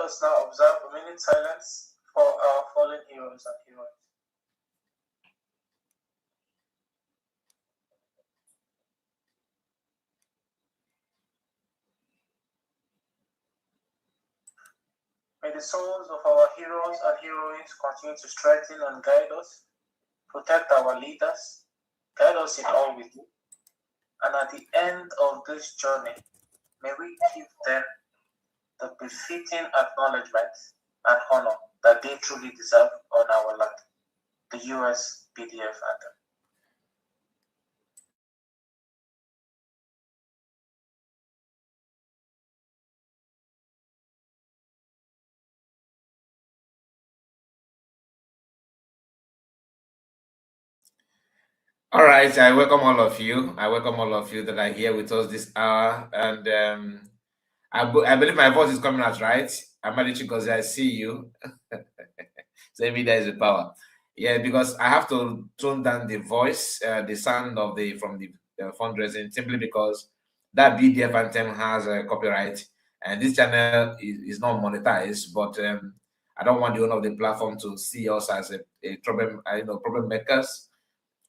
us now observe a minute silence for our fallen heroes and heroines. May the souls of our heroes and heroines continue to strengthen and guide us, protect our leaders, guide us in all we do. And at the end of this journey, may we give them the befitting acknowledgement and honor that they truly deserve on our land, the US BDF anthem. All right, I welcome all of you. I welcome all of you that are here with us this hour. And I believe my voice is coming out right. Amadichi, because I see you. So maybe there is a power. Yeah, because I have to tone down the voice, the sound of from the fundraising, simply because that BDF anthem has a copyright, and this channel is not monetized. But I don't want the owner of the platform to see us as a problem, problem makers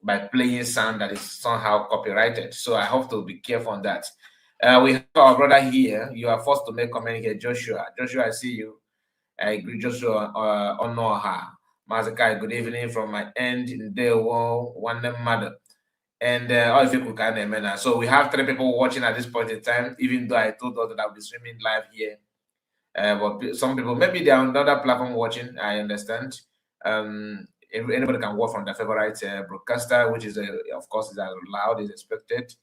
by playing sound that is somehow copyrighted. So I have to be careful on that. We have our brother here. You are forced to make comment here, Joshua. Joshua, I see you. I agree, Joshua Onoha. Mazakai, good evening from my end in the world, one mother. And all of you can. So we have 3 people watching at this point in time, even though I told us that I'll be streaming live here. But some people, maybe they're on another platform watching, I understand. Anybody can work from their favorite broadcaster, which is, of course, is allowed, is expected.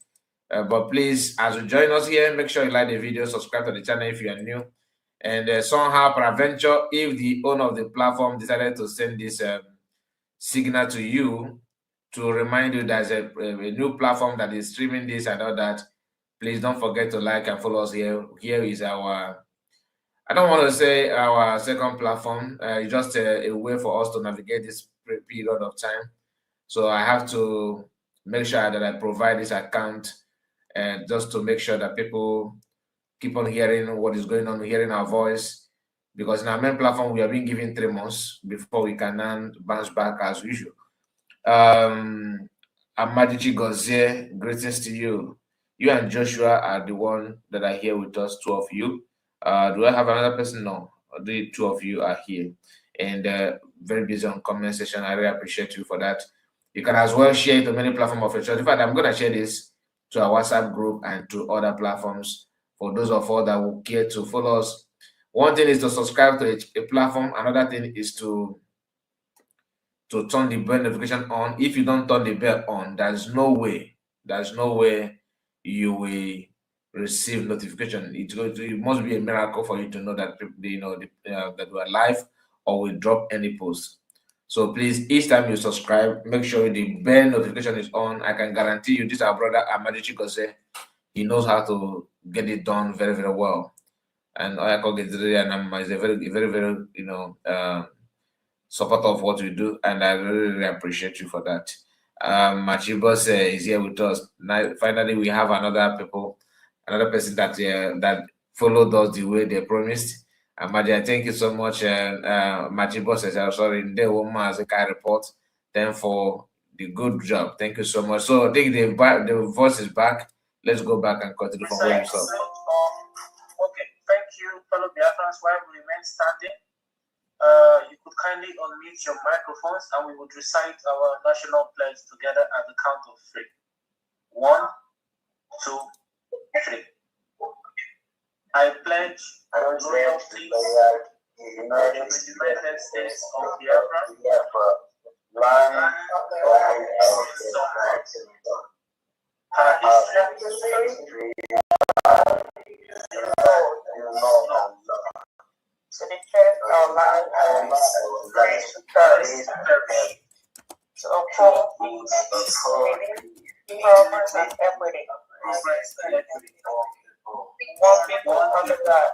But please, as you join us here, make sure you like the video, subscribe to the channel if you are new. And somehow, peradventure, if the owner of the platform decided to send this signal to you to remind you there's a new platform that is streaming this and all that, please don't forget to like and follow us here. Here is our, I don't want to say our second platform. It's just a way for us to navigate this period of time. So I have to make sure that I provide this account just to make sure that people keep on hearing what is going on, hearing our voice. Because in our main platform, we have been given 3 months before we can then bounce back as usual. Amadichi Gozie, greetings to you. You and Joshua are the one that are here with us, 2 of you. Do I have another person? No, the 2 of you are here. And very busy on comment section. I really appreciate you for that. You can as well share it to many platforms of your choice. In fact, I'm going to share this to our WhatsApp group and to other platforms for those of us that will care to follow us. One thing is to subscribe to a platform. Another thing is to turn the bell notification on. If you don't turn the bell on, there's no way you will receive notification. It must be a miracle for you to know that that we are live or we drop any post. So please, each time you subscribe, make sure the bell notification is on. I can guarantee you, this is our brother Amadichi Gose. He knows how to get it done very, very well. And Oyako Gedriya is a very, very, very, support of what we do, and I really, really appreciate you for that. Machibos is here with us. Now, finally, we have another person that that followed us the way they promised. Madia, thank you so much. Machibos, sorry, the woman as a kind report. Then for the good job, thank you so much. So I think the voice is back. Let's go back and continue from where you saw. Okay, thank you, fellow Biafrans. While we remain standing, you could kindly unmute your microphones and we would recite our national pledge together at the count of 3. 1, 2, 3. I pledge loyalty to the United States of Biafra, land of her history, to the church of life and grace to perish, to uphold peace, progress, and equity. One people under God.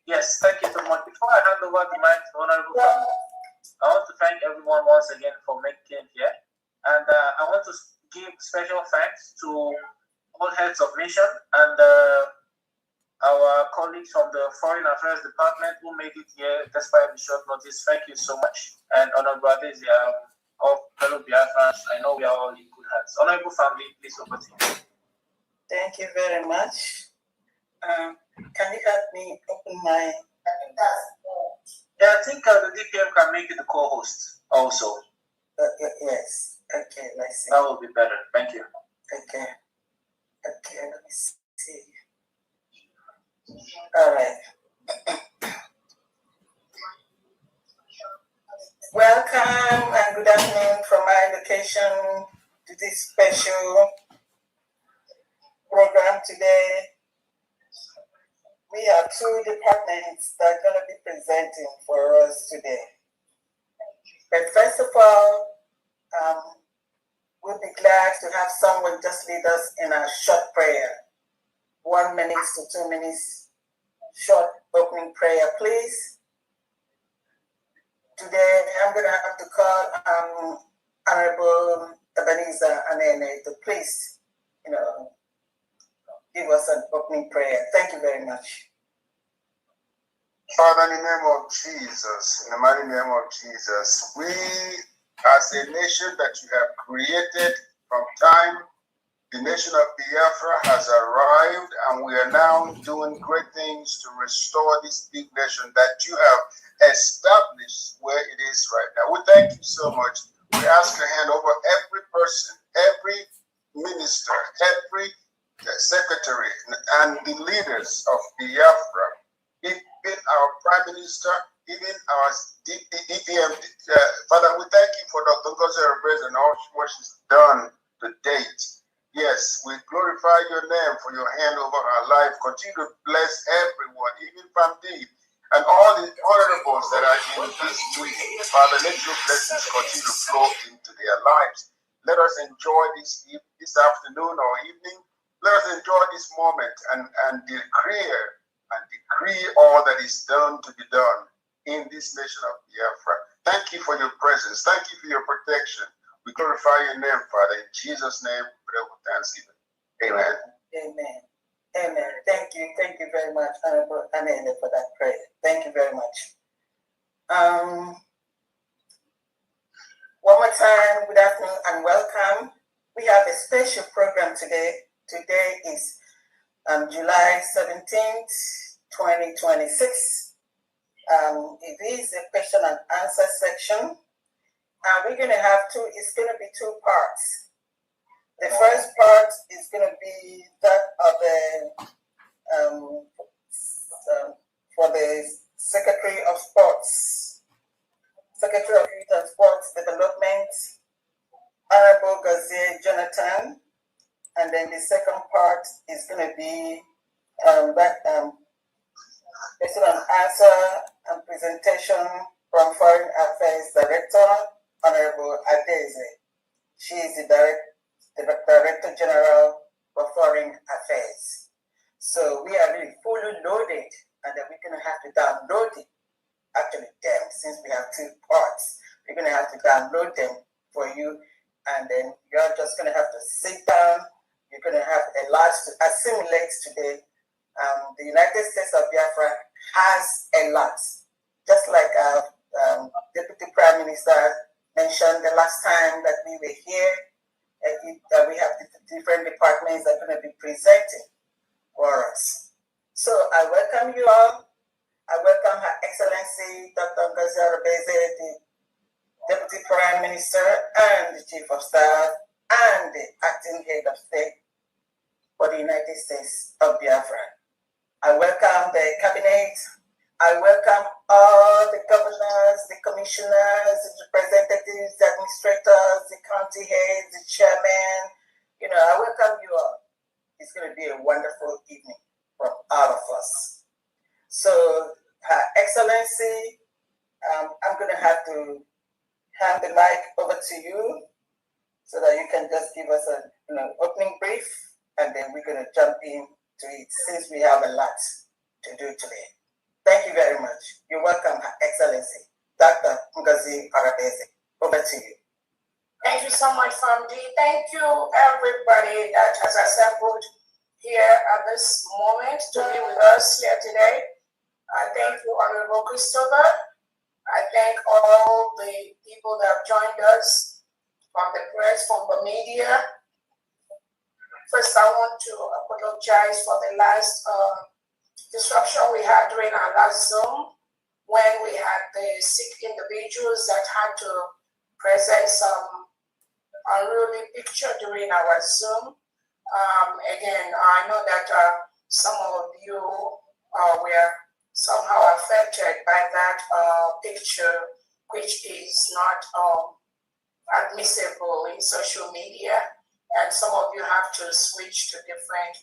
Yes, thank you so much. Before I hand over the mic to Honorable Family, I want to thank everyone once again for making it here. And I want to give special thanks to all heads of mission and our colleagues from the Foreign Affairs Department who made it here despite the short notice. Thank you so much. And Honorable Adesi, of fellow Biafrans, I know we are all in good hands. Honorable family, please over to you. Thank you very much. Can you help me open my... Yeah, I think the DPM can make it the co-host also. Yes. Okay, let's see. That will be better. Thank you. Okay. Okay, let me see. All right. Welcome and good afternoon from my location to this special program today. We have two departments that are going to be presenting for us today. But first of all, we'll be glad to have someone just lead us in a short prayer. 1 minute to 2 minutes, short opening prayer, please. Today, I'm going to have to call Honorable Ebenezer Anene to please, give us an opening prayer. Thank you very much. Father, in the name of Jesus, in the mighty name of Jesus, we, as a nation that you have created from time, the nation of Biafra has arrived, and we are now doing great things to restore this big nation that you have established where it is right now. We thank you so much. We ask your hand over every person, every minister, every secretary, and the leaders of Biafra, even our prime minister, even our DPM. Father, we thank you for Dr. Ngozi Arabese and all what she's done to date. Yes, we glorify your name for your hand over her life. Continue to bless everyone, even Famdi, and all the honorables that are in this meeting. Father, let your blessings continue to flow into their lives. Let us enjoy this afternoon or evening. Let us enjoy this moment and decree all that is done to be done in this nation of Biafra. Thank you for your presence. Thank you for your protection. We glorify your name, Father. In Jesus' name, we pray with thanksgiving. Amen. Amen. Amen. Thank you. Thank you very much, Honorable Anene, for that prayer. Thank you very much. One more time, good afternoon and welcome. We have a special program today. Today is July 17th, 2026. It is a question and answer section. We're going to have it's going to be two parts. The first part is going to be that of for the Secretary of Sports, Secretary of Youth and Sports Development, Honorable Gazier Jonathan. And then the second part is going to be question and answer and presentation from Foreign Affairs Director, Honorable Adesi. She is the Director General for Foreign Affairs. So we are really fully loaded, and then we're going to have to download it. Actually, since we have two parts, we're going to have to download them for you, and then you're just going to have to sit down. You're going to have a lot to assimilate today. The United States of Biafra has a lot, just like our Deputy Prime Minister mentioned the last time that we were here. We have different departments that are going to be presenting for us. So I welcome you all. I welcome Her Excellency Dr. Ngozi Arabese, the Deputy Prime Minister and the Chief of Staff and the Acting Head of State for the United States of Biafra. I welcome the Cabinet. I welcome all the governors, the commissioners, the representatives, the administrators, the county heads, the chairman. I welcome you all. It's going to be a wonderful evening for all of us. So, Her Excellency, I'm going to have to hand the mic over to you so that you can just give us an opening brief, and then we're going to jump into it since we have a lot to do today. Thank you very much. You're welcome, Her Excellency, Dr. Ngozi Arabese. Over to you. Thank you so much, Famdi. Thank you, everybody that has assembled here at this moment to be with us here today. I thank you, Honorable Christopher. I thank all the people that have joined us from the press, from the media. First, I want to apologize for the last disruption we had during our last Zoom when we had the sick individuals that had to present some unruly picture during our Zoom. Again, I know that some of you were somehow affected by that picture, which is not admissible in social media. And some of you have to switch to different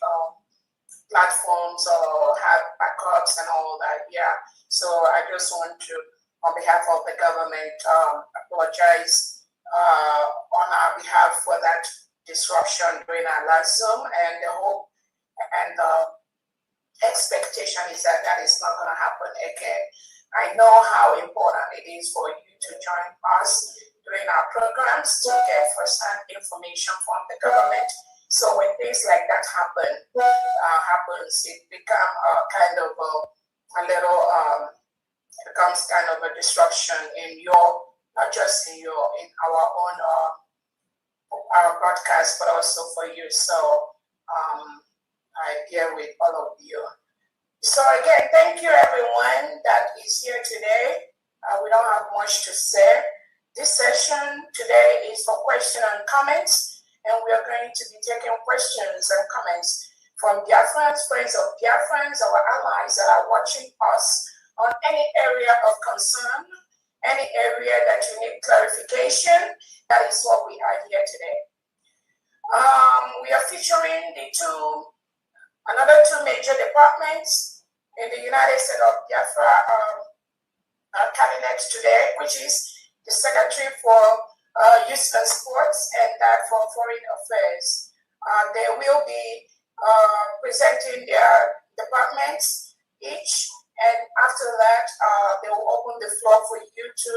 platforms or have backups and all that. Yeah. So I just want to, on behalf of the government, apologize on our behalf for that disruption during our last Zoom. And the hope and the expectation is that that is not going to happen again. I know how important it is for you to join us during our programs to get first-hand information from the government. So when things like that happens, it becomes kind of a little, becomes kind of a disruption in your, not just in our own our broadcast, but also for you. So I bear with all of you. So again, thank you everyone that is here today. We don't have much to say. This session today is for questions and comments, and we are going to be taking questions and comments from Biafrans, friends of Biafrans, our allies that are watching us on any area of concern, any area that you need clarification. That is what we are here today. We are featuring another two major departments in the United States of Biafra cabinet today, which is the Secretary for Youth and Sports and that for Foreign Affairs. They will be presenting their departments each, and after that, they will open the floor for you to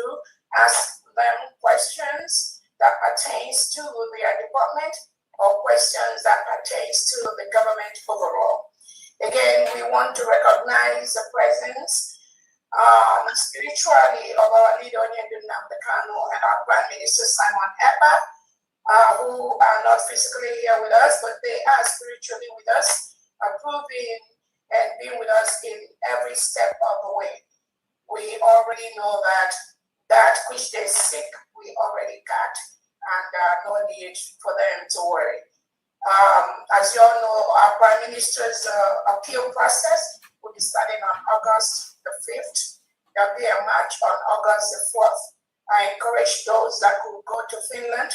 ask them questions that pertains to their department or questions that pertains to the government overall. Again, we want to recognize the presence spiritually of our leader Onyedum Nnamdi Kanu and our Prime Minister Simon Ekpa, who are not physically here with us, but they are spiritually with us, approving and being with us in every step of the way. We already know that which they seek, we already got, and no need for them to worry. As you all know, our Prime Minister's appeal process will be starting on August the 5th. There'll be a march on August the 4th. I encourage those that could go to Finland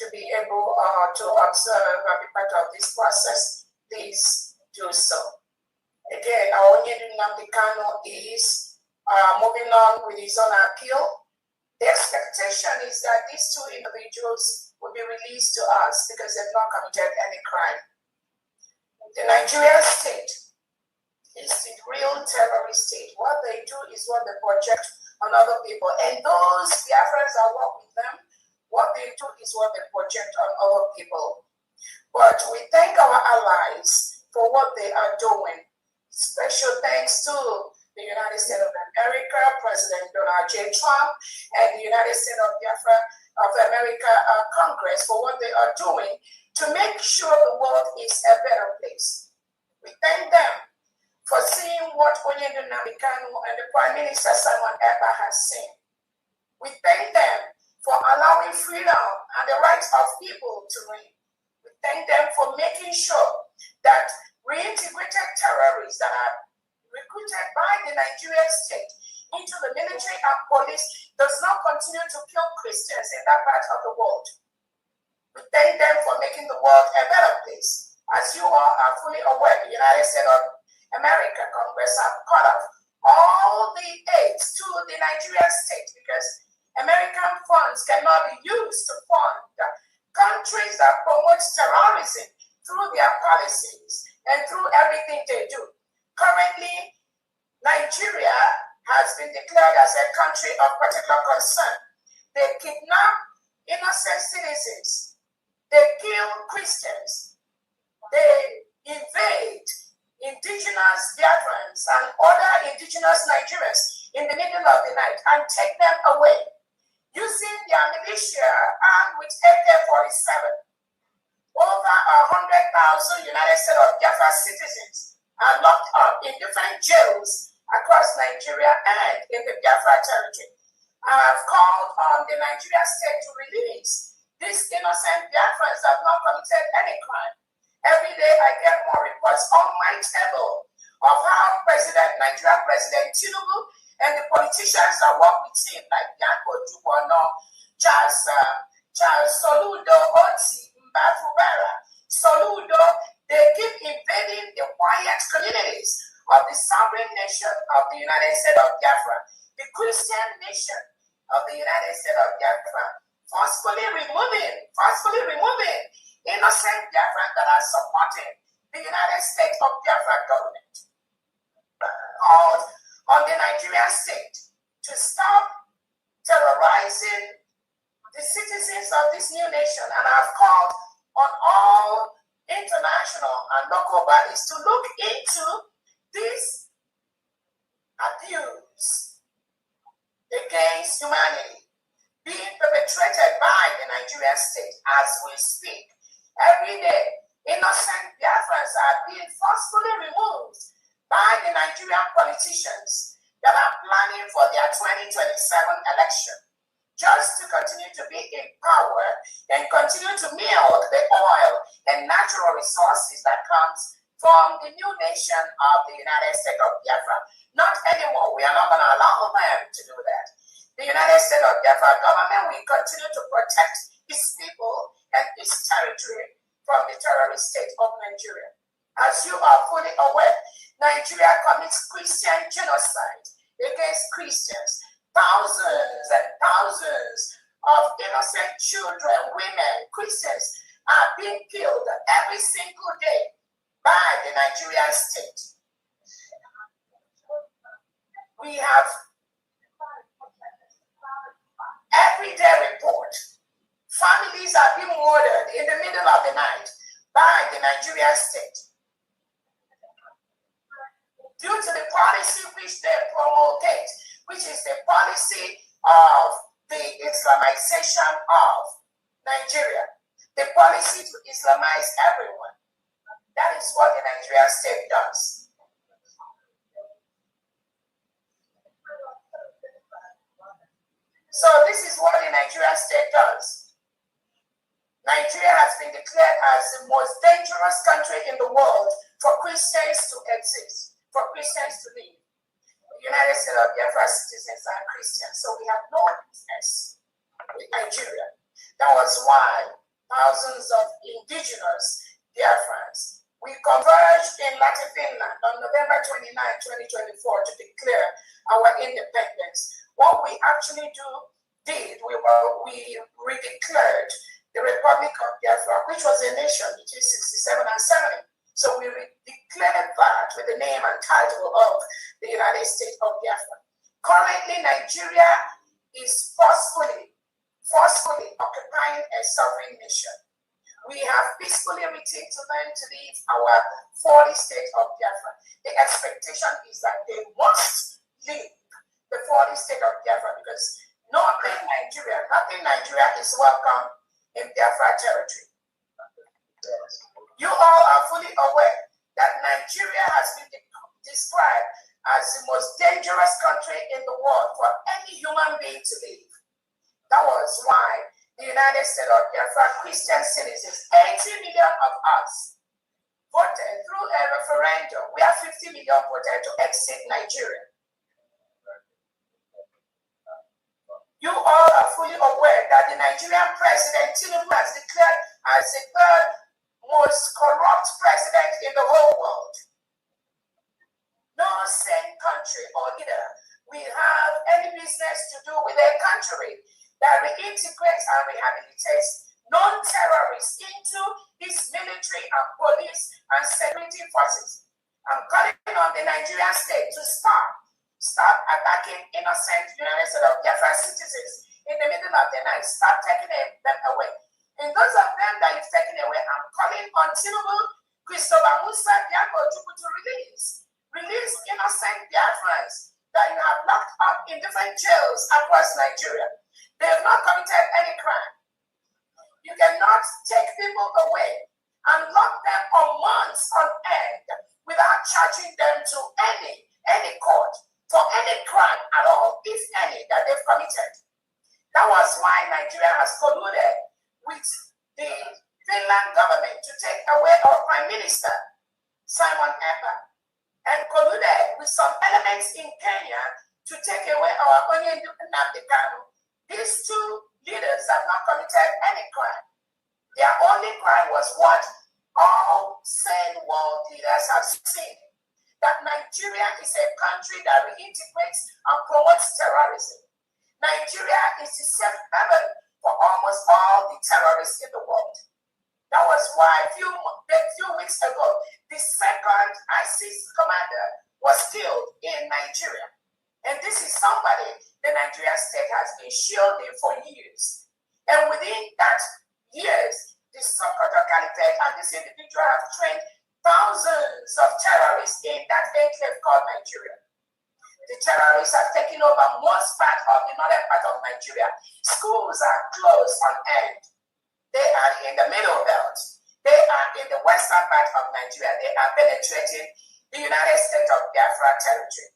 to be able to observe and be part of this process. Please do so. Again, our Onyedum Nnamdi Kanu is moving on with his own appeal. The expectation is that these two individuals will be released to us because they've not committed any crime. The Nigerian state is the real terrorist state. What they do is what they project on other people. And those Biafrans that work with them, what they do is what they project on other people. But we thank our allies for what they are doing. Special thanks to the United States of America, President Donald J. Trump, and the United States of Biafra of America Congress for what they are doing to make sure the world is a better place. We thank them for seeing what Onyedum Nnamdi Kanu and the Prime Minister Simon Ekpa has seen. We thank them for allowing freedom and the rights of people to reign. We thank them for making sure that reintegrated terrorists that are recruited by the Nigerian state into the military and police does not continue to kill Christians in that part of the world. We thank them for making the world a better place. As you all are fully aware, the United States of America Congress have cut off all the aid to the Nigerian state because American funds cannot be used to fund countries that promote terrorism through their policies and through everything they do. Currently, Nigeria has been declared as a country of particular concern. They kidnap innocent citizens. They kill Christians. They invade Nigerians in the middle of the night and take them away using their militia armed with AK-47. Over 100,000 United States of Biafra citizens are locked up in different jails across Nigeria and in the Biafra territory. I have called on the Nigerian state to release these innocent Biafrans that have not committed any crime. Every day I get more reports on my table of how Nigeria President Tinubu and the politicians that work with him, like Yanko Jubono, Charles Soludo, Oti, Mbafubara, Soludo, they keep invading the quiet communities of the sovereign nation of the United States of Biafra, the Christian nation of the United States of Biafra, forcefully removing innocent Biafrans that are supporting the United States of Biafra government. Called on the Nigerian state to stop terrorizing the citizens of this new nation, and I've called on all international and local bodies to look into this abuse against humanity being perpetrated by the Nigerian state as we speak. Every day, innocent Biafrans are being forcefully removed by the Nigerian politicians that are planning for their 2027 election, just to continue to be in power and continue to milk the oil and natural resources that comes from the new nation of the United States of Biafra. Not anymore. We are not going to allow them to do that. The United States of Biafra government will continue to protect its people and its territory from the terrorist state of Nigeria. As you are fully aware, Nigeria commits Christian genocide against Christians. Thousands and thousands of innocent children, women, Christians are being killed every single day by the Nigerian state. We have everyday report. Families are being murdered in the middle of the night by the Nigerian state, due to the policy which they promulgate, which is the policy of the Islamization of Nigeria, the policy to Islamize everyone. That is what the Nigerian state does. So this is what the Nigerian state does. Nigeria has been declared as the most dangerous country in the world for Christians to exist, for Christians to live. The United States of Biafra citizens are Christians, so we have no business with Nigeria. That was why thousands of indigenous Biafrans, we converged in Latin Finland on November 29, 2024 to declare our independence. What we actually did, we redeclared the Republic of Biafra, which was a nation between 67 and 70. So we declared that with the name and title of the United States of Biafra. Currently, Nigeria is forcefully occupying a sovereign nation. We have peacefully returned to them to leave our 40 states of Biafra. The expectation is that they must leave the 40 state of Biafra because nothing Nigeria is welcome in Biafra territory. You all are fully aware that Nigeria has been described as the most dangerous country in the world for any human being to live. That was why the United States of Biafra Christian citizens, 80 million of us, voted through a referendum where 50 million voted to exit Nigeria. You all are fully aware that the Nigerian president, Tinubu, has declared as the third most corrupt president in the whole world. No sane country or leader will have any business to do with a country that reintegrates and rehabilitates non-terrorists into its military and police and security forces. I'm calling on the Nigerian state to stop attacking innocent United States of Biafra citizens in the middle of the night. Stop taking them away. And those of them that is taken away, I'm calling on Tinubu, Christopher Musa, Yanko Jubu to release innocent Biafrans that you have in different jails across Nigeria. They have not committed any crime. You cannot take people away and lock them for months on end without charging them to any court for any crime at all, if any, that they've committed. That was why Nigeria has colluded with the Finland government to take away our Prime Minister, Simon Ekpa, and colluded with some elements in Kenya to take away our Onyendu Nnamdi Kanu. These two leaders have not committed any crime. Their only crime was what all sane world leaders have seen, that Nigeria is a country that reintegrates and promotes terrorism. Nigeria is the safe haven for almost all the terrorists in the world. That was why a few weeks ago, the second ISIS commander was killed in Nigeria. And this is somebody the Nigerian state has been shielding for years. And within that years, the Sokoto Caliphate and this individual have trained thousands of terrorists in that enclave called Nigeria. The terrorists have taken over most part of the northern part of Nigeria. Schools are closed on end. They are in the middle belt. They are in the western part of Nigeria. They are penetrating the United States of Biafra territory.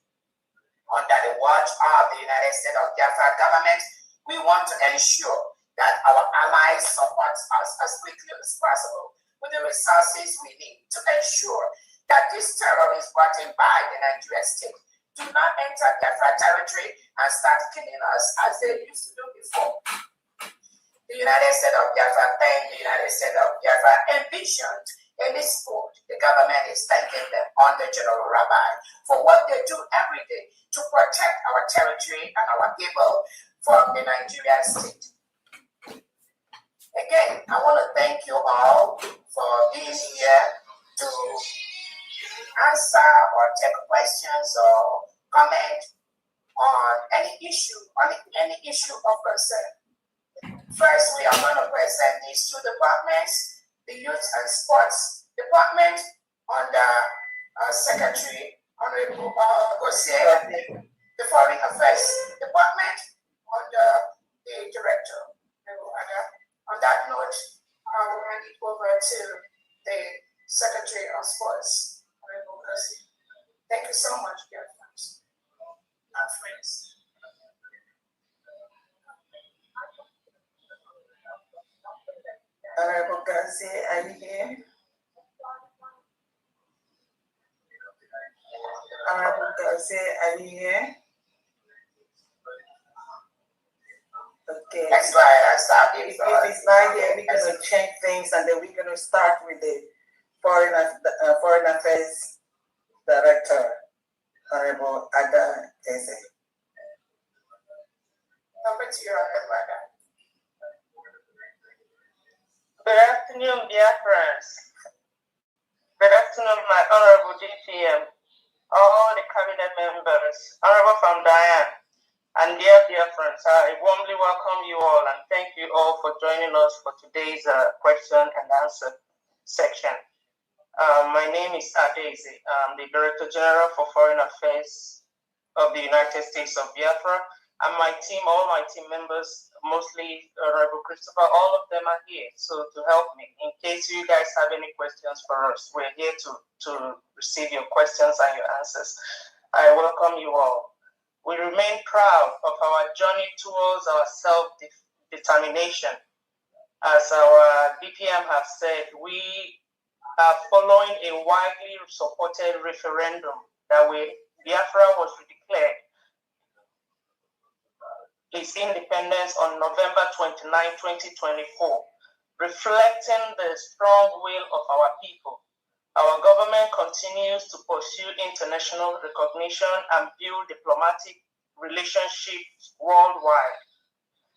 Under the watch of the United States of Biafra government, we want to ensure that our allies support us as quickly as possible with the resources we need to ensure that these terrorists brought in by the Nigerian state do not enter Biafra territory and start killing us as they used to do before. The United States of Biafra thanked the United States of Biafra envisioned in this sport. The government is thanking them under General Rabbi for what they do every day to protect our territory and our people from the Nigerian state. Again, I want to thank you all for being here to answer or take questions or comment on any issue of concern. First, we are going to present these two departments, the Youth and Sports Department under Secretary Honorable Gosier, the Foreign Affairs Department under the Director. On that note, I will hand it over to the Secretary of Sports, Honorable Gosier. Thank you so much, dear friends. Honorable Garcia, are you here? Honorable Garcia, are you here? Okay. Let's go ahead and start. If it's not here, we're going to change things and then we're going to start with the Foreign Affairs Director, Honorable Ada Eze. Over to you, Honorable Ada. Good afternoon, dear friends. Good afternoon, my Honorable DPM, all the cabinet members, Honorable From Diane, and dear friends. I warmly welcome you all and thank you all for joining us for today's question and answer section. My name is Adeze. I'm the Director General for Foreign Affairs of the United States of Biafra. And my team, all my team members, mostly Honorable Christopher, all of them are here to help me. In case you guys have any questions for us, we're here to receive your questions and your answers. I welcome you all. We remain proud of our journey towards our self-determination. As our DPM have said, we are following a widely supported referendum that Biafra was declared its independence on November 29, 2024, reflecting the strong will of our people. Our government continues to pursue international recognition and build diplomatic relationships worldwide.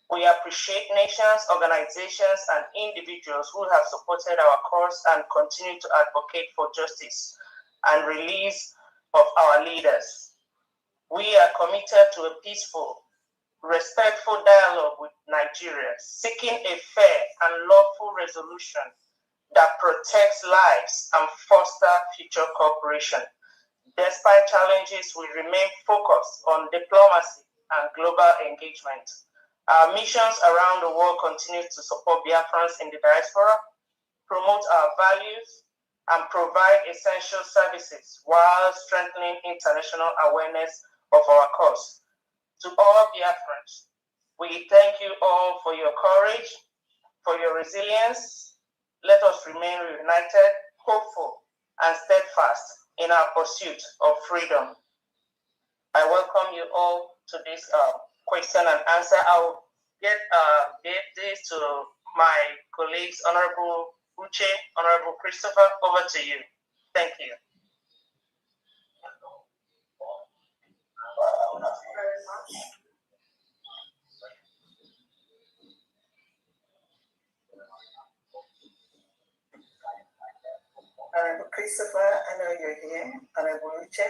We appreciate nations, organizations, and individuals who have supported our cause and continue to advocate for justice and release of our leaders. We are committed to a peaceful, respectful dialogue with Nigeria, seeking a fair and lawful resolution that protects lives and foster future cooperation. Despite challenges, we remain focused on diplomacy and global engagement. Our missions around the world continue to support Biafrans in the diaspora, promote our values, and provide essential services while strengthening international awareness of our cause. To all Biafrans, we thank you all for your courage, for your resilience. Let us remain united, hopeful, and steadfast in our pursuit of freedom. I welcome you all to this question and answer. I will give this to my colleagues, Honorable Uche, Honorable Christopher. Over to you. Thank you. Very much. Honorable Christopher, I know you're here. Honorable Uche.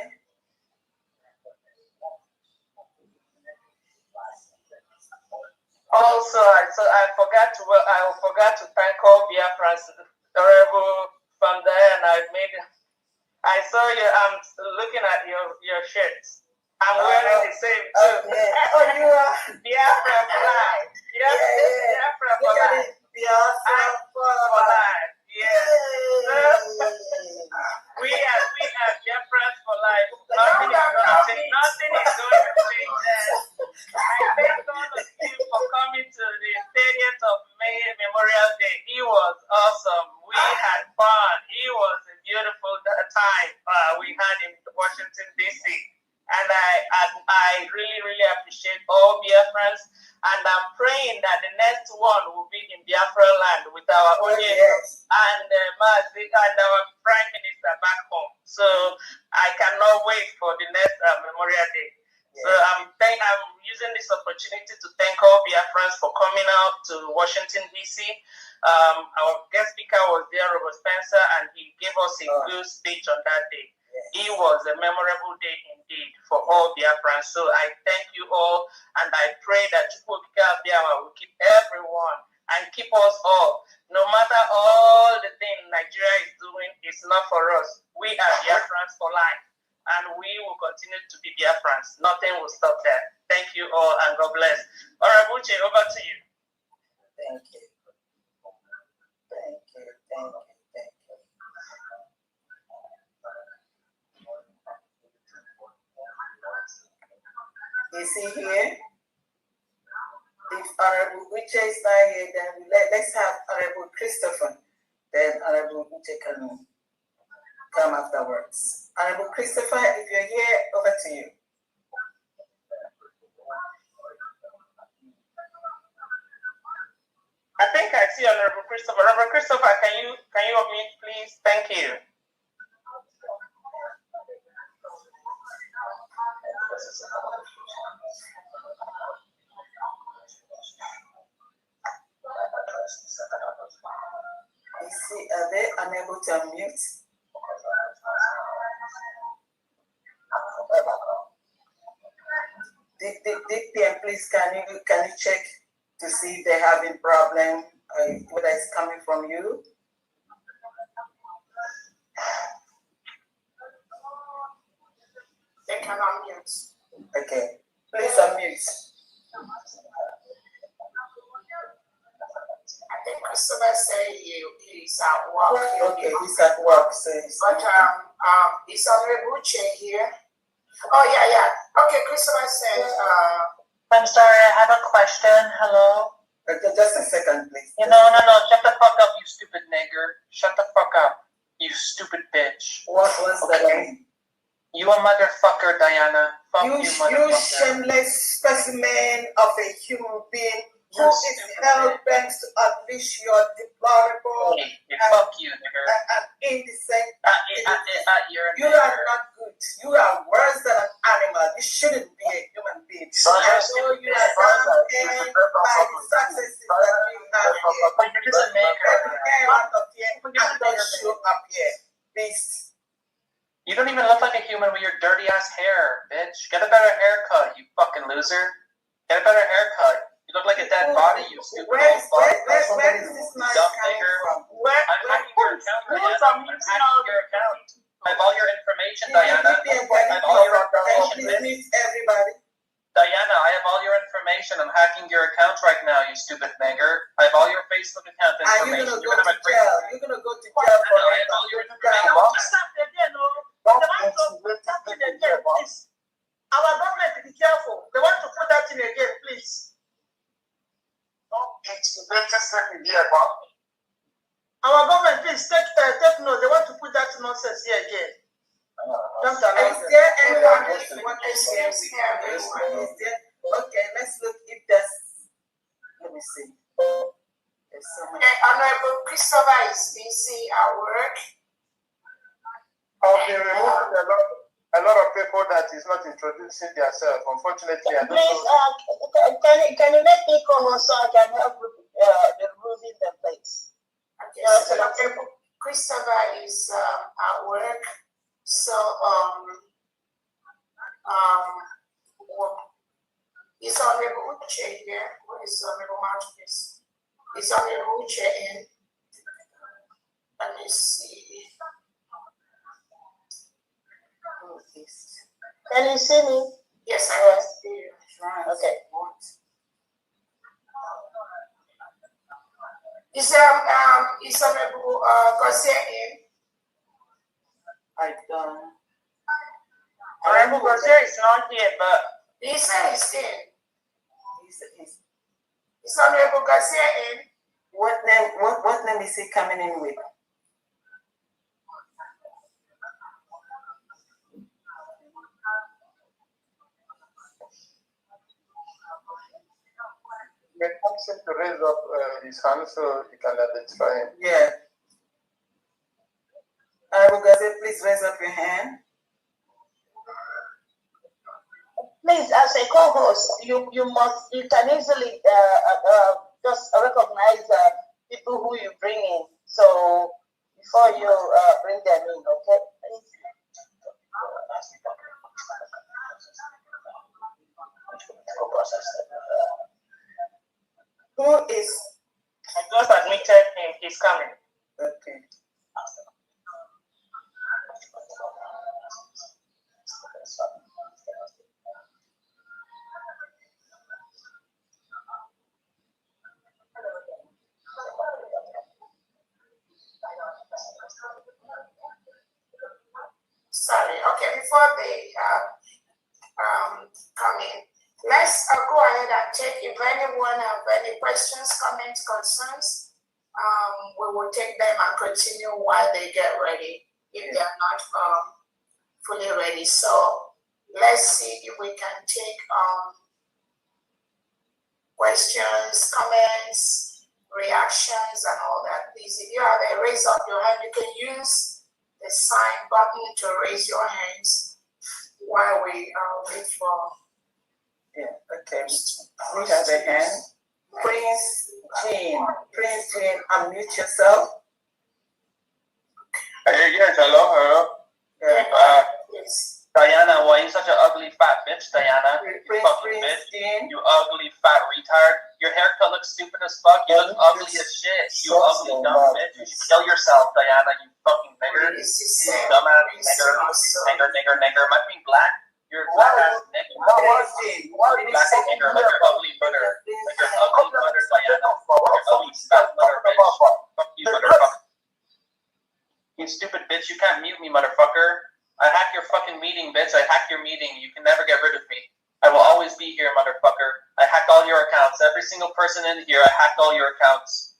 Also, I forgot to thank all Biafrans, Honorable Van Diane. I saw you. I'm looking at your shirts. I'm wearing the same too. Yeah. Oh, you are. Biafra for life. Yes, Biafra for life. Biafra for life. Yes. We are Biafrans for life. Nothing is going to change that. I thank all of you for coming to the 30th of May Memorial Day. It was awesome. We had fun. It was a beautiful time we had in Washington, D.C. And I really, really appreciate all Biafrans. And I'm praying that the next one will be in Biafra land with our Onye and Mazi and our Prime Minister back home. So I cannot wait for the next Memorial Day. So I'm using this opportunity to thank all Biafrans for coming out to Washington, D.C. Our guest speaker was there, Robert Spencer, and he gave us a good speech on that day. It was a memorable day indeed for all Biafrans. So I thank you all, and I pray that Chukwuka Biafra will keep everyone and keep us all. No matter all the things Nigeria is doing, it's not for us. We are Biafrans for life, and we will continue to be Biafrans. Nothing will stop that. Thank you all, and God bless. Honorable Uche, over to you. Thank you. Thank you. Thank you. Thank you. Is he here? If Honorable Uche is not here, then let's have Honorable Christopher. Then Honorable Uche can come afterwards. Honorable Christopher, if you're here, over to you. I think I see Honorable Christopher. Honorable Christopher, can you unmute, please? Thank you. Are they unable to unmute? DPM, please, can you check to see if they're having problem, whether it's coming from you? They can unmute. Okay, please unmute. I think Christopher said he's at work. Okay, he's at work, so but is Honorable Uche here? Oh yeah. Okay, Christopher said I'm sorry, I have a question. Hello? Okay, just a second, please. No, shut the fuck up, you stupid nigger. Shut the fuck up, you stupid bitch. What's that mean? You a motherfucker, Diana. Fuck you, motherfucker. You shameless specimen of a human being who is hell-bent to unleash your deplorable fuck you, nigger. And indecent. You are not good. You are worse than an animal. You shouldn't be a human being. I know you are damn by the successes that you have here. But you're just a nigger. Get out of here and don't show up here, beast. You don't even look like a human with your dirty ass hair, bitch. Get a better haircut, you fucking loser. Get a better haircut. You look like a dead body, you stupid Where is this man coming from? I'm hacking your account, Diana. I'm hacking your account. I have all your information, Diana. I have all your information, bitch. Everybody. Diana, I have hacking your account right now, you stupid nigger. I have all your Facebook account Are you information. gonna go to jail? You're gonna go to jail for I it. have all your You can't information. Stop again, no. They want to stop it again, please. Our government, be careful. They want to put that in again, please. Our government, please take note. They want to put that nonsense here again. Don't allow Is them. there anyone else Yes, who wants to yes, share yes, with yeah, us? everyone. Is there? Okay, let's look if there's. Let me see. There's someone. Honorable Christopher is busy at work. I've been removing a lot of people that is not introducing themselves. Unfortunately, I don't Please, know. can you make me co-host so I can help with removing them, please? Yes, Honorable Christopher is at work. So is Honorable Uche here? Where is Honorable Martinez? Is Honorable Uche in? Let me see. Who is? Can you see me? Yes, I can see you. Okay. Is Honorable Garcia in? I don't. Honorable Garcia is not here, but He said he's in. He's, Is Honorable Garcia in? what name? What name is he coming in with? They ask him to raise up his hand so you can identify him. Yeah. Garcia, please raise up your hand. please, as a co-host, you can easily just recognize people who you bring in. So before you bring them in, okay? Who is? I just admitted him. He's coming. Okay. Sorry. Okay, before they come in, let's go ahead and check if anyone have any questions, comments, concerns. We will take them and continue while they get ready if they are not fully ready. So let's see if we can take questions, comments, reactions, and all that. Please, if you have a raise up your hand, you can use the sign button to raise your hands while we wait for. Yeah. Okay. We have a hand. Prince Jean, unmute yourself. Yes, hello. Yes. Diana, why you such an ugly fat bitch, Diana? You fucking bitch. Jean. You ugly fat retard. Your haircut looks stupid as fuck. You look ugly as shit. You ugly dumb bitch. You should kill yourself, Diana, you fucking nigger. You dumbass nigger. Am I being black? You're a black ass nigger. Black nigger, like your ugly butter. Like your ugly butter, Diana. Your ugly fat butter, bitch. Fuck you, motherfucker. You stupid bitch, you can't mute me, motherfucker. I hack your fucking meeting, bitch. I hack your meeting. You can never get rid of me. I will always be here, motherfucker. I hack all your accounts. Every single person in here, I hacked all your accounts.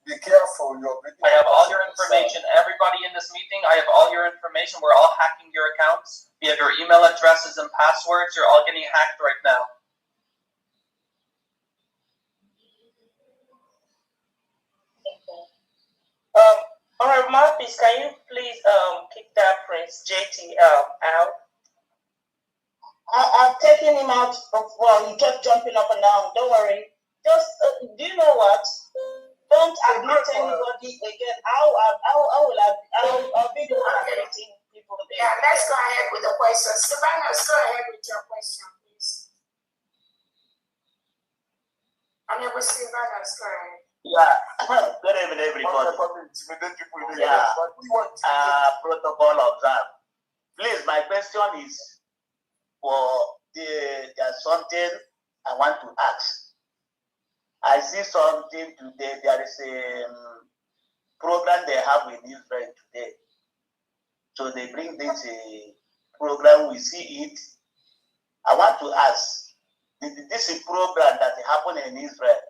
Be careful, I have all your information. Everybody in this meeting, I have all your information. We're all hacking your accounts. We have your email addresses and passwords. You're all getting hacked right now. Alright, Marcus, can you please kick that Prince JTL out? I've taken him out. Well, he kept jumping up and down. Don't worry. Just do you know what? Don't admit anybody again. I'll be the one admitting people. Yeah, let's go ahead with the question. Savannah, let's go ahead with your question, please. Honorable Savannah, let's go ahead. Yeah, good evening, everybody. Yeah, protocol observed. Please, my question is there's something I want to ask. I see something today. There is a program they have in Israel today. So they bring this program, we see it. I want to ask, this program that happened in Israel,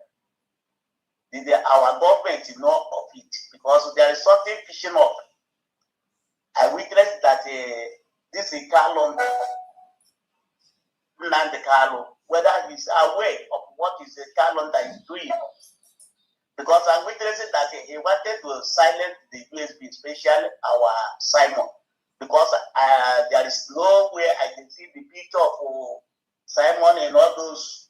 did our government know of it? Because there is something fishing up. I witnessed that this is Carlo Nnamdi Kanu, whether he's aware of what is the Carlo that is doing. Because I'm witnessing that he wanted to silence the USB, especially our Simon. Because there is no way I can see the picture of Simon and all those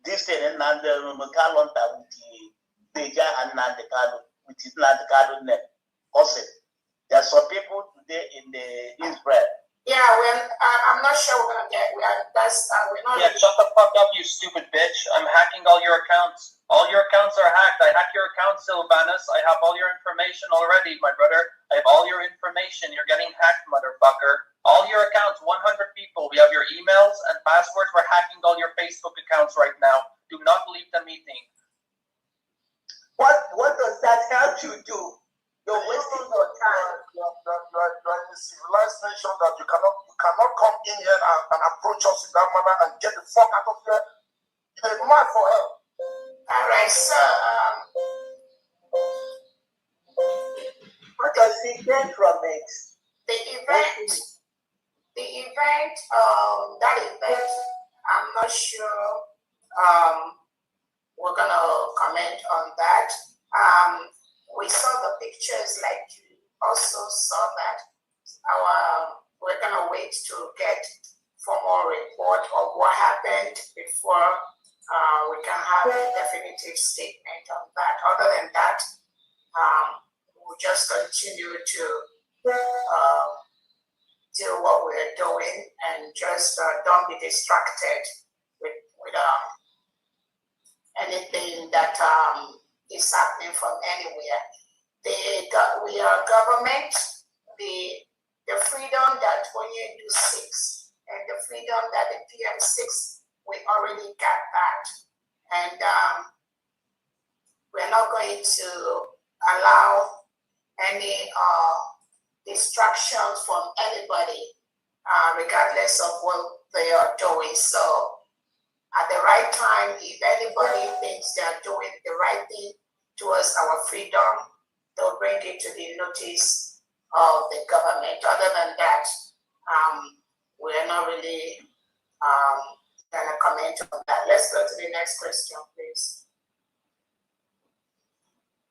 distant and the Kalonta with the Beja and Nnamdi Kanu, with his Nnamdi Kanu name. Also, there are some people today in the Israel. Yeah, I'm not sure we're gonna get. We're not. Yeah, shut the fuck up, you stupid bitch! I'm hacking all your accounts. All your accounts are hacked. I hack your accounts, Sylvanus. I have all your information already, my brother. I have all your information. You're getting hacked, motherfucker. All your accounts, 100 people. We have your emails and passwords. We're hacking all your Facebook accounts right now. Do not leave the meeting. What does that help you do? You're wasting your time. You're in a civilized nation that you cannot come in here and approach us in that manner and get the fuck out of here. You're mad for help. All right, so What does he get from it? the event, that event, I'm not sure. We're gonna comment on that. We saw the pictures, like you also saw that. We're gonna wait to get formal report of what happened before we can have a definitive statement on that. Other than that, we'll just continue to do what we're doing and just don't be distracted with anything that is happening from anywhere. We are government, the freedom that ONU 6 and the freedom that the PM6, we already got that. And we're not going to allow any distractions from anybody, regardless of what they are doing. So at the right time, if anybody thinks they're doing the right thing towards our freedom, they'll bring it to the notice of the government. Other than that, we're not really gonna comment on that. Let's go to the next question, please.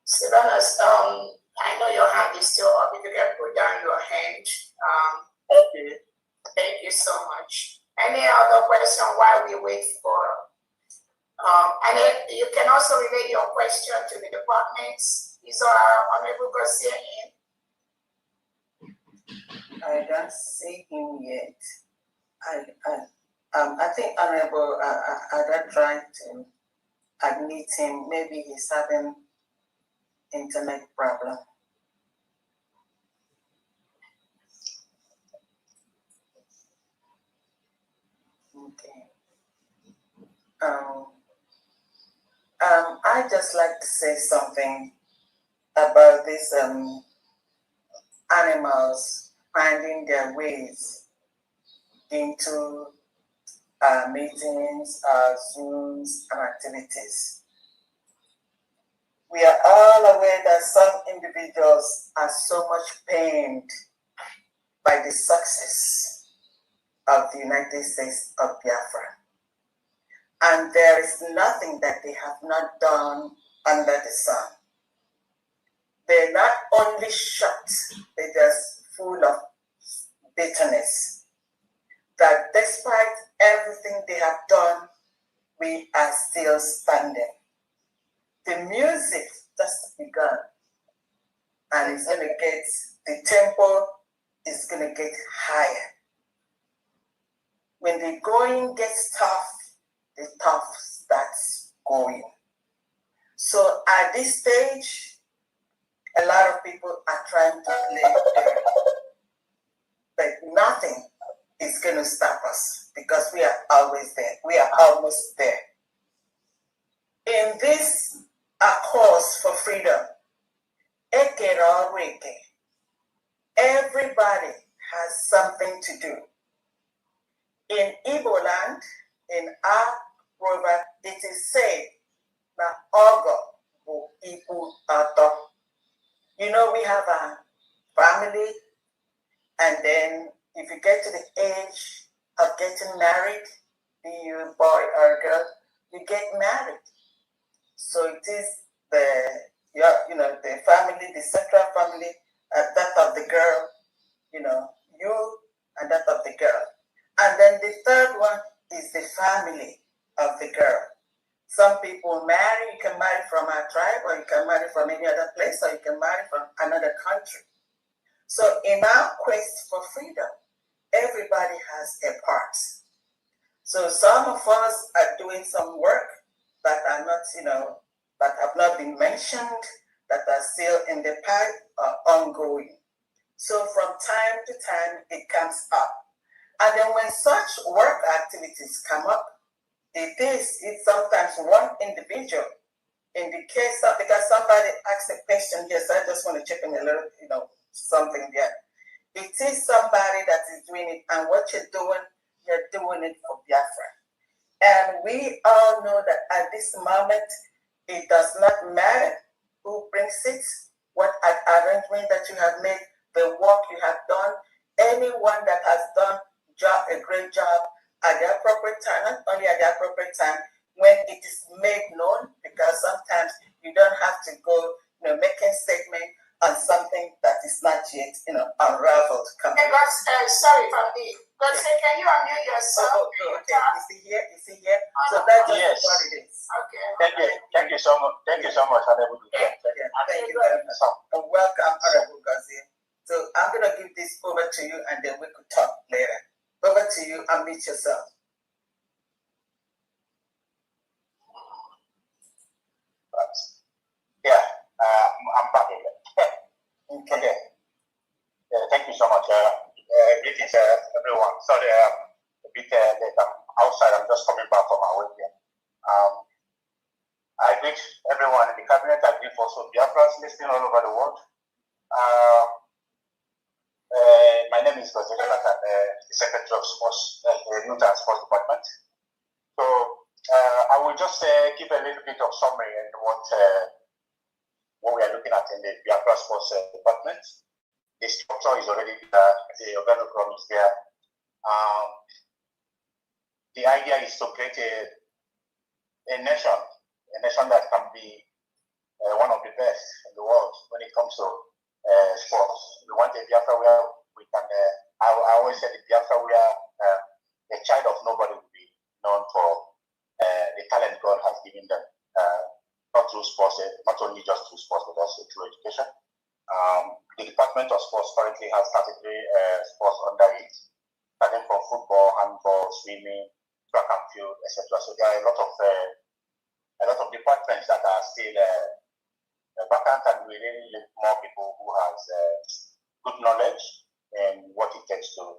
Sylvanus, I know your hand is still up. If you can put down your hand. Okay. Thank you so much. Any other question while we wait for? And then you can also relay your question to the departments. Is Honorable Garcia in? I don't see him yet. I think Honorable Ada tried to admit him. Maybe he's having internet problem. Okay. I just like to say something about these animals finding their ways into meetings, Zooms, and activities. We are all aware that some individuals are so much pained by the success of the United States of Biafra. And there is nothing that they have not done under the sun. They're not only shocked, they're just full of bitterness. That despite everything they have done, we are still standing. The music just begun, and it's going to get, the tempo is going to get higher. When the going gets tough, the tough starts going. So at this stage, a lot of people are trying to play dirty, but nothing is going to stop us because we are always there. We are almost there. In this cause for freedom, everybody has something to do. In Igbo land, in our proverb, it is said, na ogo bu ibu ato. You know, we have a family, and then if you get to the age of getting married, be you a boy or a girl, you get married. So it is the family, the central family, that of the girl, you and that of the girl. And then the third one is the family of the girl. Some people marry, you can marry from our tribe, or you can marry from any other place, or you can marry from another country. So in our quest for freedom, everybody has a part. So some of us are doing some work that are not, that have not been mentioned, that are still in the pipe or ongoing. So from time to time, it comes up. And then when such work activities come up, it's sometimes one individual. In the case of, because somebody asked a question, yes, I just want to chip in a little, something there. It is somebody that is doing it, and what you're doing it for Biafra. And we all know that at this moment, it does not matter who brings it, what arrangement that you have made, the work you have done, anyone that has done a great job at the appropriate time, not only at the appropriate time, when it is made known, because sometimes you don't have to go, making statement on something that is not yet, unraveled. Hey, sorry, Famdi. God say, can you unmute yourself? Okay. Is he here? So that's just what it is. Okay. Thank you so much. Thank you so much, Honorable. Thank you very much. And welcome, Honorable Gazi. So I'm going to give this over to you, and then we could talk later. Over to you, unmute yourself. Yeah, I'm back again. Okay. Thank you so much. Greetings, everyone. Sorry, a bit late. I'm outside. I'm just coming back from my work here. I greet everyone in the cabinet. I greet also Biafrans listening all over the world. My name is Gozeli Jonathan, the Secretary of Sports, the Youth and Sports Department. So I will just give a little bit of summary and what we are looking at in the Biafra Sports Department. The structure is already there, the organogram is there. The idea is to create a nation that can be one of the best in the world when it comes to sports. We want a Biafra where we can, I always say the Biafra where a child of nobody will be known for the talent God has given them, not through sports, not only just through sports, but also through education. The Department of Sports currently has 33 sports under it, starting from football, handball, swimming, track and field, etc. So there are a lot of departments that are still vacant, and we really need more people who has good knowledge and what it takes to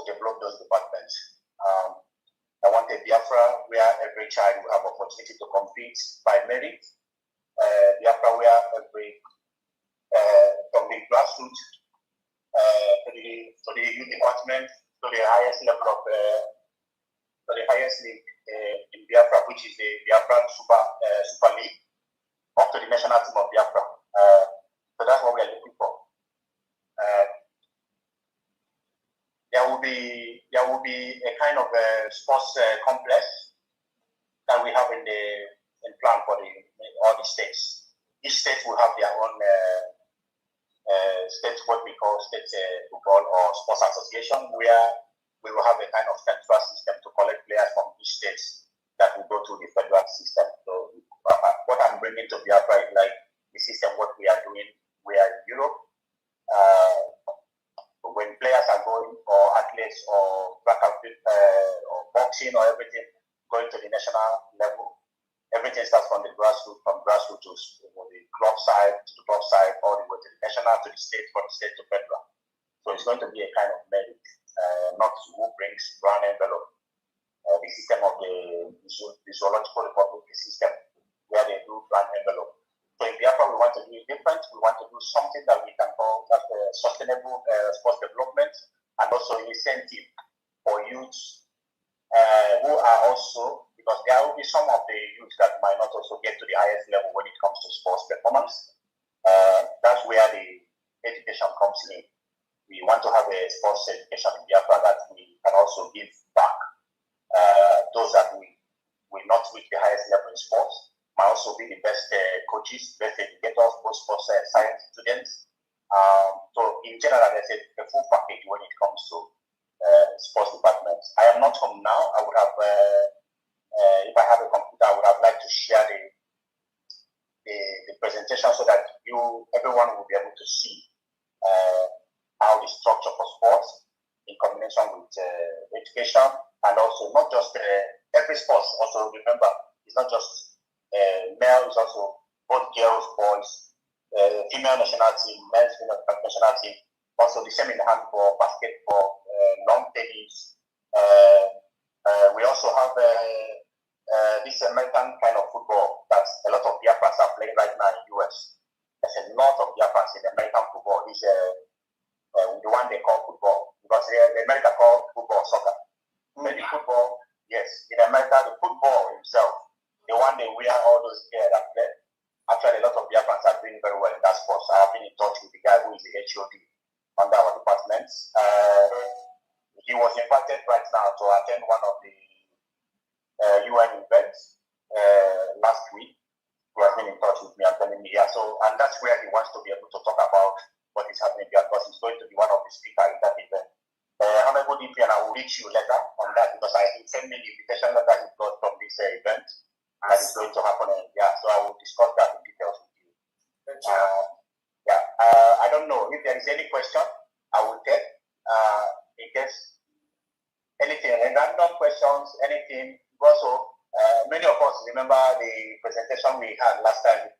develop those departments. I want a Biafra where every child will have opportunity to compete by merit. Biafra where every from the grassroots to the youth department to the highest level of to the highest league in Biafra, which is the Biafra Super League, up to the national team of Biafra. So that's what we are looking for. There will be a kind of a sports complex that we have in plan for all the states. Each state will have their own state, what we call state football or sports association, where we will have a kind of central system to collect players from each state that will go through the federal system. So what I'm bringing to Biafra is like the system, what we are doing. We are in Europe. When players are going, or athletes, or track and field, or boxing, or everything, going to the national level, everything starts from the grassroots, to the club side, all the way to the national, to the state, from the state to federal. So it's going to be a kind of merit, not who brings brown envelope. the system of the zoological republic system, where they do plan envelope. So in Biafra, we want to do it different. We want to do something that we can call sustainable sports development, and also incentive for youths who are also, because there will be some of the youth that might not also get to the highest level when it comes to sports performance. That's where the education comes in. We want to have a sports education in Biafra that we can also give back. Those that we not reach the highest level in sports might also be the best coaches, best educators, both sports science students. So in general, there's a full package when it comes to sports departments. I am not home now. I would have, if I have a computer, I would have liked to share the presentation so that everyone will be able to see how the structure for sports in combination with education, and also not just every sports. Also remember, it's not just male; it's also both girls, boys, female national team, men's national team. Also the same in handball, basketball, lawn tennis. We also have this American kind of football that a lot of Biafrans are playing right now in the US. There's a lot of Biafrans in American football. This the one they call football, because the America call football soccer. Maybe football, yes. In America, the football himself, the one they wear all those gear that play. Actually, a lot of Biafrans are doing very well in that sport. So I have been in touch with the guy who is the HOD under our department. He was invited right now to attend one of the UN events last week. He has been in touch with me and telling me, yeah. So, and that's where he wants to be able to talk about what is happening here, because he's going to be one of the speakers in that event. Honorable DP, and I will reach you later on that, because he sent me the invitation letter he got from this event that is going to happen. So I will discuss that in details with you. I don't know if there is any question. I will take in case anything, random questions, anything. Also, many of us remember the presentation we had last time.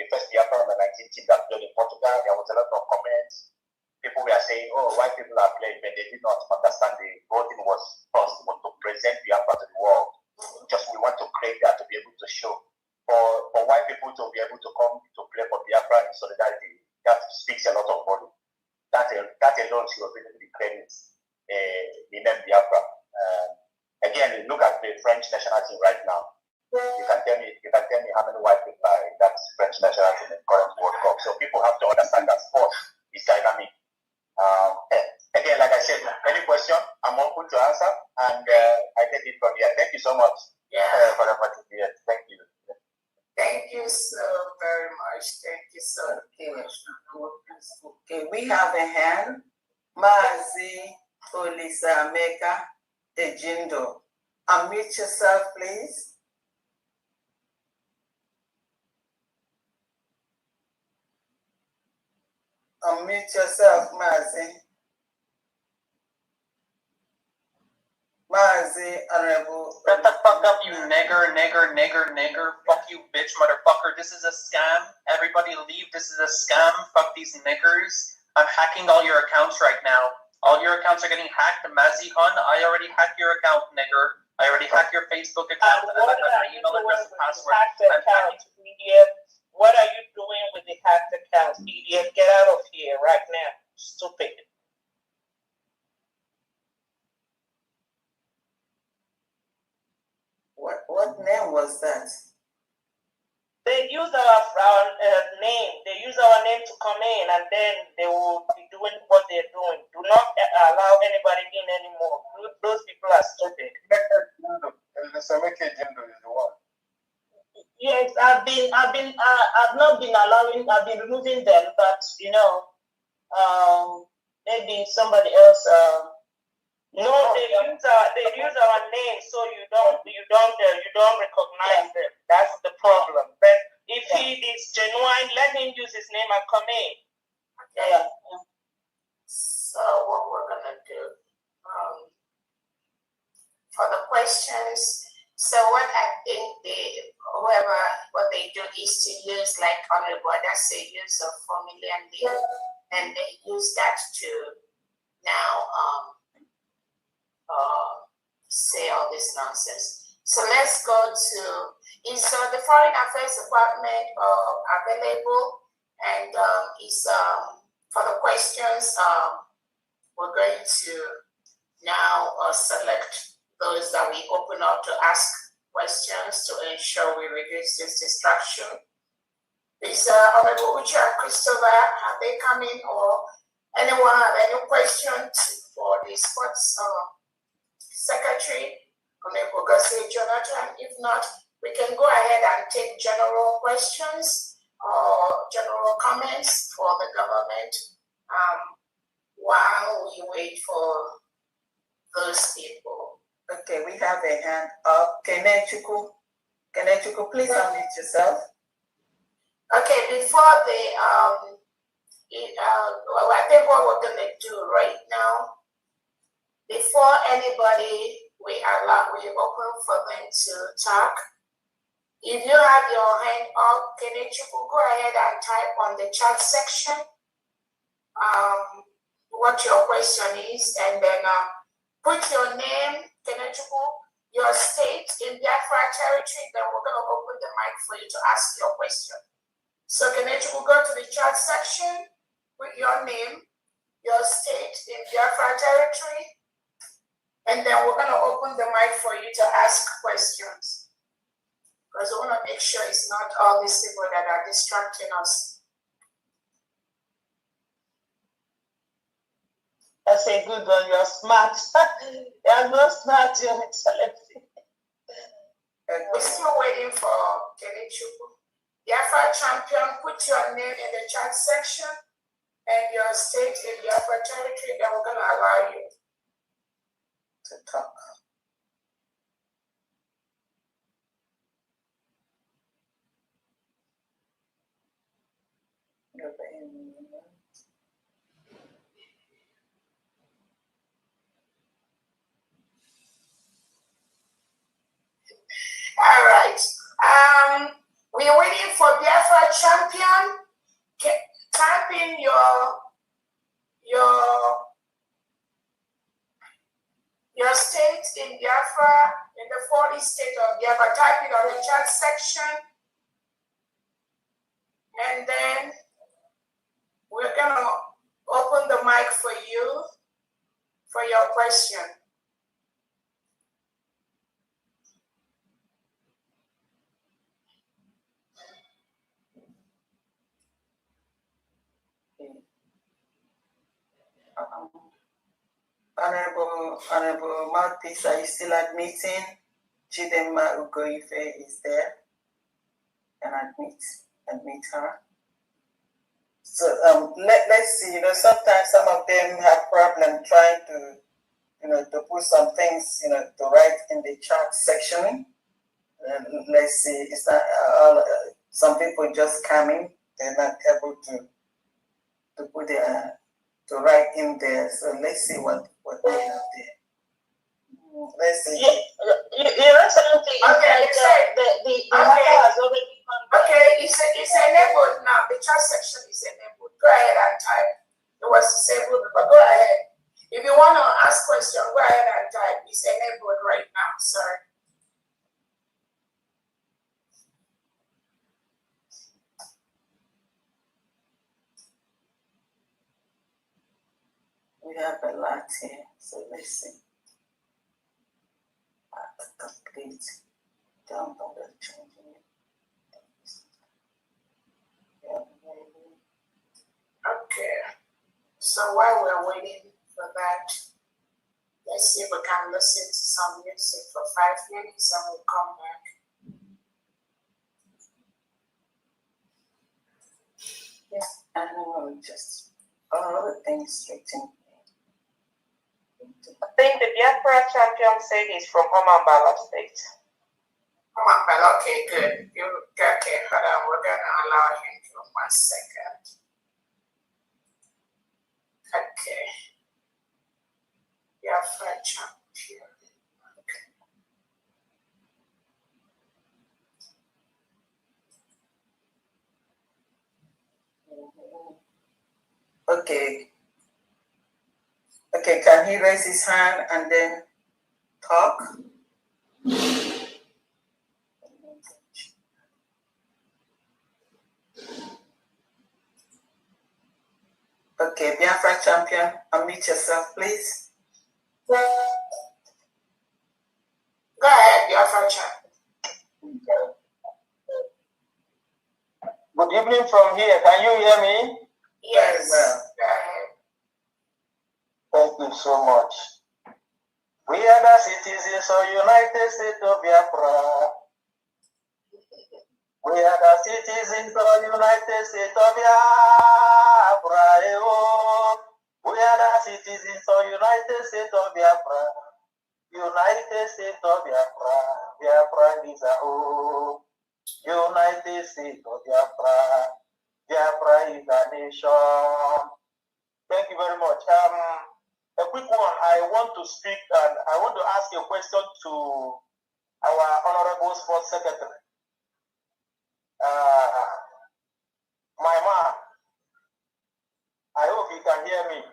The first year from the 19th team that played in Portugal. There was a lot of comments. People were saying, "Oh, white people are playing," but they did not understand the whole thing was first to present Biafra to the world. Just we want to create that to be able to show for white people to be able to come to play for Biafra in solidarity. That speaks a lot of volume. That alone should really be credit in Biafra. Again, look at the French national team right now. You can tell me how many white people are in that French national team in the current World Cup. So people have to understand that sport is dynamic. Again, like I said, any question, I'm open to answer, and I take it from here. Thank you so much for the participation. Thank you. Thank you so very much. Thank you so much. Okay, we have a hand. Mazi Olisa Meka Ejindo. Unmute yourself, please. Unmute yourself, Mazi. Mazi, Honorable. Shut the fuck up, you nigger. Fuck you, bitch, motherfucker. This is a scam. Everybody leave. This is a scam. Fuck these niggers. I'm hacking all your accounts right now. All your accounts are getting hacked. Mazi Hun, I already hacked your account, nigger. I already hacked your Facebook account. And I have my email address and password. What are you doing with the hacked account, idiot? Get out of here right now, stupid. What name was that? They use our name. They use our name to come in, and then they will be doing what they're doing. Do not allow anybody in anymore. Those people are stupid. Yes, I've not been allowing. I've been removing them, but maybe somebody else. No, they use our name, so you don't recognize them. That's the problem. But if he is genuine, let him use his name and come in. Okay. So what we're gonna do for the questions. So what I think what they do is to use, like Honorable say, use of 4 million there, and they use that to now say all this nonsense. So let's go to, is the Foreign Affairs Department available? And for the questions, we're going to now select those that we open up to ask questions to ensure we reduce this distraction. Is Honorable Uche and Christopher, have they come in, or anyone have any questions for the sports secretary, Honorable Garcia Jonathan? If not, we can go ahead and take general questions or general comments for the government while we wait for those people. Okay, we have a hand up. Kenechukwu, please unmute yourself. Okay, before the I think what we're gonna do right now, before anybody we open for them to talk. If you have your hand up, Kenechukwu, go ahead and type on the chat section what your question is, and then put your name, Kenechukwu, your state in Biafra territory, then we're gonna open the mic for you to ask your question. So Kenechukwu, go to the chat section, put your name, your state in Biafra territory, and then we're gonna open the mic for you to ask questions. Because we want to make sure it's not all these people that are distracting us. I say, good one, you're smart. You're not smart, Your Excellency. We're still waiting for Kenechukwu. Biafra champion, put your name in the chat section and your state in Biafra territory, then we're going to allow you to talk. All right. We're waiting for Biafra champion. Type in your state in Biafra, in the 40 state of Biafra. Type it on the chat section. And then we're gonna open the mic for you for your question. Honorable Mouthpiece, are you still admitting? Chidema Ugoife is there. And admit her. So let's see, sometimes some of them have problem trying to, to put some things, to write in the chat section. Let's see, it's not some people just coming, they're not able to put their to write in there. So let's see what they have there. Let's see. Your Excellency, okay, the matter has already come back. Okay, it's enabled now. The chat section is enabled. Go ahead and type. It was disabled, but go ahead. If you want to ask questions, go ahead and type. It's enabled right now, sir. We have a lot here, so let's see. Complete download and changing it. Okay. So while we're waiting for that, let's see if we can listen to some music for 5 minutes and we'll come back. Yes, I know, just all the things written. I think the Biafra champion said he's from Omambala State. Omambala, okay, good. Okay, hold on. We're going to allow him for 1 second. Okay. Biafra champion. Okay. Okay, can he raise his hand and then talk. Okay, Biafra champion, unmute yourself, please. Go ahead, Biafra champion. Good evening from here. Can you hear me? Yes. Well. Go ahead. Thank you so much. We are the citizens of United States of Biafra. We are the citizens of United States of Biafra. We are the citizens of United States of Biafra. United States of Biafra. Biafra is our home. United States of Biafra. Biafra is a nation. Thank you very much. A quick one. I want to speak and I want to ask a question to our Honorable Sports Secretary. My man, I hope you can hear me.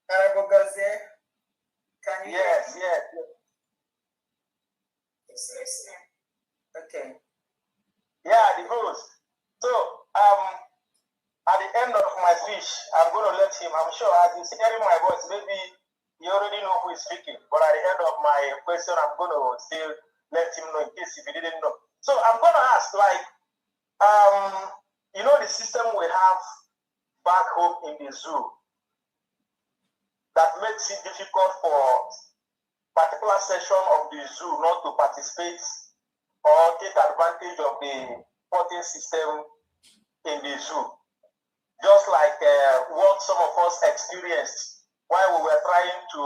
Honorable Gazier, can you? Yes. It's listening. Okay. Yeah, the host. So, at the end of my speech, I'm going to let him, I'm sure as he's hearing my voice, maybe you already know who is speaking, but at the end of my question, I'm going to still let him know in case if he didn't know. So I'm going to ask, like, the system we have back home in the zoo that makes it difficult for particular section of the zoo not to participate or take advantage of the voting system in the zoo. Just like what some of us experienced while we were trying to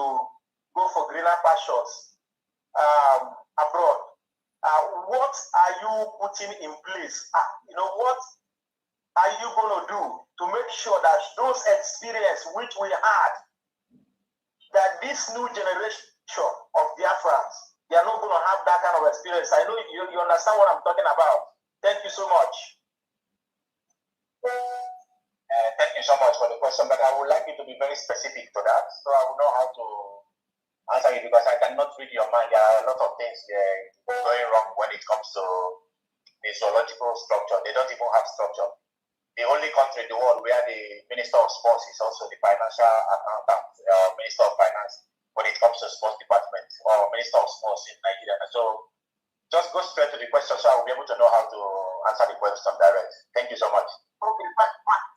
go for greener pastures abroad. What are you putting in place? What are you going to do to make sure that those experiences which we had, that this new generation of Biafrans, they are not going to have that kind of experience? I know you understand what I'm talking about. Thank you so much. Thank you so much for the question, but I would like you to be very specific to that, so I will know how to answer you, because I cannot read your mind. There are a lot of things going wrong when it comes to the zoological structure. They don't even have structure. The only country in the world where the Minister of Sports is also the financial accountant, Minister of Finance, when it comes to sports department, or Minister of Sports in Nigeria. So just go straight to the question, so I will be able to know how to answer the question direct. Thank you so much. Okay,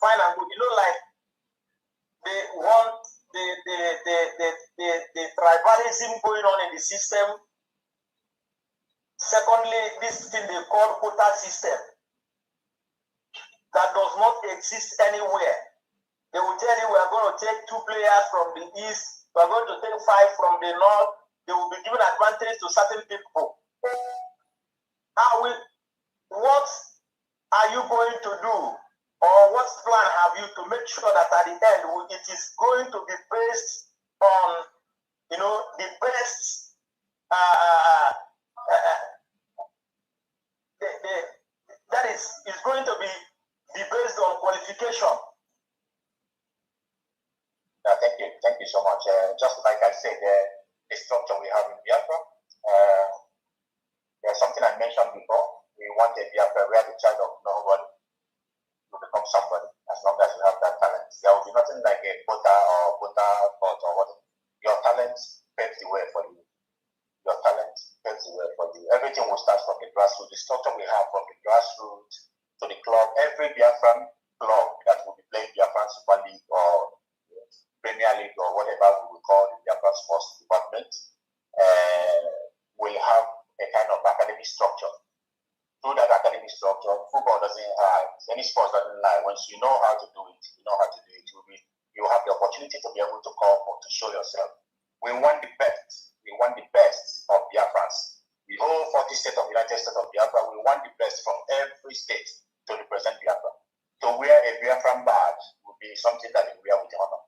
fine and good. Like the tribalism going on in the system. Secondly, this thing they call quota system that does not exist anywhere. They will tell you we are going to take 2 players from the east, we are going to take 5 from the north. They will be given advantage to certain people. What are you going to do? Or what plan have you to make sure that at the end it is going to be based on, the best, that is going to be based on qualification? Thank you so much. Just like I said, the structure we have in Biafra, there's something I mentioned before. We want a Biafra where the child of nobody to become somebody, as long as you have that talent. There will be nothing like a quota or what. Your talent paves the way for you. Your talent paves the way for you. Everything will start from the grassroots. The structure we have from the grassroots to the club, every Biafran club that will be playing Biafran Super League or Premier League or whatever we will call the Biafran Sports Department, will have a kind of academic structure. Through that academic structure, football doesn't lie. Any sports doesn't lie. Once you know how to do it, you have the opportunity to be able to come or to show yourself. We want the best. We want the best of Biafrans. The whole 40 states of the United States of Biafra, we want the best from every state to represent Biafra. To wear a Biafran badge would be something that we wear with honor.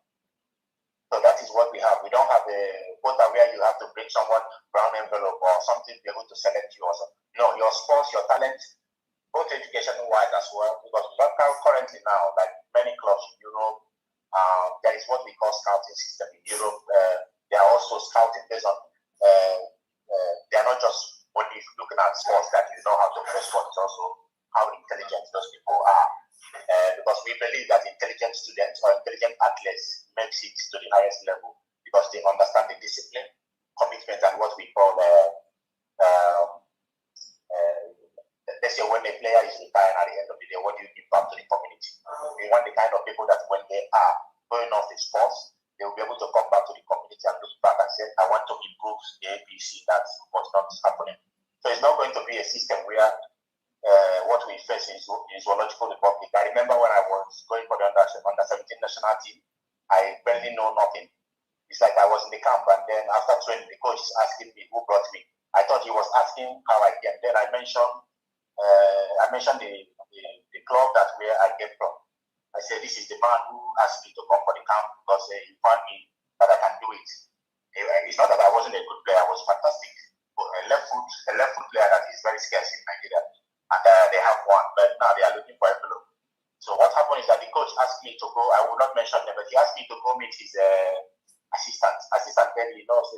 So that is what we have. We don't have a quota where you have to bring someone brown envelope or something to be able to select you or something. No, your sports, your talent, both education-wise as well, because currently now, like many clubs in Europe There is what we call scouting system in Europe. They are also scouting based on, they are not just only looking at sports that you know how to play sports, also how intelligent those people are. Because we believe that intelligent students or intelligent athletes makes it to the highest level because they understand the discipline, commitment, and what we call, let's say when a player is retired at the end of the day, what do you give back to the community? We want the kind of people that when they are going off the sports, they will be able to come back to the community and look back and say, I want to improve the ABC that was not happening. So it's not going to be a system where what we face in Zoological Republic. I remember when I was going for the under 17 national team, I barely know nothing. It's like I was in the camp, and then after training, the coach is asking me who brought me. I thought he was asking how I came. Then I mentioned the club that where I came from. I said, this is the man who asked me to come for the camp because he found me that I can do it. It's not that I wasn't a good player, I was fantastic. But a left foot player that is very scarce in Nigeria. And they have one, but now they are looking for a fellow. So what happened is that the coach asked me to go, I will not mention them, but he asked me to go meet his assistant. Assistant then he knows,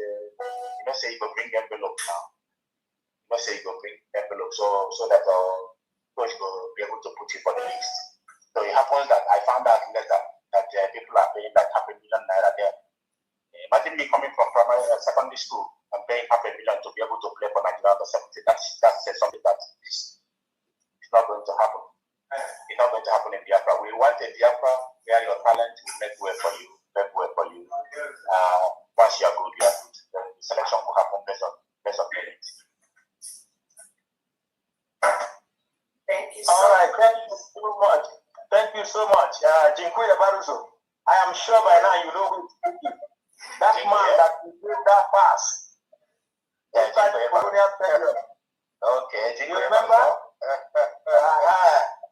say he will bring envelope now. Say he will bring envelope so that coach will be able to put you for the list. So it happens that I found out later that people are paying like ₦500,000 there. Imagine me coming from secondary school and paying ₦500,000 to be able to play for Nigeria under 17. That's something that is not going to happen. It's not going to happen in Biafra. We want a Biafra where your talent will make way for you, Once you are good, you are good. The selection will happen based on merit. Thank you All right, thank you so much. Thank you so much. Jinkuya Baruso. I am sure by now you know who is speaking. That man that did that pass inside the colonial stadium. Okay, you remember?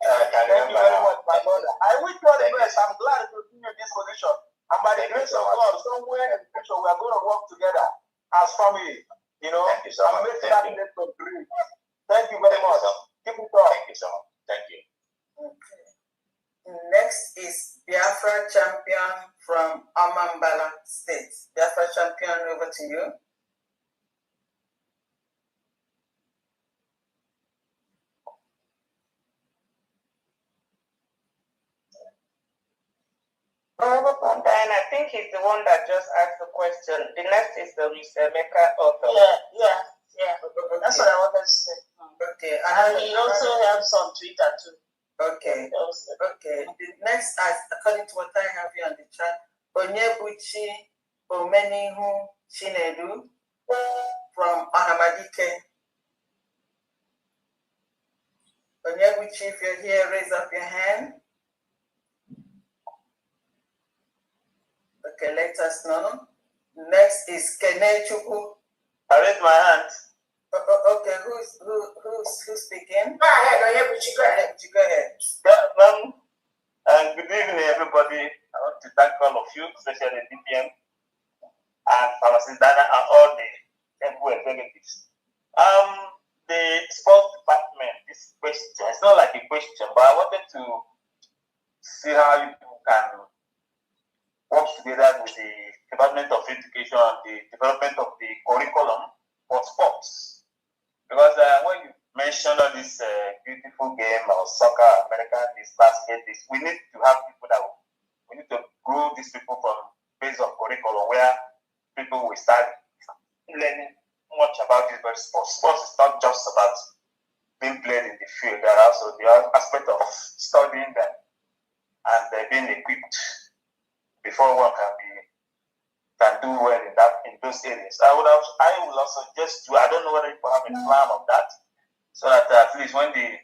Thank you very much, my brother. I wish you all the best. I'm glad to see you in this position. And by the grace of God, somewhere in the future, we are going to work together as family. You know, and make that net to dream. Thank you very much. Keep it up. Thank you so much. Thank you. Okay. Next is Biafra champion from Amambala State. Biafra champion, over to you. And I think he's the one that just asked the question. The next is the Meka author. Yeah. That's what I wanted to say. Okay. And he also has some Twitter too. Okay. The next, according to what I have here on the chat, Onyebuchi Omenihu Chinedu from Ahamadike. Onyebuchi, if you're here, raise up your hand. Okay, let us know. Next is Kene Chuku. I raise my hand. Okay, who's speaking? Go ahead, Onyebuchi, go ahead. Go ahead. Ma'am, and good evening, everybody. I want to thank all of you, especially DPM and Pharmacist Dana and all the executives. The sports department, this question, it's not like a question, but I wanted to see how you can work together with the Department of Education and the development of the curriculum for sports. Because when you mention all this beautiful game or soccer, American, this basket, this, we need to have people we need to grow these people from base of curriculum where people will start learning much about this very sports. Sports is not just about being played in the field. There are also the aspect of studying them and being equipped before one can do well in those areas. I will also just do. I don't know whether you have a plan of that, so that at least when the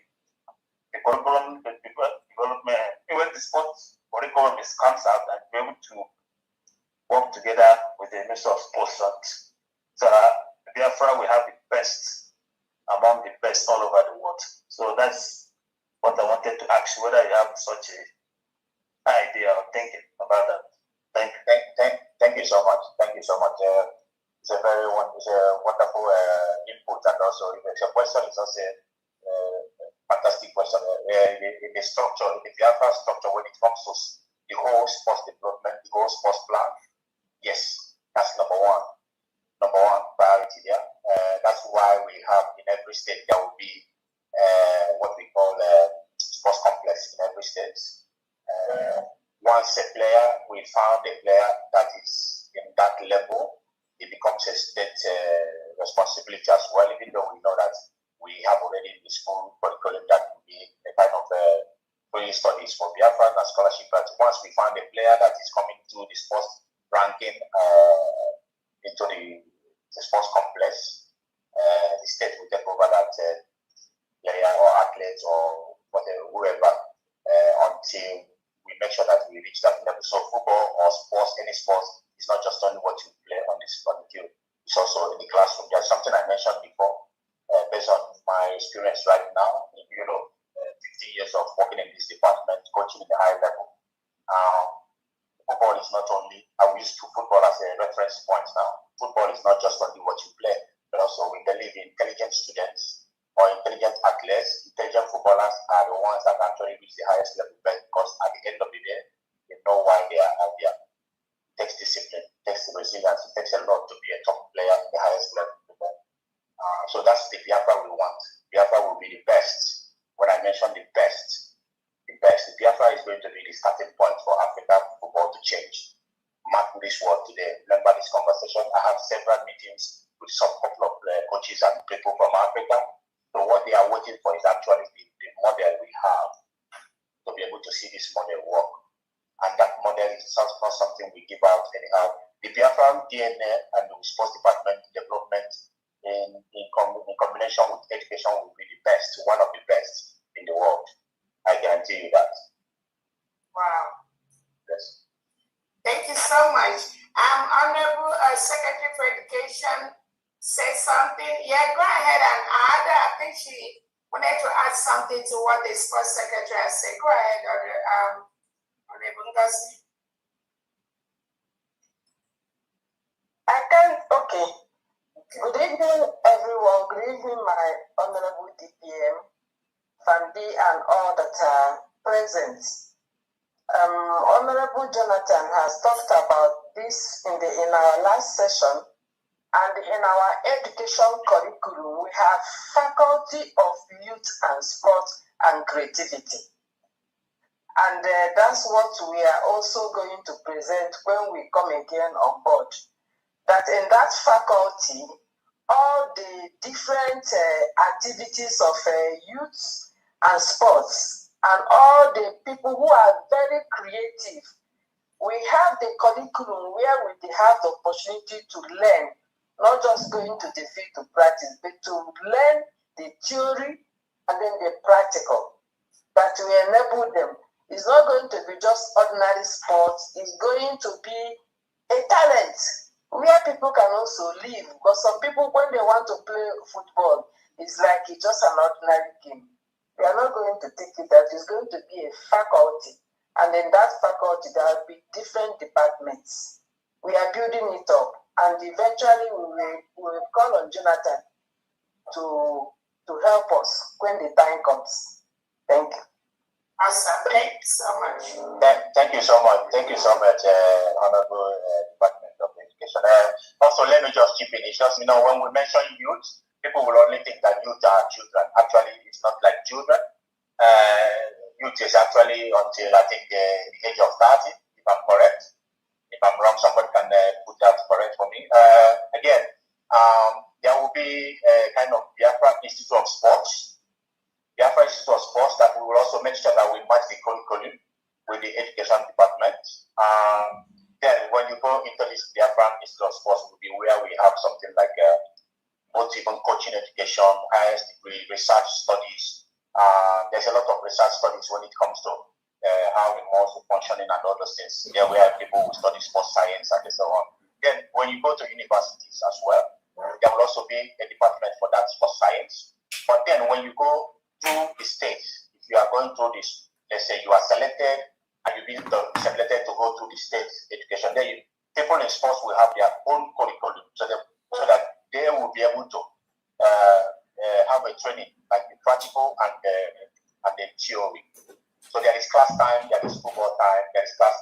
curriculum development, when the sports curriculum comes out, and be able to work together with the Ministry of Sports, so that Biafra will have the best among the best all over the world. So that's what I wanted to ask you, whether you have such a idea or thinking about that. Thank you so much. Thank you so much. It's a wonderful input, and also your question is also a fantastic question. The structure, the Biafra structure, when it comes to the whole sports development, the whole sports plan. Yes, that's number one priority there. That's why we have in every state there will be what we call sports complex in every state. Once we found a player that is in that level, it becomes a state responsibility as well, even though we know that we have already in the school curriculum that will be a kind of free studies for Biafra and scholarship. But once we find a player that is coming to the sports ranking into the sports complex, the state will take over that player or athlete or whatever, whoever, until we make sure that we reach that level. So football or sports, any sports, is not just only what you play on the field. It's also in the classroom. There's something I mentioned before, based on my experience right now in Europe, 15 years of working in this department, coaching in the high level. Football is not only, I will use football as a reference point now. Football is not just only what you play, but also we believe in intelligent students or intelligent athletes. Intelligent footballers are the ones that actually reach the highest level, because at the end of the day, they know why they are out there. It takes discipline, it takes resilience, it takes a lot to be a top player in the highest level. So that's the Biafra we want. Biafra will be the best. When I mention the best, the Biafra is going to be the starting point for African football to change. Mark this word today. Remember this conversation. I have several meetings with some couple of coaches and people from Africa. So what they are waiting for is actually the model we have to be able to see this model work. And that model is not something we give out anyhow. The Biafran DNA and the sports department development in combination with education will be the best, one of the best in the world. I guarantee you that. Wow. Yes. Thank you so much. Honorable Secretary for Education, say something. Yeah, go ahead and add. I think she wanted to add something to what the sports secretary has said. Go ahead, Honorable Ngozi. Okay. Good evening, everyone. Good evening, my Honorable DPM, Fambi, and all that are present. Honorable Jonathan has talked about this in our last session, and in our education curriculum, we have Faculty of Youth and Sports and Creativity. And that's what we are also going to present when we come again on board. That in that faculty, all the different activities of youth and sports, and all the people who are very creative, we have the curriculum where we have the opportunity to learn, not just going to the field to practice, but to learn the theory and then the practical, that we enable them. It's not going to be just ordinary sports, it's going to be a talent where people can also live, because some people, when they want to play football, it's like it's just an ordinary game. We are not going to take it that it's going to be a faculty, and in that faculty there will be different departments. We are building it up, and eventually we will call on Jonathan to help us when the time comes. Thank you. Awesome. Thank you so much. Thank you so much. Thank you so much, Honorable Department of Education. Also, let me just chip in. It's just, when we mention youth, people will only think that youth are children. Actually, it's not like children. Youth is actually until, I think, the age of 30, if I'm correct. If I'm wrong, somebody can put that correct for me. Again, there will be a kind of Biafra Institute of Sports. Biafra Institute of Sports that we will also make sure that we match the curriculum with the education department. Then when you go into this Biafra Institute of Sports, will be where we have something like both even coaching education, highest degree, research studies. There's a lot of research studies when it comes to how the muscle functioning and all those things. There we have people who study sports science and so on. Then when you go to universities as well, there will also be a department for that sports science. But then when you go through the state, if you are going through this, let's say you are selected and you've been selected to go through the state education, then people in sports will have their own curriculum so that they will be able to have a training, like the practical and the theory. So there is class time, there is football time, there is class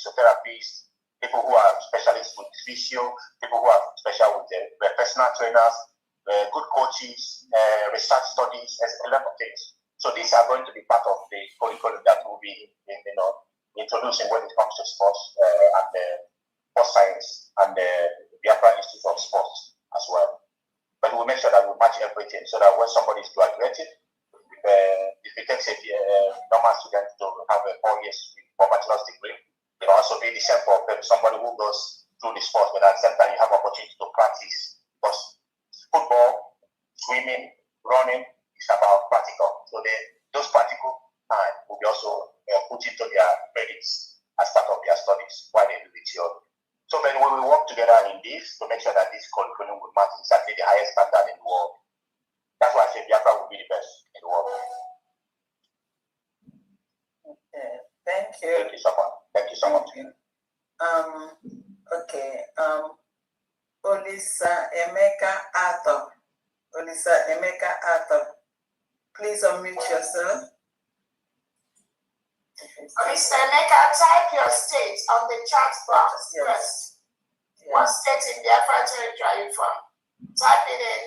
physiotherapists, people who are specialists with physio, people who are special with personal trainers, good coaches, research studies, a lot of things. So these are going to be part of the curriculum that will be, introducing when it comes to sports and sports science and the Biafra Institute of Sports as well. But we'll make sure that we match everything so that when somebody is graduating, if it takes a normal student to have a 4 years for bachelor's degree, it will also be the same for somebody who goes through the sports, but at the same time you have opportunity to practice. Because football, swimming, running is about practical. So those practical time will be also put into their credits as part of their studies while they do the theory. So then we will work together in this to make sure that this curriculum will match exactly the highest standard in the world. That's why I say Biafra will be the best in the world. Okay, thank you. Thank you so much. Thank you so much. Okay. Olisa Emeka Ato. Olisa Emeka Ato. Please unmute yourself. Mr. Emeka, type your state on the chat box first. Yes. What state in Biafra territory are you from? Type it in,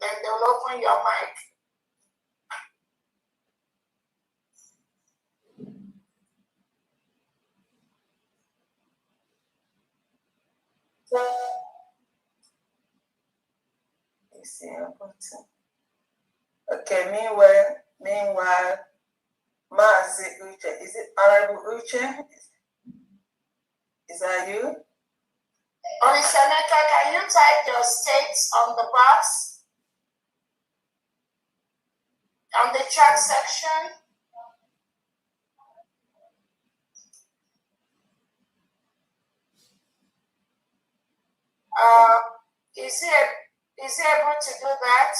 then they'll open your mic. Okay, meanwhile, Mazi Uche, is it Honorable Uche? Is that you? Mr. Emeka, can you type your states on the box? On the chat section? Is he able to do that?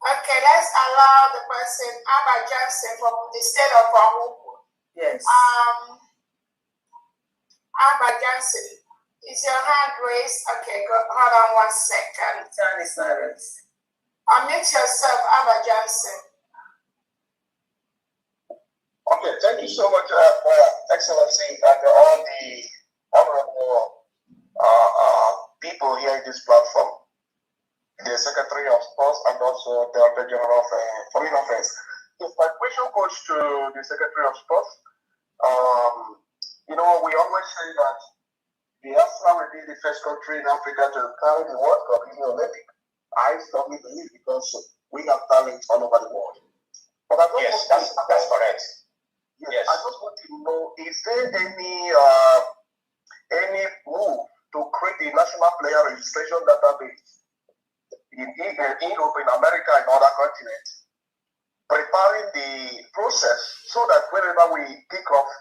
Okay, let's allow the person, Abba Johnson from the state of Ohuhu. Yes. Abba Johnson, is your hand raised? Okay, hold on 1 second. Turn is not raised. Unmute yourself, Abba Johnson. Okay, thank you so much, Excellency, and all the honorable people here in this platform, the Secretary of Sports and also the Director General of Foreign Affairs. If my question goes to the Secretary of Sports, we always say that Biafra will be the first country in Africa to carry the World Cup in the Olympic. I strongly believe because we have talent all over the world. But Yes, that's correct. Yes. I just want to know, is there any move to create a national player registration database in Europe, in America, and other continents, preparing the process so that whenever we kick off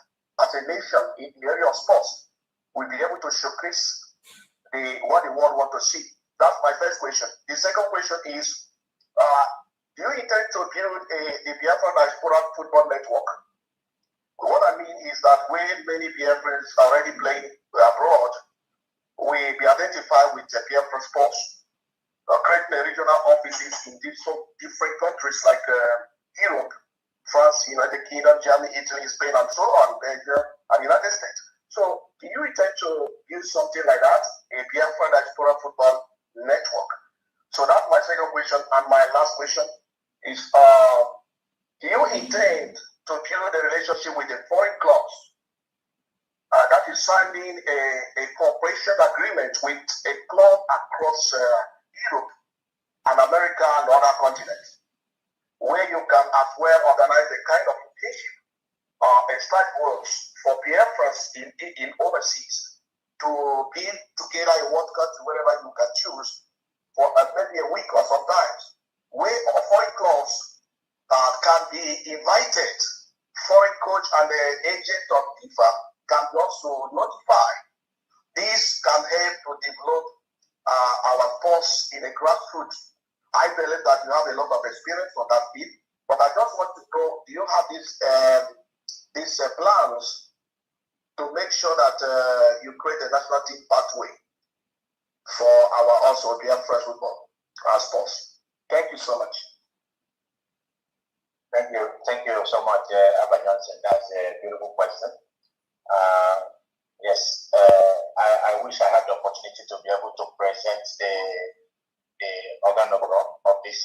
as a nation in the area of sports, we'll be able to showcase what the world wants to see? That's my first question. The second question is, do you intend to build a Biafra diaspora football network? What I mean is that when many Biafrans are already playing abroad, we be identified with the Biafra sports, creating regional offices in different countries like Europe, France, United Kingdom, Germany, Italy, Spain, and so on, Belgium, and United States. So, do you intend to use something like that, a Biafra diaspora football network? So that's my second question, and my last question is, do you intend to build a relationship with the foreign clubs that is signing a cooperation agreement with a club across Europe and America and other continents, where you can as well organize a kind of internship and start works for Biafrans in overseas to be together in one country, wherever you can choose, for maybe a week or sometimes, where foreign clubs can be invited. Foreign coach and the agent of FIFA can also notify. This can help to develop our sports in a grassroots. I believe that you have a lot of experience on that field, but I just want to know, do you have these plans to make sure that you create a national team pathway for our also Biafra football sports? Thank you so much. Thank you so much, Abba Johnson. That's a beautiful question. opportunity to be able to present the organ of this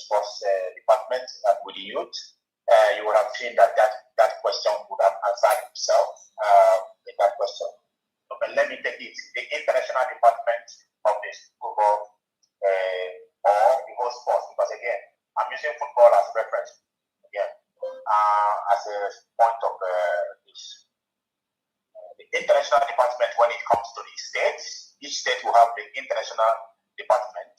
sports department with the youth. You would have seen that question would have answered itself in that question. But let me take it. The international department of the football or the whole sports, because again, I'm using football as reference again as a point of this. The international department, when it comes to the states, each state will have the international department.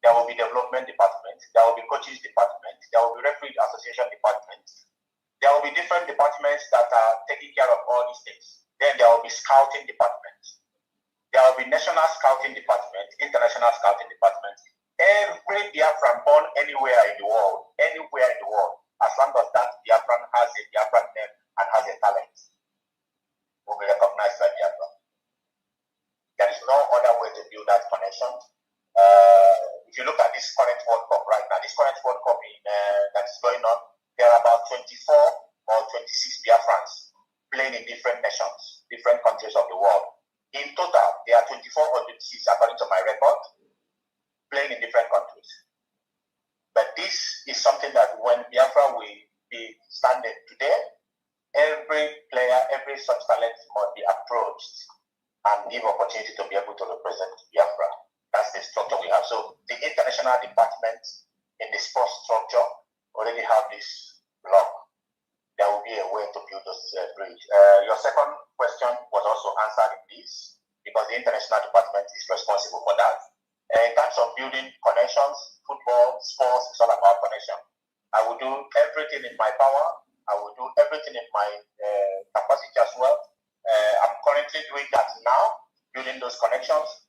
There will be development department. There will be coaches department. There will be referee association department. There will be different departments that are taking care of all these things. Then there will be scouting department. There will be national scouting department, international scouting department. Every Biafran born anywhere in the world, as long as that Biafran has a Biafran name and has a talent, will be recognized by Biafra. There is no other way to build that connection. If you look at this current World Cup right now, this current World Cup that is going on, there are about 24 or 26 Biafrans playing in different nations, different countries of the world. In total, there are 24 or 26, according to my record, playing in different countries. But this is something that when Biafra will be standing today, every player, every such talent must be approached and give opportunity to be able to represent Biafra. That's the structure we have. So the international department in the sports structure already have this block. There will be a way to build this bridge. Your second question was also answered in this, because the international department is responsible for that. In terms of building connections, football, sports, it's all about connection. I will do everything in my power. I will do everything in my capacity as well. I'm currently doing that now, building those connections.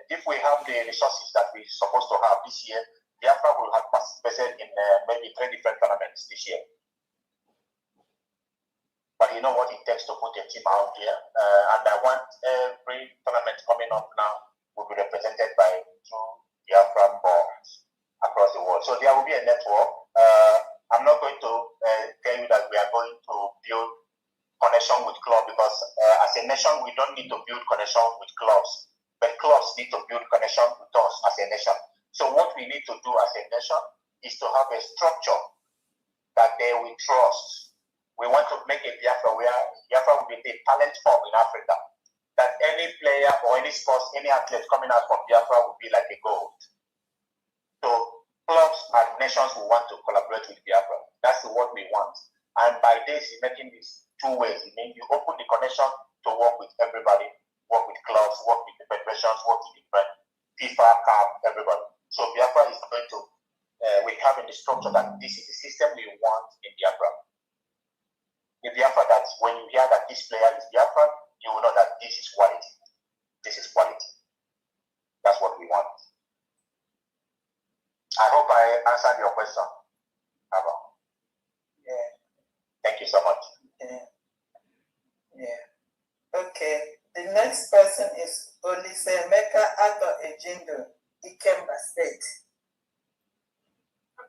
If we have the resources that we're supposed to have this year, Biafra will have participated in maybe 3 different tournaments this year. But you know what it takes to put a team out here. And I want every tournament coming up now will be represented by 2 Biafran boards across the world. So there will be a network. I'm not going to tell you that we are going to build connection with clubs, because as a nation, we don't need to build connection with clubs. But clubs need to build connection with us as a nation. So what we need to do as a nation is to have a structure that they will trust. We want to make a Biafra where Biafra will be the talent hub in Africa. That any player or any sports, any athlete coming out from Biafra will be like a gold. So clubs and nations will want to collaborate with Biafra. That's what we want. And by this, making this 2 ways. It means you open the connection to work with everybody, work with clubs, work with the federations, work with different FIFA, CAF, everybody. So Biafra is going to, we have in the structure that this is the system we want in Biafra. The Biafra that when you hear that this player is Biafra, you will know that this is quality. This is quality. That's what we want. I hope I answered your question, Abba. Yeah. Thank you so much. Yeah. Okay. The next person is Olisemeka Ato Ejindo, Ikemba State.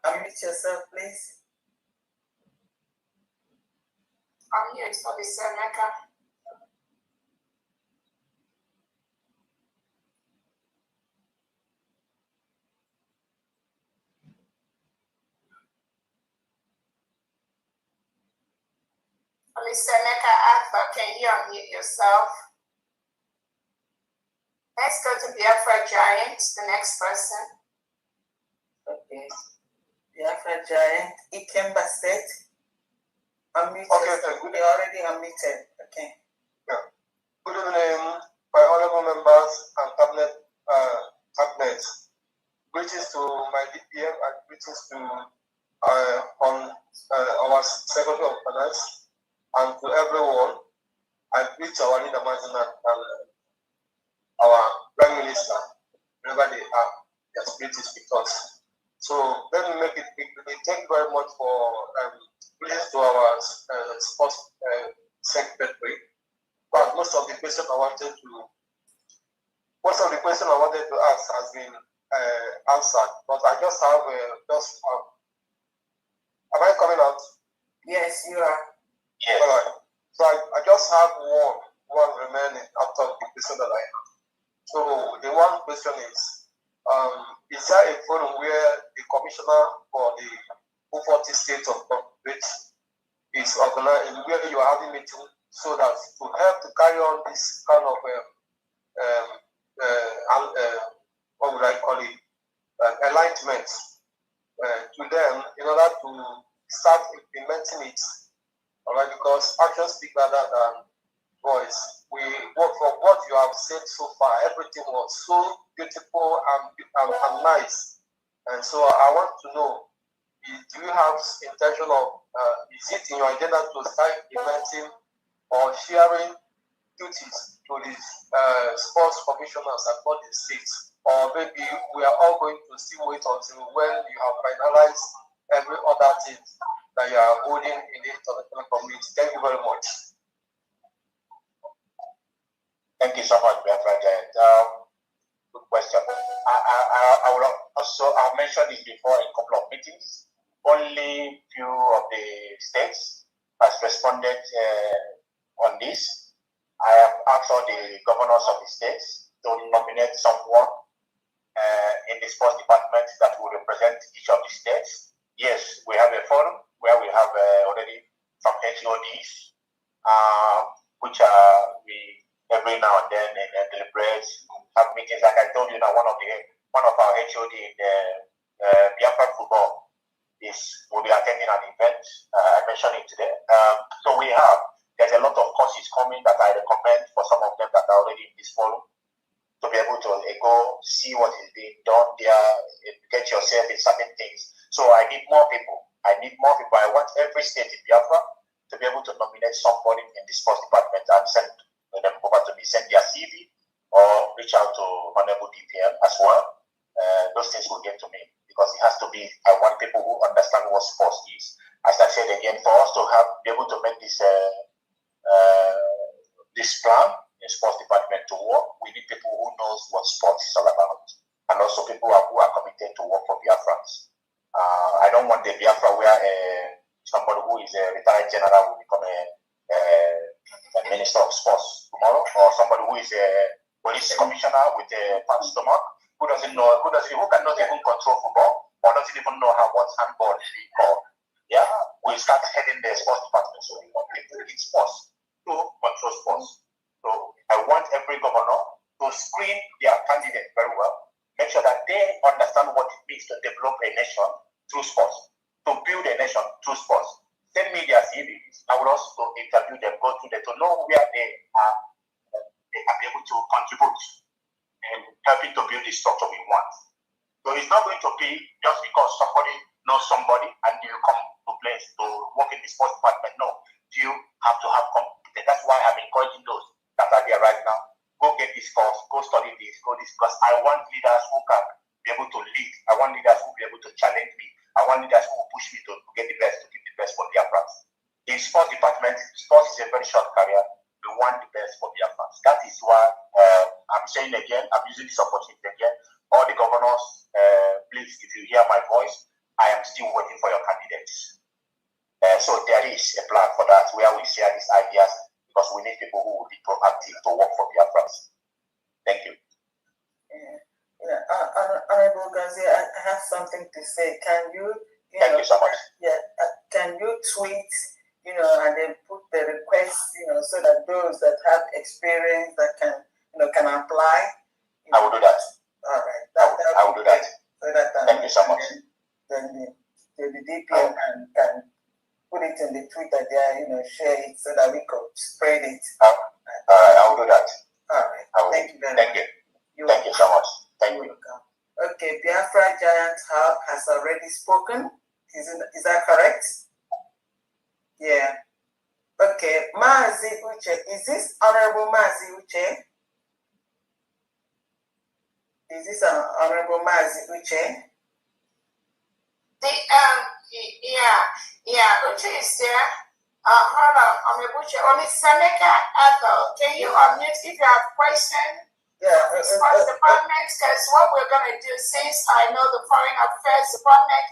Unmute yourself, please. I'm here, it's Olisemeka. Olisemeka Ato, can you unmute yourself? Let's go to Biafra Giant, the next person. Okay. Biafra Giant, Ikemba State. Unmute Okay, yourself. good. You're already unmuted. Okay. Yeah. Good evening, my honorable members and cabinets. Greetings to my DPM and greetings to our Secretary of Finance and to everyone. I greet our leader, Mazina, and our Prime Minister, wherever they are, their spirit is with us. So let me make it quick. Thank you very much for please to our sports secretary. But most of the questions I wanted to ask has been answered. But I just have am I coming out? Yes, you are. Yes. All right. So I just have one remaining after the question that I have. So the one question is there a forum where the commissioner for the 40 states of government is organized, where you are having meeting, so that to help to carry on this kind of what would I call it, enlightenment to them in order to start implementing it. All right, because actions speak louder than voice. From what you have said so far, everything was so beautiful and nice. And so I want to know, do you have intention of, is it in your agenda to start implementing or sharing duties to the sports commissioners across the states? Or maybe we are all going to still wait until when you have finalized every other thing that you are holding in the international community. Thank you very much. Thank you so much, Biafra Giant. Good question. I will also, I've mentioned this before in a couple of meetings. Only few of the states has responded on this. I have asked all the governors of the states to nominate someone in the sports department that will represent each of the states. Yes, we have a forum where we have already some HODs, which we every now and then deliberate, have meetings. Like I told you now, one of our HOD in the Biafra football will be attending an event. I mentioned it today. So there's a lot of courses coming that I recommend for some of them that are already in this forum, to be able to go see what is being done there, get yourself in certain things. So I need more people. I want every state in Biafra to be able to nominate somebody in the sports department and send them over to me, send their CV or reach out to Honorable DPM as well. Those things will get to me, because it has to be, I want people who understand what sports is. As I said again, for us to be able to make this plan in sports department to work, we need people who knows what sports is all about, and also people who are committed to work for Biafrans. I don't want the Biafra where somebody who is a retired general will become a minister of sports tomorrow, or somebody who is a police commissioner with a fat stomach, who cannot even control football, or doesn't even know what handball is being called. Yeah, we start heading the sports department, so we want people in sports to control sports. So I want every governor to screen their candidate very well, make sure that they understand what it means to develop a nation through sports, to build a nation through sports. Send me their CVs. I will also interview them, go through them to know where they are able to contribute and helping to build the structure we want. So it's not going to be just because somebody knows somebody and you come to place to work in the sports department. No, you have to have competence. That's why I'm encouraging those that are there right now. Go get this course, go study this, because I want leaders who can be able to lead. I want leaders who will be able to challenge me. I want leaders who will push me to get the best, to give the best for Biafrans. In sports department, sports is a very short career. We want the best for Biafrans. That is why I'm saying again, I'm using this opportunity again. All the governors, please, if you hear my voice, I am still waiting for your candidates. So there is a plan for that, where we share these ideas, because we need people who will be proactive to work for Biafrans. Thank you. Honorable Gazi, I have something to say. Can you, Thank you so much. Yeah, can you tweet, and then put the request, so that those that have experience that can apply? I will do that. All right. I will do that. So that, thank you so much. Then the DPM can put it in the Twitter there, share it so that we could spread it. I will do that. All right. Thank you very much. Thank you so much. Thank you. Okay, Biafra Giant has already spoken. Is that correct? Yeah. Okay, Mazi Uche. Is this Honorable Mazi Uche? Is this Honorable Mazi Uche? Uche is there. Hold on, Honorable Uche. Only Seneca Ethel. Can you unmute if you have questions? Yeah. Sports department, because what we're going to do, since I know the Foreign Affairs Department,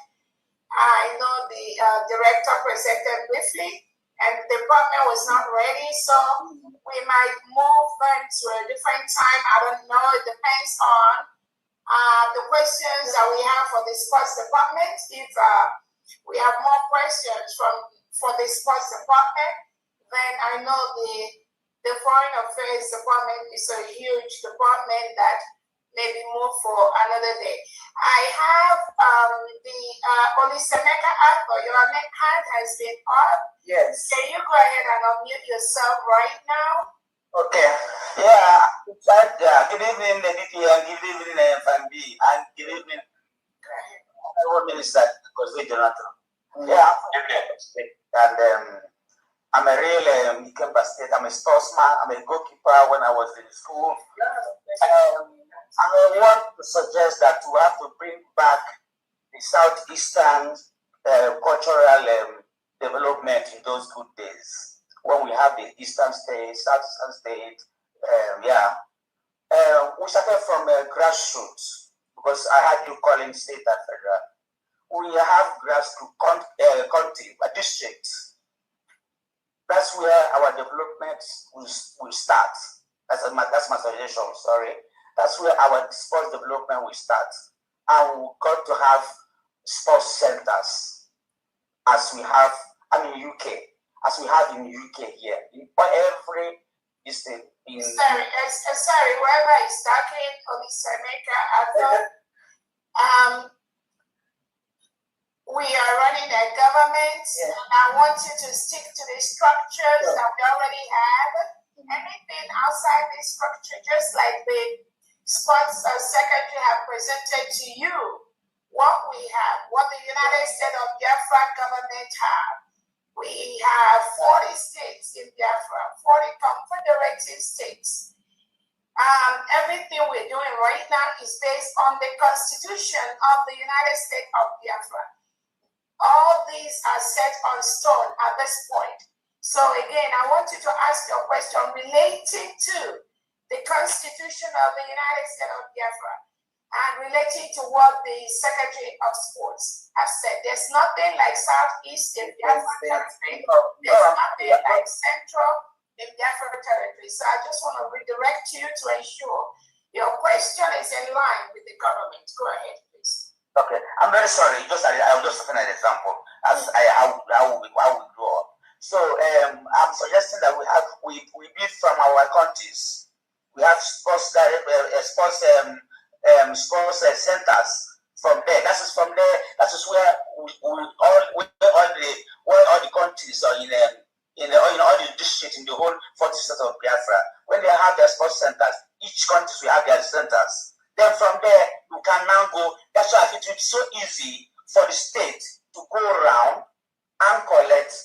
I know the director presented briefly, and the department was not ready, so we might move them to a different time. I don't know. It depends on the questions that we have for the sports department. If we have more questions for the sports department, then I know the foreign affairs department is a huge department that may be moved for another day. I have the Olisemeka Akpo. Your hand has been up. Yes. Can you go ahead and unmute yourself right now? Okay. Yeah. Good evening, DPM. Good evening, FNB, and good evening, Minister Jose Jonathan. Yeah. And I'm a real Ikemba State. I'm a sportsman. I'm a goalkeeper when I was in school. I want to suggest that we have to bring back the Southeastern cultural development in those good days when we have the Eastern State, Southeastern State. We started from grassroots because I had you calling state and federal. We have grassroots country, a district. That's where our development will start. That's my suggestion. Sorry. That's where our sports development will start. And we've got to have sports centers as we have, UK, as we have in UK here. In every district. Sorry, whoever is talking, Olisemeka, I thought we are running a government, and I want you to stick to the structures that we already have. Anything outside this structure, just like the sports secretary have presented to you, what we have, what the United States of Biafra government have. We have 40 states in Biafra, 40 confederative states. Everything we're doing right now is based on the Constitution of the United States of Biafra. All these are set on stone at this point. So again, I want you to ask your question relating to the Constitution of the United States of Biafra and relating to what the Secretary of Sports has said. There's nothing like Southeast in Biafra territory. There's nothing like Central in Biafra territory. So I just want to redirect you to ensure your question is in line with the government. Go ahead, please. Okay, I'm very sorry. I was just taking an example as how we grow up. So I'm suggesting that we build from our countries. We have sports centers from there. That is from there. That is where all the countries are in all the districts in the whole 40 states of Biafra. When they have their sports centers, each country will have their centers. Then from there, you can now go. That's why it will be so easy for the state to go around and collect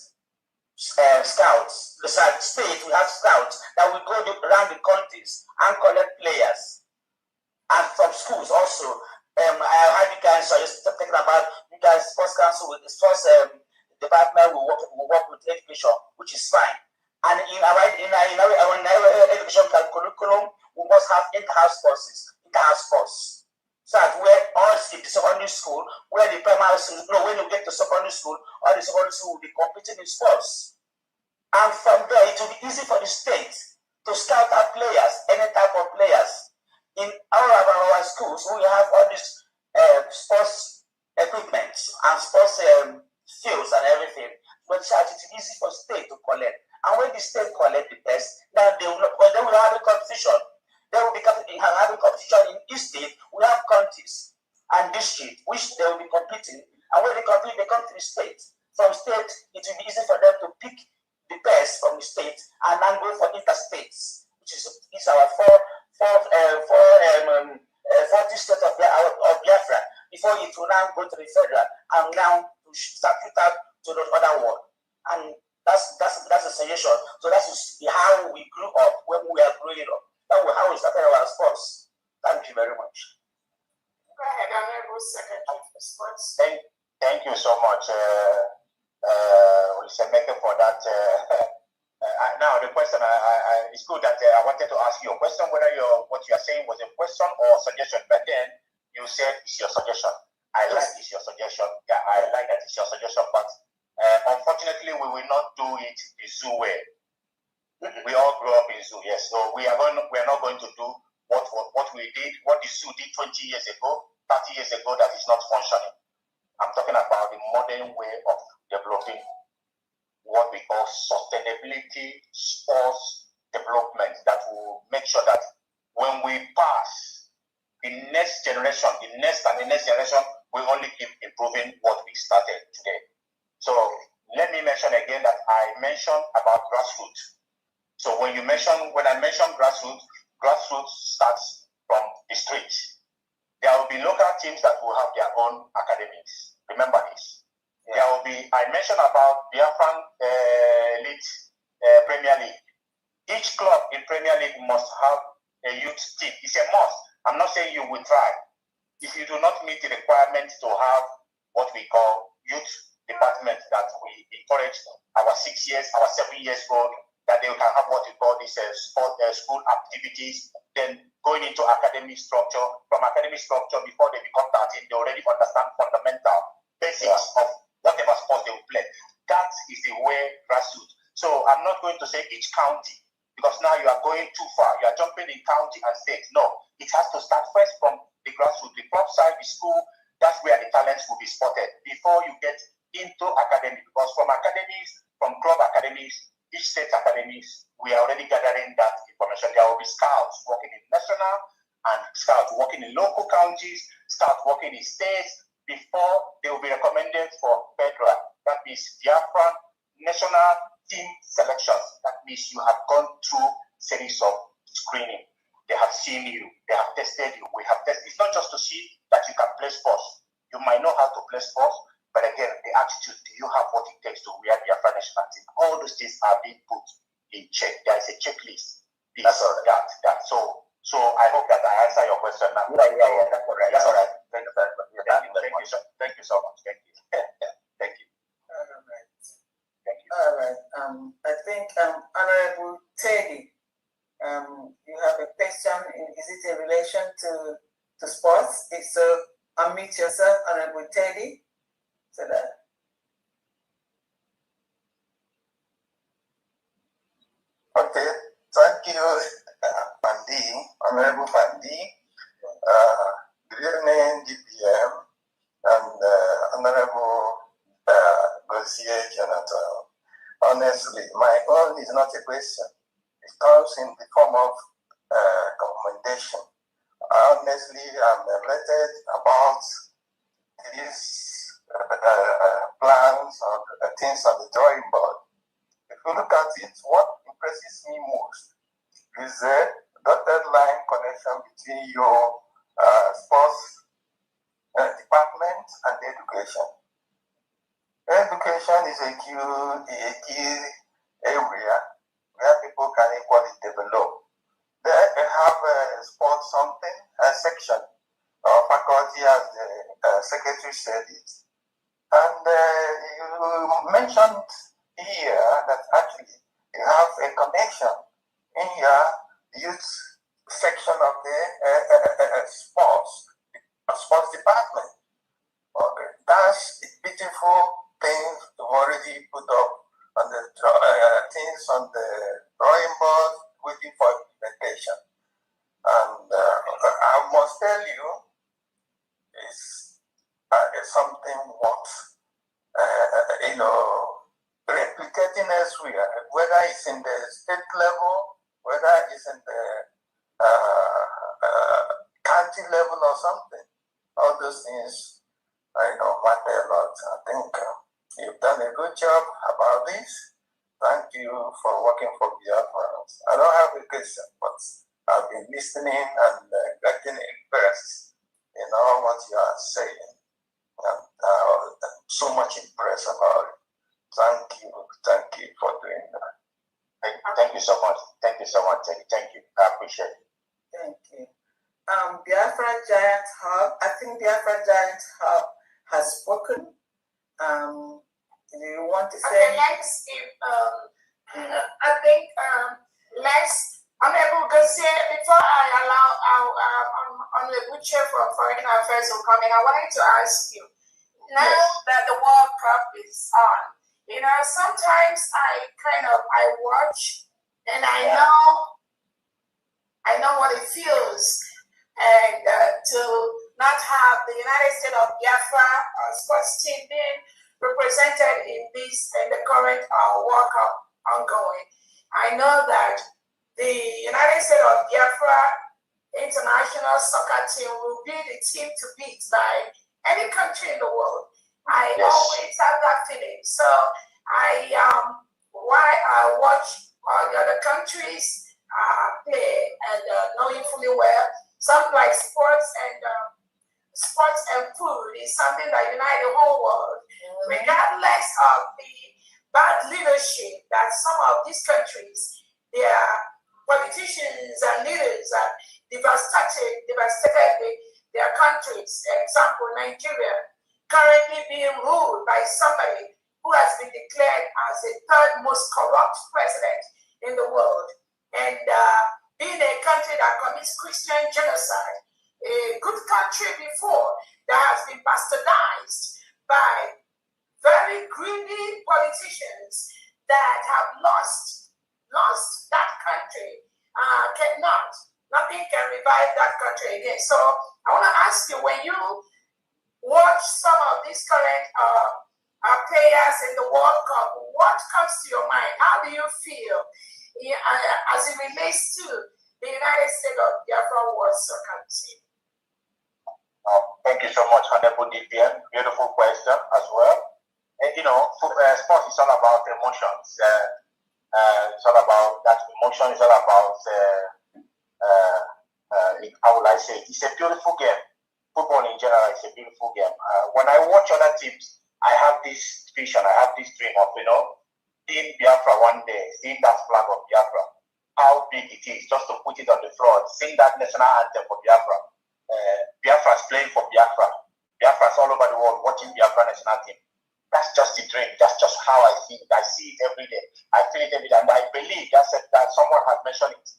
scouts. The state will have scouts that will go around the countries and collect players. And from schools also. I had you guys talking about you guys sports council with the sports department will work with education, which is fine. And in our education curriculum, we must have in-house courses. Sports. So that where all the secondary school, where the primary school, when you get to secondary school, all the secondary school will be competing in sports. And from there, it will be easy for the state to scout out players, any type of players. In all of our schools, we have all these sports equipment and sports fields and everything. But it is easy for state to collect. And when the state collect the best, then they will have a competition. They will be having competition in each state. We have counties and districts which they will be competing. And when they compete, they come to the state. From state, it will be easy for them to pick the best from the state and then go for interstates, which is our 40 states of Biafra. Before it will now go to the federal and now to start it out to the other world. And that's a suggestion. So that's how we grew up when we are growing up. That's how we started our sports. Thank you very much. Go ahead, Honorable Secretary for Sports. Thank you so much, Olisemeka, for that. Now the question, it's good that I wanted to ask you a question, whether what you are saying was a question or a suggestion, but then you said it's your suggestion. I like it's your suggestion. Yeah, I like that it's your suggestion, but Unfortunately, we will not do it the zoo way. We all grew up in zoo, yes. So we are not going to do what we did, what the zoo did 20 years ago, 30 years ago that is not functioning. I'm talking about the modern way of developing what we call sustainability sports development that will make sure that when we pass the next generation, the next generation will only keep improving what we started today. So let me mention again that I mentioned about grassroots. So when I mention grassroots starts from the streets. There will be local teams that will have their own academies. Remember this. There will be, I mentioned about Biafran Elite Premier League. Each club in Premier League must have a youth team. It's a must. I'm not saying you will try. If you do not meet the requirements to have what we call youth department that we encourage our 6 years, our 7 years old, that they can have what we call this school activities, then going into academic structure. From academic structure, before they become 13, they already understand fundamental basics of whatever sport they will play. That is the way grassroots. So I'm not going to say each county, because now you are going too far. You are jumping in county and state. No, it has to start first from the grassroots, the club side, the school. That's where the talents will be spotted before you get into academic. Because from academies, from club academies, each state academies, we are already gathering that information. There will be scouts working in national and scouts working in local counties, scouts working in states before they will be recommended for federal. That means Biafran national team selections. That means you have gone through series of screening. They have seen you. They have tested you. We have tested. It's not just to see that you can play sports. You might know how to play sports, but again, the attitude, do you have what it takes to wear the Biafran national team? All those things are being put in check. There is a checklist. That's all right. That. So I hope that I answer your question now. Yeah. That's all right. That's all right. Thank you very much. Thank you so much. Thank you. Thank you. All right. Thank you. All right. I think Honorable Teddy, you have a question. Is it in relation to sports? If so, unmute yourself, Honorable Teddy. So that. Okay, thank you, Pandi, Honorable Pandi. Good evening, DPM, and Honorable Gautier Jonathan. Honestly, my own is not a question. It comes in the form of commendation. Honestly, I'm elated about these plans or things on the drawing board. If you look at it, what impresses me most is the dotted line connection between your sports department and education. Education is a key area where people can equally develop. They have a sports something, a section or faculty, as the secretary said it. And you mentioned here that actually you have a connection in your youth section of the sports department. Okay. That's a beautiful thing to already put up on the things on the drawing board, waiting for implementation. And I must tell you, it's something worth replicating elsewhere, whether it's in the state level, whether it's in the county level or something. All those things, matter a lot. I think you've done a good job about this. Thank you for working for Biafrans. I don't have a question, but I've been listening and getting impressed in all what you are saying. And so much impressed about it. Thank you for doing that. Thank you so much. Thank you so much. Thank you. I appreciate it. Thank you. Biafra Giant Hub. I think Biafra Giant Hub has spoken. Do you want to say? Okay, next, I think next, Honorable Gautier, before I allow Honorable Chair for Foreign Affairs to come in, I wanted to ask you, now that the World Cup is on, You know, sometimes I watch and I know what it feels, and to not have the United States of Biafra sports team being represented in the current World Cup ongoing. I know that the United States of Biafra international soccer team will be the team to beat by any country in the world. I always have that feeling. So why I watch all the other countries play, and knowing fully well, something like sports and food is something that unites the whole world, regardless of the bad leadership that some of these countries, their politicians and leaders have devastated their countries. Example, Nigeria, currently being ruled by somebody who has been declared as the third most corrupt president in the world. And being a country that commits Christian genocide, a good country before that has been bastardized by very greedy politicians that have lost that country. Nothing can revive that country again. So I want to ask you, when you watch some of these current players in the World Cup, what comes to your mind? How do you feel as it relates to the United States of Biafra World Soccer Team? Thank you so much, Honorable DPM. Beautiful question as well. And, sports is all about emotions. It's all about that emotion. It's all about, how will I say it? It's a beautiful game. Football in general is a beautiful game. When I watch other teams, I have this vision, I have this dream of, seeing Biafra one day, seeing that flag of Biafra, how big it is, just to put it on the floor, sing that national anthem for Biafra. Biafra's playing for Biafra. Biafra's all over the world watching Biafra national team. That's just the dream. That's just how I see it. I see it every day. I feel it every day. And I believe that someone has mentioned it.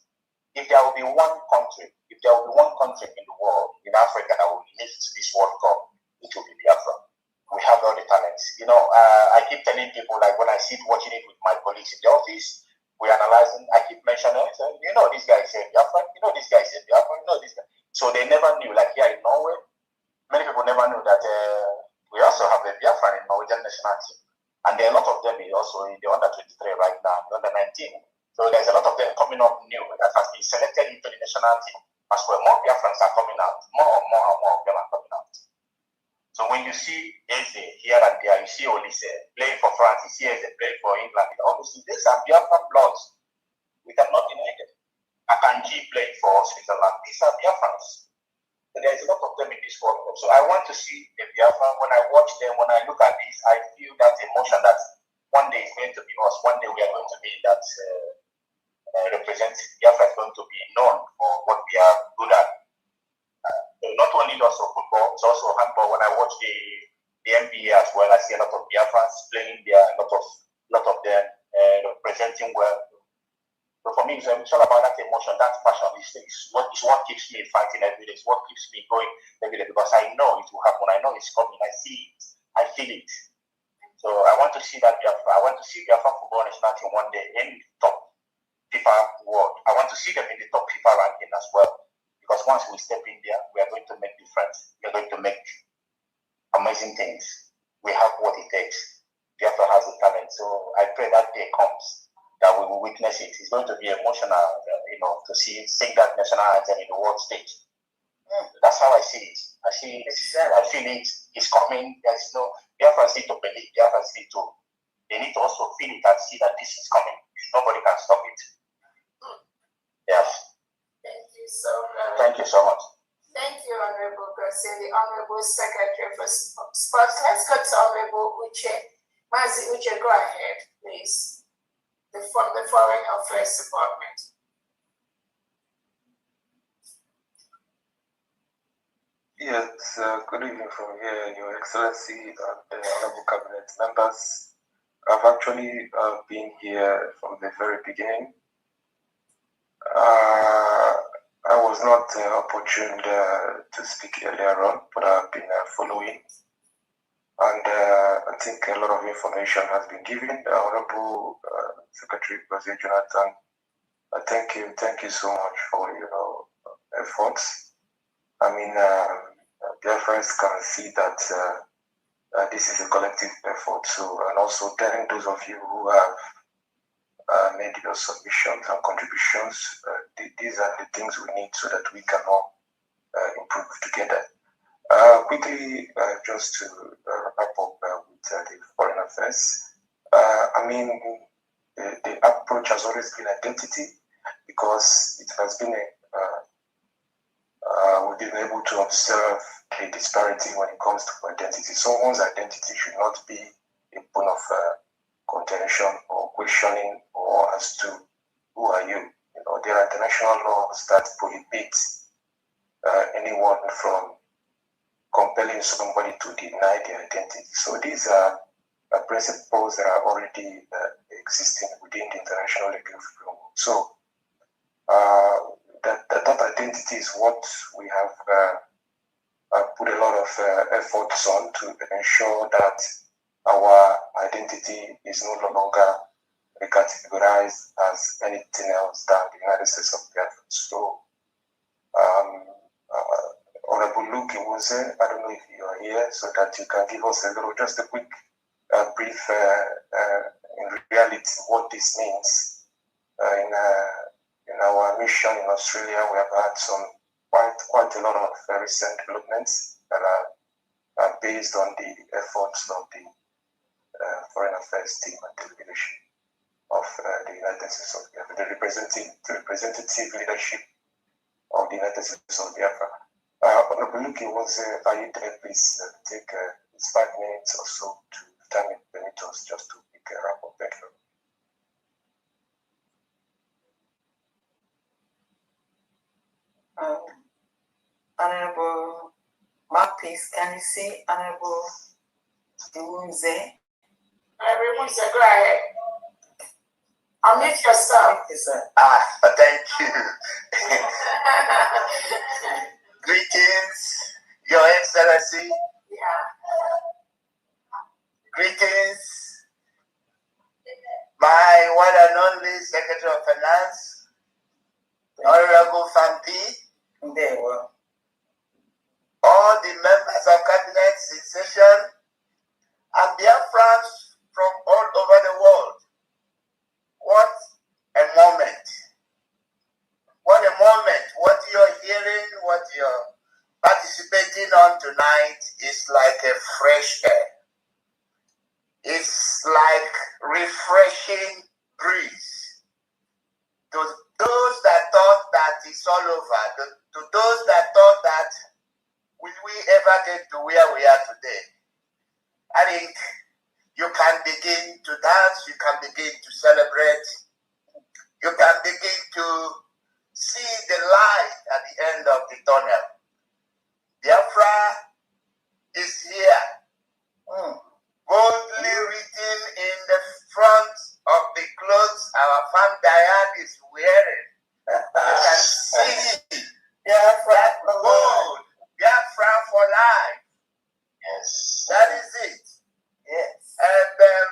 If there will be one country in the world, in Africa, that will lift this World Cup, it will be Biafra. We have all the talents. I keep telling people, like when I sit watching it with my colleagues in the office, we're analyzing, I keep mentioning, this guy is a Biafra, this guy is a Biafra, this guy. So they never knew, like here in Norway, many people never knew that we also have a Biafra in Norwegian national team. And there are a lot of them also in the under-23 right now, the under-19. So there's a lot of them coming up new that has been selected into the national team. As well, more Biafrans are coming out. More and more of them are coming out. So when you see Eze here and there, you see Olise playing for France, you see Eze playing for England, obviously these are Biafran bloods. We cannot deny them. Akanji playing for Switzerland, these are Biafrans. So there's a lot of them in this World Cup. So I want to see the Biafran. When I watch them, when I look at this, I feel that emotion that one day is going to be us. One day we are going to be that represent Biafra is going to be known for what we are good at. Not only also football, it's also handball. When I watch the NBA as well, I see a lot of Biafrans playing there, a lot of them representing well. So for me, it's all about that emotion, that passion. It's what keeps me fighting every day. It's what keeps me going every day, because I know it will happen. I know it's coming. I see it. I feel it. So I want to see that Biafra. I want to see Biafra football national team one day in top FIFA world. I want to see them in the top FIFA ranking as well. Because once we step in there, we are going to make difference. We are going to make amazing things. We have what it takes. Biafra has the talent. So I pray that day comes, that we will witness it. It's going to be emotional, to sing that national anthem in the world stage. That's how I see it. I see it. I feel it. It's coming. There's no. Biafra need to believe. Biafra need to. They need to also feel it and see that this is coming. Nobody can stop it. Yes. Thank you so much. Thank you so much. Thank you, Honorable Garcia, the Honorable Secretary for Sports. Let's go to Honorable Uche. Mazi Uche, go ahead, please. From the Foreign Affairs Department. Yes, good evening from here, Your Excellency and Honorable Cabinet members. I've actually been here from the very beginning. I was not opportune to speak earlier on, but I've been following. And I think a lot of information has been given. The Honorable Secretary President Jonathan, thank you so much for your efforts. I mean, Biafrans can see that this is a collective effort. So, and also telling those of you who have made your submissions and contributions, these are the things we need so that we can all improve together. Quickly, just to wrap up with the foreign affairs. I mean, the approach has always been identity, because it has been we've been able to observe the disparity when it comes to identity. Someone's identity should not be a point of contention or questioning, or as to who are you. You know, there are international laws that prohibit anyone from compelling somebody to deny their identity. So these are principles that are already existing within the international legal framework. So that identity is what we have put a lot of efforts on to ensure that our identity is no longer categorized as anything else than the United States of Biafra. So, Honorable Luke Iwuze, I don't know if you are here, so that you can give us just a quick brief in reality what this means. In our mission in Australia, we have had some quite a lot of recent developments that are based on the efforts of the Foreign Affairs team and the leadership of the United States of Biafra, the representative leadership of the United States of Biafra. Honorable Luke Iwuze, are you there? Please take 5 minutes or so to time it permit us just to pick a wrap up. Thank you. Honorable Marquis, can you see Honorable Iwuze? Honorable Iwuze, go ahead. Unmute yourself. Thank you. Greetings, Your Excellency. Yeah. Greetings, my one and only Secretary of Finance, Honorable Fampi. There were all the members of Cabinet in session, and Biafrans from all over the world. What a moment. What a moment. What you're hearing, what you're participating on tonight is like a fresh air. It's like refreshing breeze. To those that thought that it's all over, to those that thought that will we ever get to where we are today, I think you can begin to dance, you can begin to celebrate, you can begin to see the light at the end of the tunnel. Biafra is here, boldly written in the front of the clothes our Fan Diane is wearing. You can see Biafra bold, Biafra for life. Yes. That is it. yes. And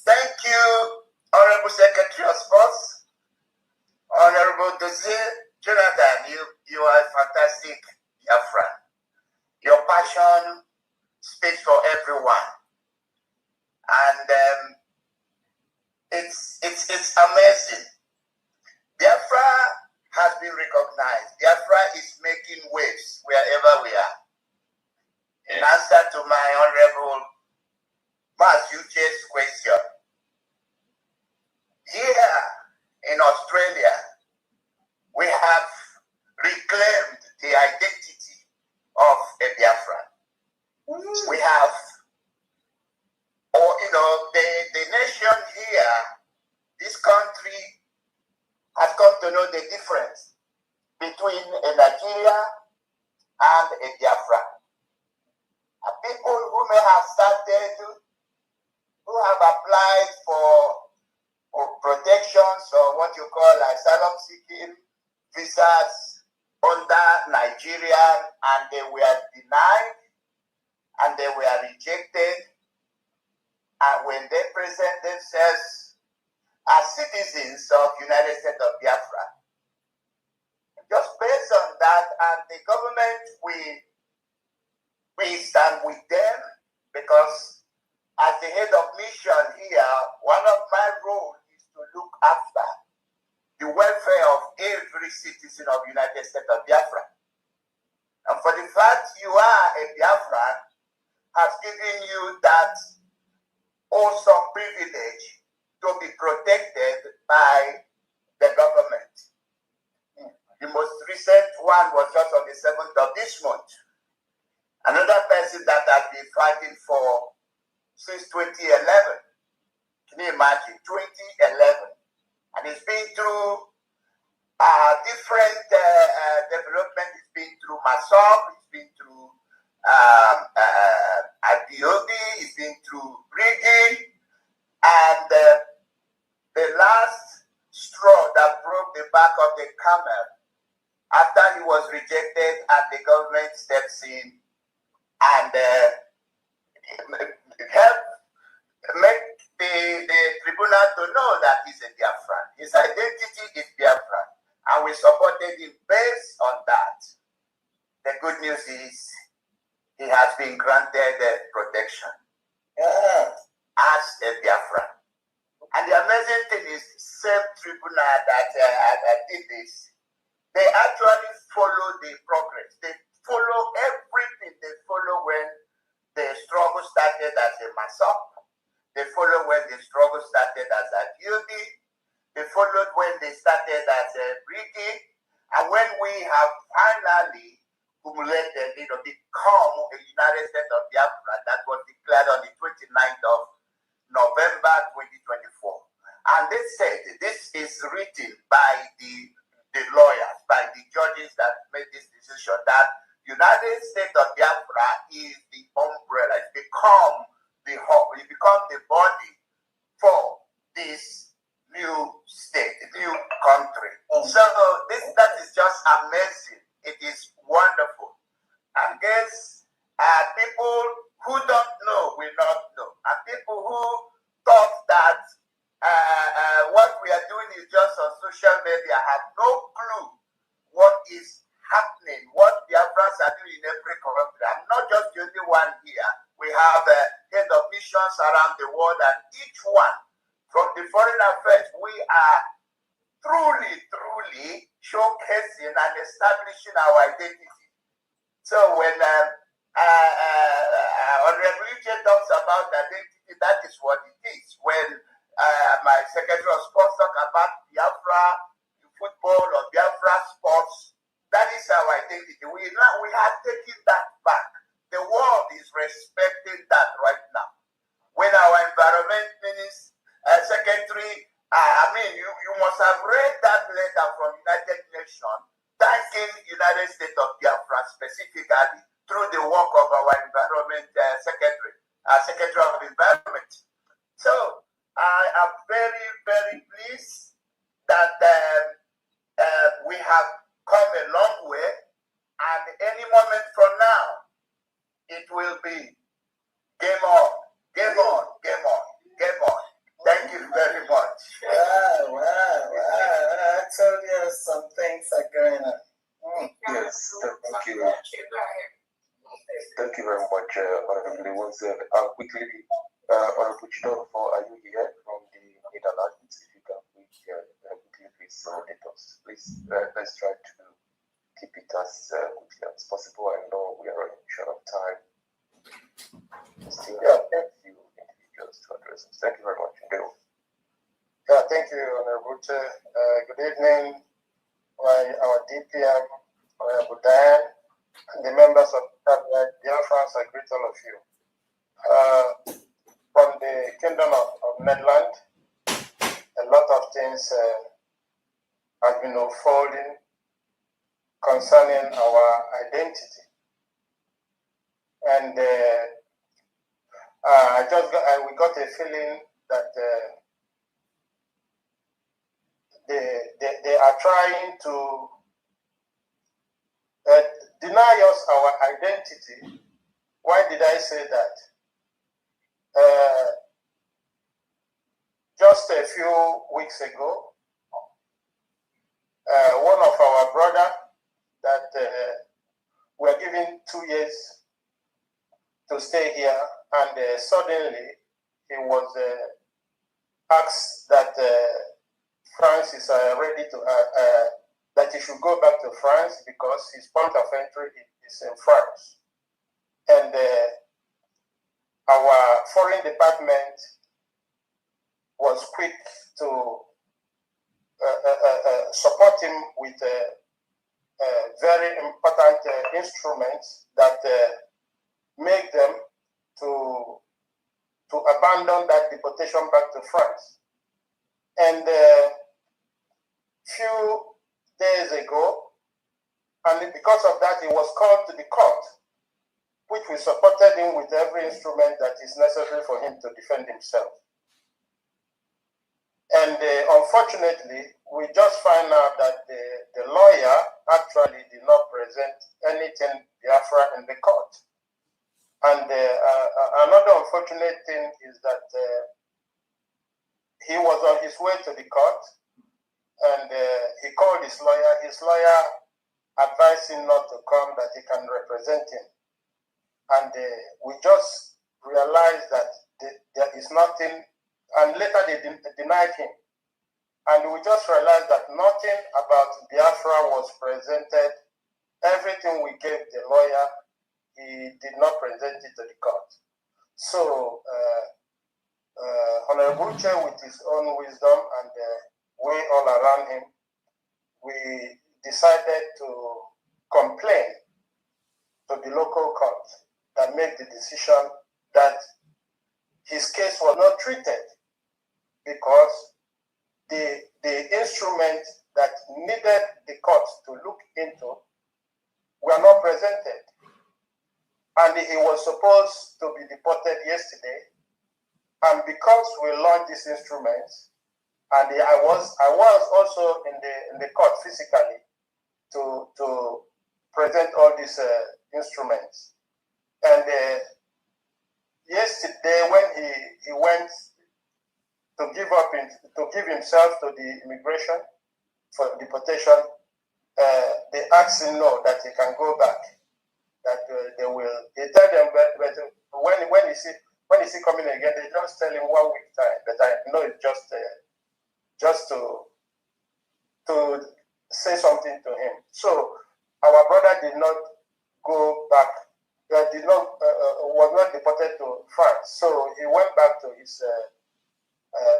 thank you, Honorable Secretary of Sports, Honorable Dozie Jonathan. You are a fantastic Biafran. Your passion speaks for everyone, and it's amazing. Biafra has been recognized. Biafra is making waves wherever we are. In answer to my Honorable Mas Uche's question, here in Australia, we have reclaimed the identity of a Biafran. We have, the nation here, this country has come to know the difference between a Nigeria and a Biafra. People who may have started, who have applied for protections or what you call asylum seeking visas under Nigeria, and they were denied, and they were rejected. And when they present themselves as citizens of United States of Biafra, just based on that, and the government, we stand with them, because as the head of mission here, one of my roles is to look after the welfare of every citizen of United States of Biafra. And for the fact you are a Biafran has given you that awesome privilege to be protected by the government. The most recent one was just on the 7th of this month. Another person that has been fighting for since 2011. Can you imagine? 2011. And it's been through different development. It's been through MASOP, it's been through IPOB, it's been through rigging, and the last straw that broke the back of the camel, after he was rejected and the government steps in and help make the tribunal to know that he's a Biafran. His identity is Biafran, and we supported him based on that. The good news is he has been granted protection as a Biafran. And the amazing thing is, same tribunal that did this, they actually follow the progress. They follow everything. They follow when the struggle started as a MASOP. They followed when the struggle started as a UD. They followed when they started as a rigging. And when we have finally accumulated, become a United States of Biafra that was declared on the 29th of November 2024. And they said this is written by the lawyers, by the judges that made this decision, that United States of Biafra is the umbrella. It's become the body for this new state, new country. So that is just amazing. It is wonderful. And guess people who don't know will not know. And people who thought that what we are doing is just on social media have no clue what is happening, what Biafrans are doing in every country. I'm not just the only one here. We have head of missions around the world, and each one from the foreign affairs, we are truly showcasing and establishing our identity. So when Honorable Uche talks about identity, that is what it is. When my Secretary of Sports talk about Biafra football or Biafra sports, that is our identity. We are taking that back. The world is respecting that right now. When our environment secretary, you must have read that letter from United Nations thanking United States of Biafra specifically through the work of our environment secretary of environment. So I am very, very pleased that we have come a long way, and any moment from now, it will be game on, game on, game on, game on. Thank you very much. Wow. I told you some things are going on. Yes, thank you. Thank you very much, Honorable Wonzel. Quickly, Honorable Chidorfo, are you here from the Netherlands? If you can quickly please update us. Please, let's try to keep it as quickly as possible. I know we are running short of time. Still have a few individuals to address us. Thank you very much. Yeah, thank you, Honorable Uche. Good evening, our DPM, Honorable Diane, and the members of Biafrans. I greet all of you. From the Kingdom of Netherlands, a lot of things have been unfolding concerning our identity. And we got a feeling that they are trying to deny us our identity Why did I say that? Just a few weeks ago, one of our brother that were given 2 years to stay here, and suddenly he was asked that France is ready to that he should go back to France because his point of entry is in France. And our foreign department was quick to support him with very important instruments that make them to abandon that deportation back to France. And few days ago, and because of that, he was called to the court, which we supported him with every instrument that is necessary for him to defend himself. And unfortunately, we just find out that the lawyer actually did not present anything Biafra in the court. And another unfortunate thing is that he was on his way to the court, and he called his lawyer. His lawyer advised him not to come, that he can represent him. And we just realized that there is nothing, and later they denied him. And we just realized that nothing about Biafra was presented. Everything we gave the lawyer, he did not present it to the court. So Honorable Chair, with his own wisdom and way all around him, we decided to complain to the local court that made the decision that his case was not treated because the instrument that needed the court to look into were not presented. And he was supposed to be deported yesterday. And because we launched these instruments, and I was also in the court physically to present all these instruments. And yesterday, when he went to give himself to the immigration for deportation, they asked him no, that he can go back. That they will. They tell them, but when is he coming again? They just tell him 1 week time. But I know it's just to say something to him. So our brother did not go back. Was not deported to France. So he went back to his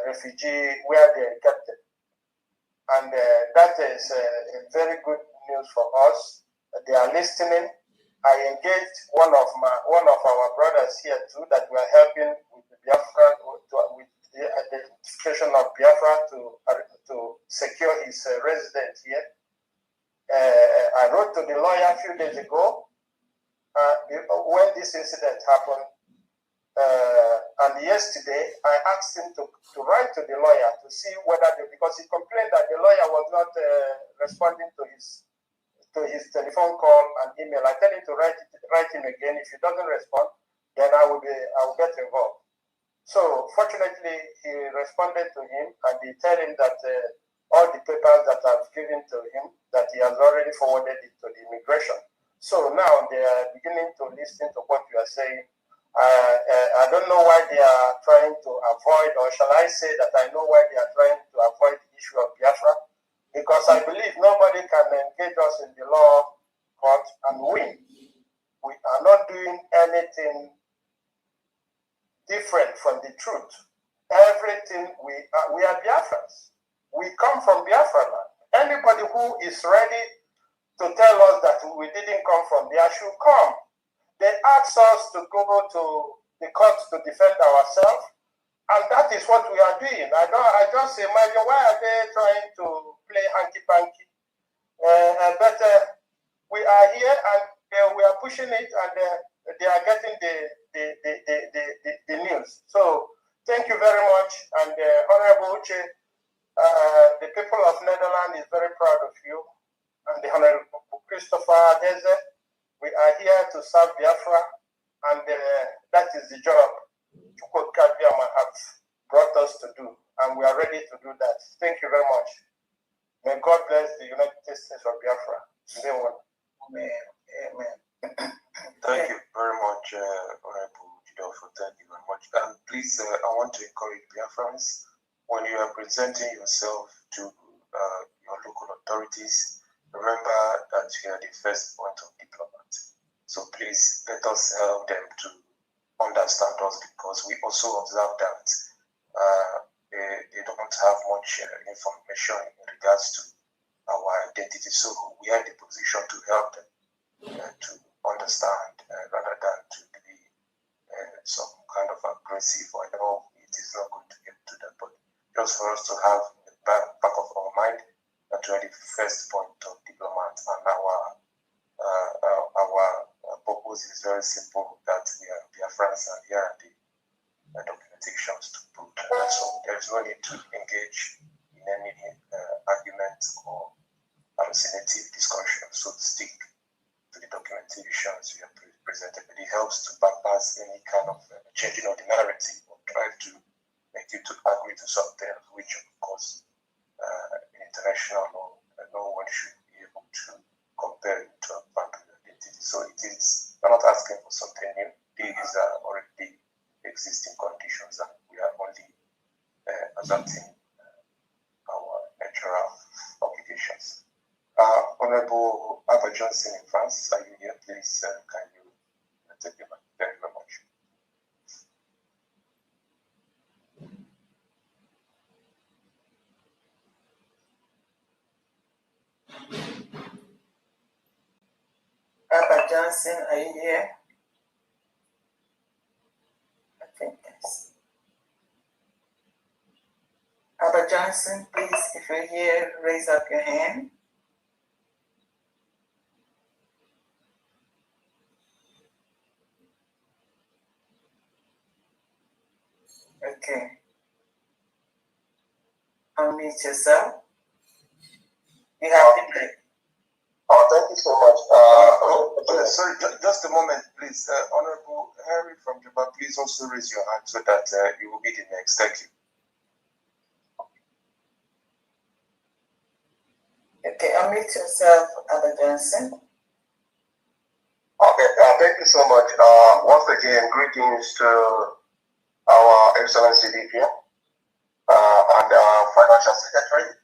refugee where they kept him, and that is a very good news for us. They are listening. I engaged one of our brothers here too that were helping with the Biafra, with the identification of Biafra to secure his residence here. I wrote to the lawyer a few days ago when this incident happened, and yesterday I asked him to write to the lawyer to see whether because he complained that the lawyer was not responding to his telephone call and email. I tell him to write him again. If he doesn't respond, then I will get involved. So fortunately, he responded to him, and he tell him that all the papers that I've given to him, that he has already forwarded it to the immigration. So now they are beginning to listen to what you are saying. I don't know why they are trying to avoid, or shall I say that I know why they are trying to avoid the issue of Biafra. Because I believe nobody can engage us in the law court and win. We are not doing anything different from the truth. Everything we are Biafrans. We come from Biafra land. Anybody who is ready to tell us that we didn't come from there should come. They ask us to go to the court to defend ourselves, and that is what we are doing. I just imagine, why are they trying to play hanky-panky? But we are here, and we are pushing it, and they are getting the news. So thank you very much, and Honorable Uche, the people of Netherlands is very proud of you, and the Honorable Christopher Adeze. We are here to serve Biafra, And that is the job Chukwukabiama has brought us to do, and we are ready to do that. Thank you very much. May God bless the United States of Biafra. Amen. Amen. Thank you very much, Honorable Jidofo. Thank you very much. And please, I want to encourage Biafrans, when you are presenting yourself to your local authorities, remember that you are the first point of diplomat. So please let us help them to understand us, because we also observe that they don't have much information in regards to our identity. So we are in the position to help them to understand rather than to be some kind of aggressive. I know it is not going to get to that, but just for us to have in the back of our mind that we are the first point of diplomat, and our purpose is very simple, that we are Biafrans, and here are the documentations to prove that. So there is no need to engage in any argument or hallucinative discussion, so to speak, to the documentations we have presented. But it helps to bypass any kind of changing of the narrative or try to make you to agree to something which, of course, in international law, no one should be able to compare it to a country identity. So it is, we're not asking for something new. These are already existing conditions, and we are only adapting our natural obligations. Honorable Abba Johnson in France, are you here? Please, can you take your mic? Thank you very much. Abba Johnson, are you here? I think yes. Abba Johnson, please, if you're here, raise up your hand. Okay. Unmute yourself. You have the mic. Oh, thank you so much. Sorry, just a moment, please. Honorable Harry from Juba, please also raise your hand so that you will be the next. Thank you. Okay, unmute yourself, Abba Johnson. Okay, thank you so much. Once again, greetings to our Excellency DP and our Financial Secretary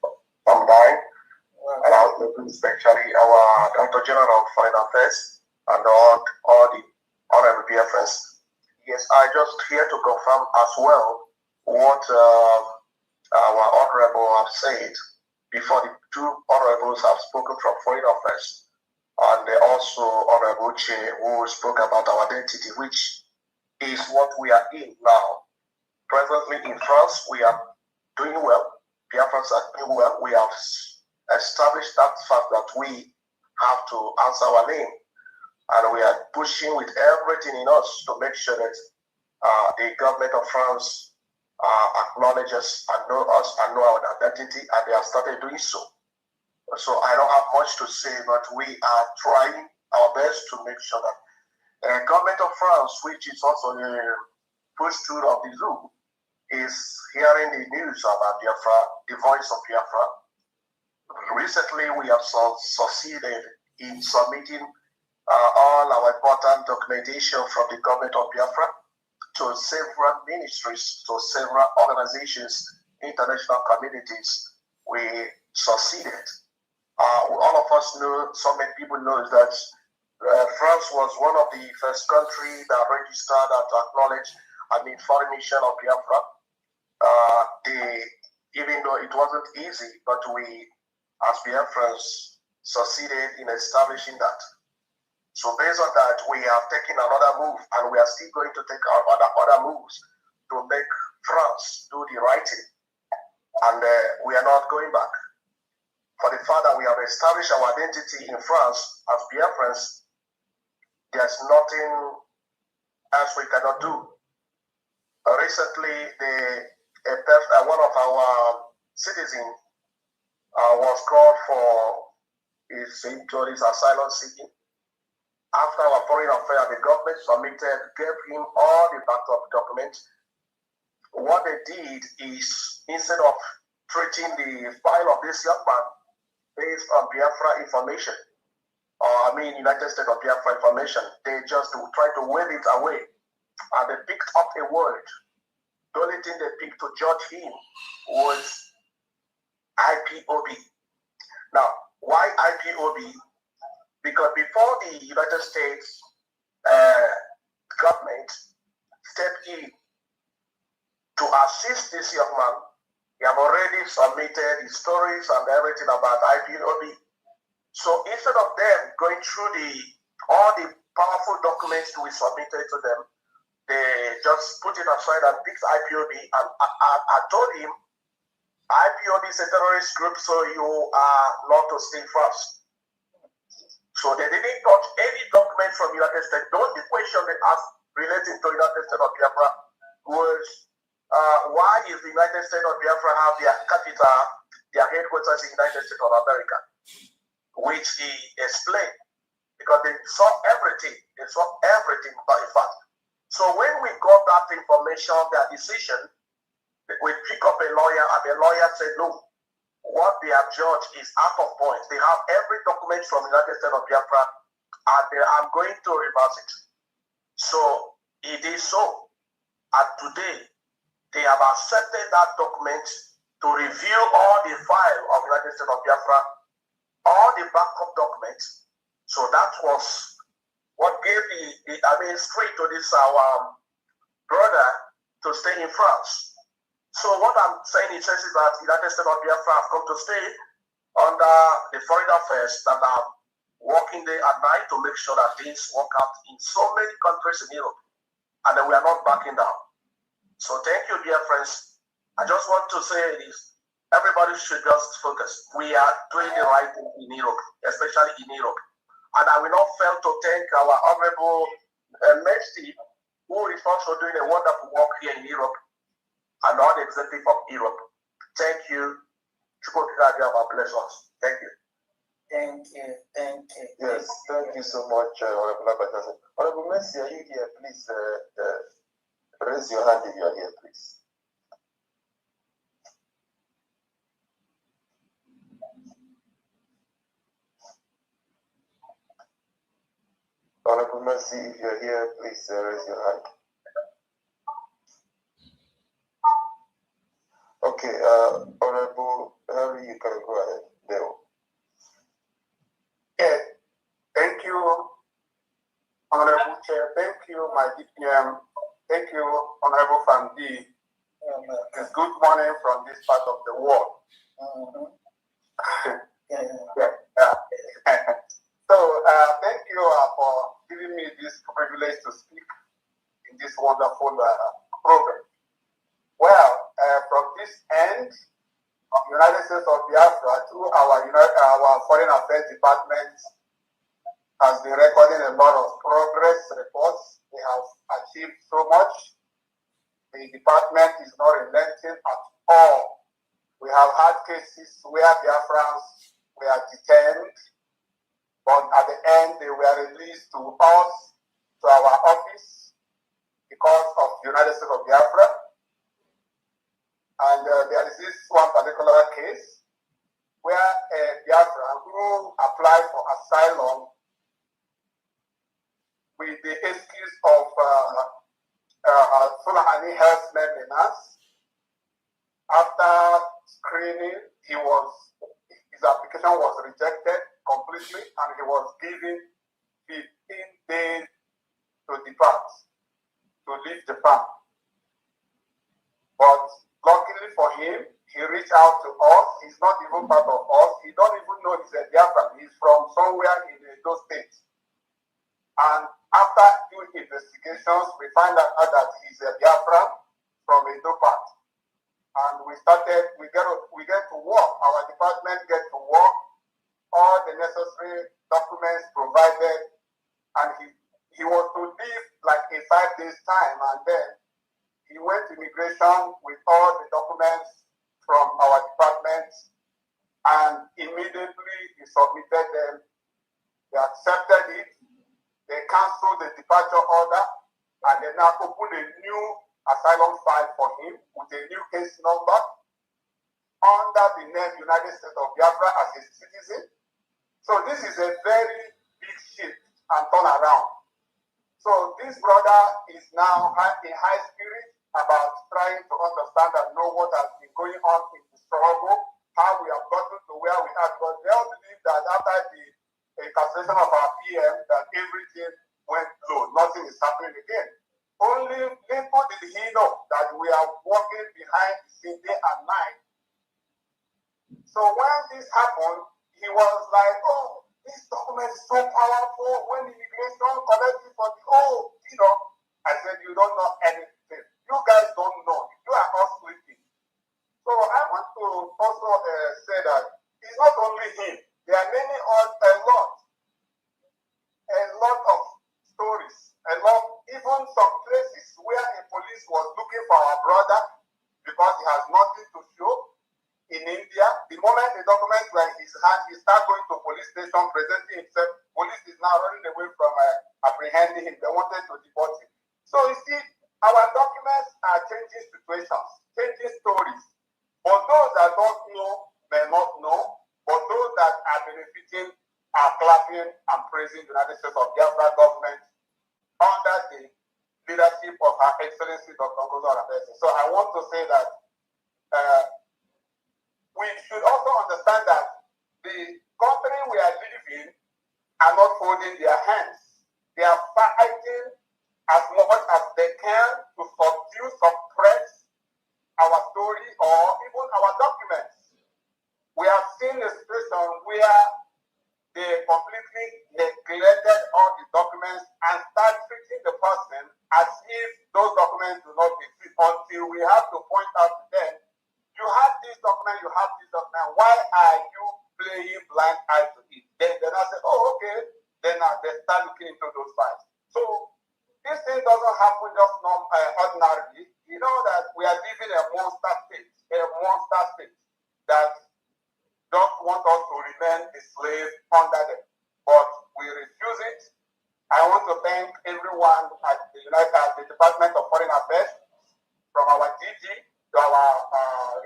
from DINE, and especially our Director General of Foreign Affairs and all the honorable BFS. Yes, I just here to confirm as well what our honorable have said before. The two honorables have spoken from Foreign Affairs, and also Honorable Che, who spoke about our identity, which is what we are in now. Presently in France, we are doing well. Biafrans are doing well. We have established that fact that we have to answer our name, and we are pushing with everything in us to make sure that the government of France acknowledges and know us and know our identity, and they have started doing so. So I don't have much to say, but we are trying our best to make sure that the government of France, which is also the push-through of the zoo, is hearing the news about Biafra, the voice of Biafra. Recently, we have succeeded in submitting all our important documentation from the government of Biafra to several ministries, to several organizations, international communities. We succeeded. All of us know, so many people know that France was one of the first countries that registered and acknowledged foreign mission of Biafra. Even though it wasn't easy, but we, as Biafrans, succeeded in establishing that. So based on that, we have taken another move, and we are still going to take our other moves to make France do the right thing. And we are not going back. For the fact that we have established our identity in France as Biafrans, there's nothing else we cannot do. Recently, one of our citizens was called for his asylum seeking. after our foreign affairs, the government submitted, gave him all the backup documents. What they did is, instead of treating the file of this young man based on Biafra information, United States of Biafra information, they just try to wave it away. And they picked up a word. The only thing they picked to judge him was IPOB. Now, why IPOB? Because before the United States government stepped in to assist this young man, they have already submitted the stories and everything about IPOB. So instead of them going through all the powerful documents we submitted to them, they just put it aside and picked IPOB. And I told him, IPOB is a terrorist group, so you are not to stay first. So they didn't touch any document from United States. The only question they asked relating to United States of Biafra was, why is the United States of Biafra have their capital, their headquarters in the United States of America? Which he explained, because they saw everything. They saw everything by fact. So when we got that information, their decision, we pick up a lawyer, and the lawyer said, no, what they have judged is out of point. They have every document from the United States of Biafra, and I'm going to reverse it. So it is so. And today, they have accepted that document to review all the file of the United States of Biafra, all the backup documents. So that was what gave the straight to this our brother to stay in France. So what I'm saying is that the United States of Biafra have come to stay under the foreign affairs that are working day and night to make sure that things work out in so many countries in Europe, and that we are not backing down. So thank you, dear friends. I just want to say this. Everybody should just focus. We are doing the right thing in Europe, especially in Europe. And I will not fail to thank our honorable Messi, who is also doing a wonderful work here in Europe, and all the executive of Europe. Thank you. Bless us. Thank you. Thank you. Thank you. Yes, thank you so much, Honorable Abachaze. Honorable Messi, are you here? Please raise your hand if you are here, please. Honorable Mercy, if you're here, please raise your hand. Okay, Honorable Harry, you can go ahead. Dale. Yeah, thank you, Honorable Chair. Thank you, my DPM. Thank you, Honorable Famdi. It's good morning from this part of the world. So, thank you for giving me this privilege to speak in this wonderful program. Well, from this end of the United States of Biafra to our Foreign Affairs Department has been recording a lot of progress reports. They have achieved so much. The department is not relenting at all. We have had cases where Biafrans were detained, but at the end they were released to us, to our office, because of the United States of Biafra. And there is this one particular case where a Biafran who applied for asylum with the excuse of Fulani health maintenance. After screening, his application was rejected completely, and he was given 15 days to depart, to leave Japan. But luckily for him, he reached out to us. He's not even part of us. He don't even know he's a Biafran. He's from somewhere in those states. And after doing investigations, we find out that he's a Biafran from Edo part. And we get to work. Our department get to work. All the necessary documents provided, and he was to leave like in 5 days' time, and then he went to immigration with all the documents from our department, and immediately he submitted them. They accepted it, they canceled the departure order and they now opened a new asylum file for him with a new case number under the name United States of Biafra as a citizen. So this is a very big shift and turnaround. So this brother is now in high spirit about trying to understand and know what has been going on in the struggle, how we have gotten to where we are, because they all believe that after the incarceration of our PM, that everything went low, nothing is happening again. Only little did he know that we are working behind the scene day and night. So when this happened, he was like, oh, this document is so powerful. When immigration collected for the I said, you don't know anything. You guys don't know. You are all sleeping. So I want to also say that it's not only him. There are many, a lot of stories, even some places where the police was looking for our brother because he has nothing to show. In India, the moment the documents were in his hand, he started going to police station, presenting himself. Police is now running away from apprehending him. They wanted to deport him. So you see, our documents are changing situations, changing stories. For those that don't know, may not know, but those that are benefiting are clapping and praising the United States of Biafra government under the leadership of Her Excellency Dr. Ngozi Oronebesi. So I want to say that we should also understand that the country we are living are not holding their hands. They are fighting as much as they can to subdue, suppress our story or even our documents. We have seen a situation where they completely neglected all the documents and start treating the person as if those documents do not exist until we have to point out to them, you have this document, you have this document. Why are you playing blind eye to it? Then I say, oh, okay. Then they start looking into those files. So this thing doesn't happen just ordinarily. You know that we are living a monster state that don't want us to remain a slave under them. But we refuse it. I want to thank everyone at the Department of Foreign Affairs, from our DG to our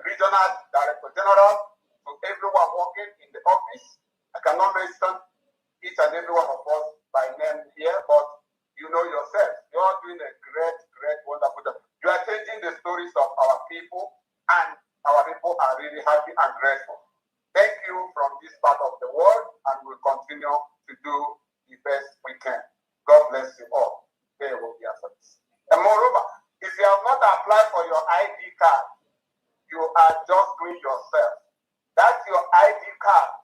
regional director general, to everyone working in the office. I cannot mention each and every one of us by name here, but you know yourself, you're doing a great, wonderful job. You are changing the stories of our people, and our people are really happy and grateful. Thank you from this part of the world, and we'll continue to do the best we can. God bless you all. There will be answers. And moreover, if you have not applied for your ID card, you are just doing yourself. That's your ID card.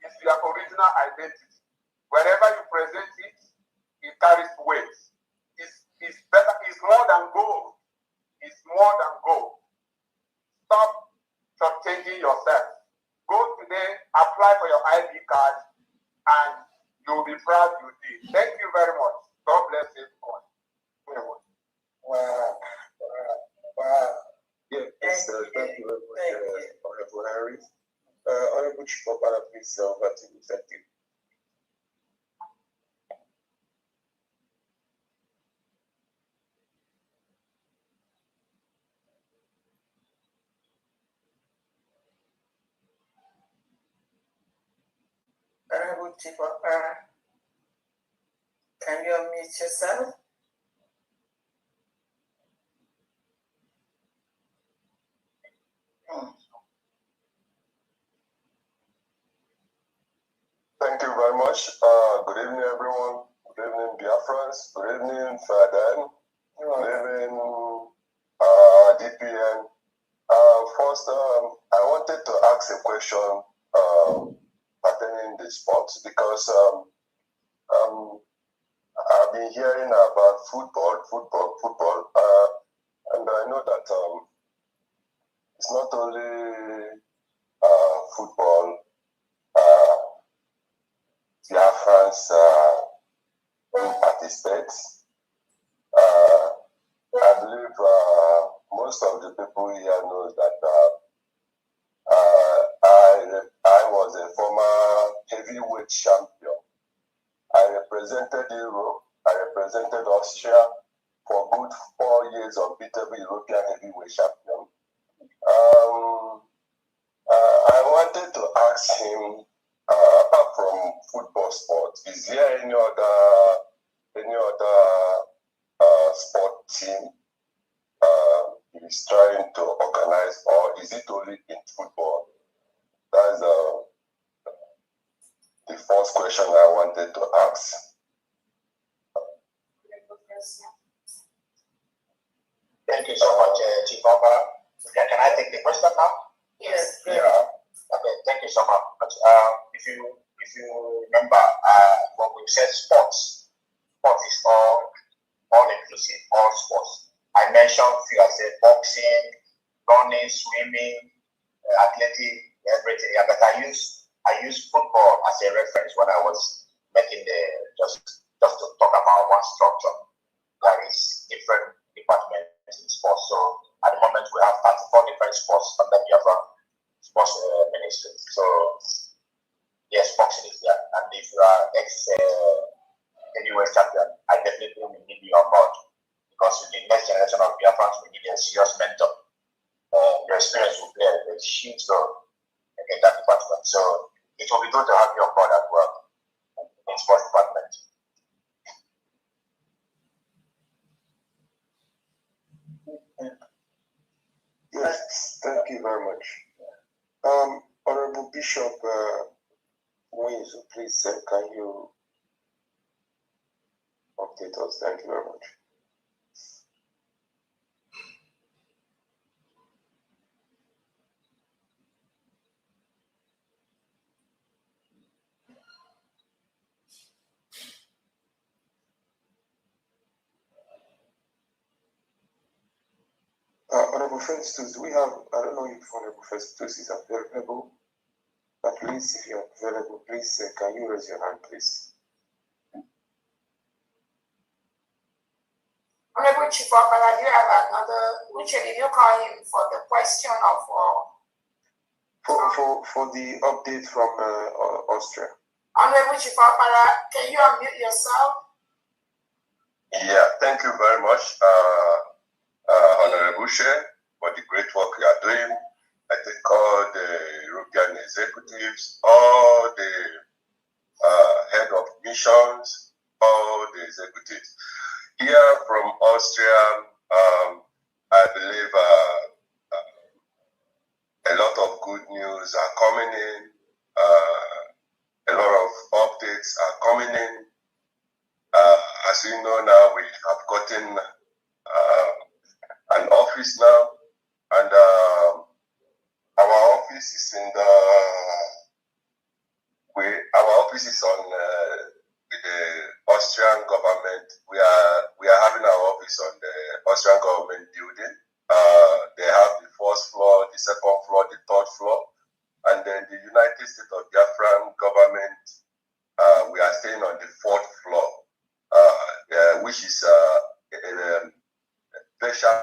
It's your original identity. Wherever you present it, it carries weight. It's better. It's more than gold. It's more than gold. Stop shortchanging yourself. Go today, apply for your ID card, and you'll be proud you did. Thank you very much. God bless everyone. Wow. Yes, thank you very much, Honorable Harris. Honorable Chikopala, please, over to you. Thank you. Honorable Chikopala, can you unmute yourself? Thank you very much. Good evening, everyone. Good evening, Biafrans. Good evening, Fadan. Good evening, DPN. First, I wanted to ask a question pertaining the sports because I've been hearing about football, and I know that it's not only football. Biafrans participate. I believe most of the people here know that I was a former heavyweight champion. I represented Europe. I represented Austria for good 4 years, unbeatable European heavyweight champion. I wanted to ask him, apart from football sports, is there any other sport team he's trying to organize, or is it only in football? That's the first question I wanted to ask. Thank you so much, Chief Obara. Can I take the question now? Yes. Yeah. Okay. Thank you so much. If you remember, when we said sports is all inclusive, all sports. I mentioned few. I said boxing, running, swimming, athletic, everything. Yeah, but I use football as a reference when I was making the just to talk about one structure. There is different departments in sports. So at the moment we have 34 different sports under the sports ministry. So yes, boxing is there. And if you are ex-heavyweight champion, I definitely will need you on board. Because with the next generation of Biafrans, we need a serious mentor. Your experience will play a huge role in that department. So it will be good to have you on board as well in sports department. Yes, thank you very much. Honorable Bishop Wins, please, can you update us? Thank you very much. Honorable Festus, do we have, I don't know if Honorable Festus is available, but please, if you're available, please, can you raise your hand, please? Honorable Chief Obara, do you have another, which did you call him for the question of For the update from Austria. Honorable Chief Obara, can you unmute yourself? Yeah, thank you very much, Honorable Chair, for the great work you are doing. I thank all the European executives, all the head of missions, all the executives. Here from Austria, I believe a lot of good news are coming in. A lot of updates are coming in. As you know now, we have gotten an office now, and our office is in our office is on with the Austrian government. We are having our office on the Austrian government building. They have the first floor, the second floor, the third floor, and then the United States of Biafran government. We are staying on the fourth floor, which is a special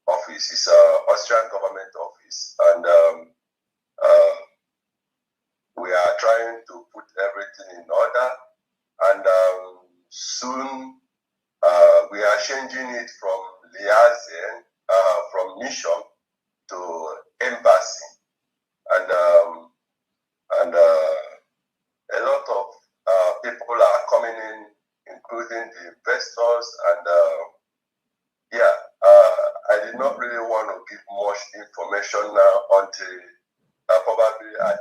office. It's an Austrian government office, and we are trying to put everything in order. And soon we are changing it from liaison, from mission to embassy, and a lot of people are coming in, including the investors, and I did not really want to give much information now until probably at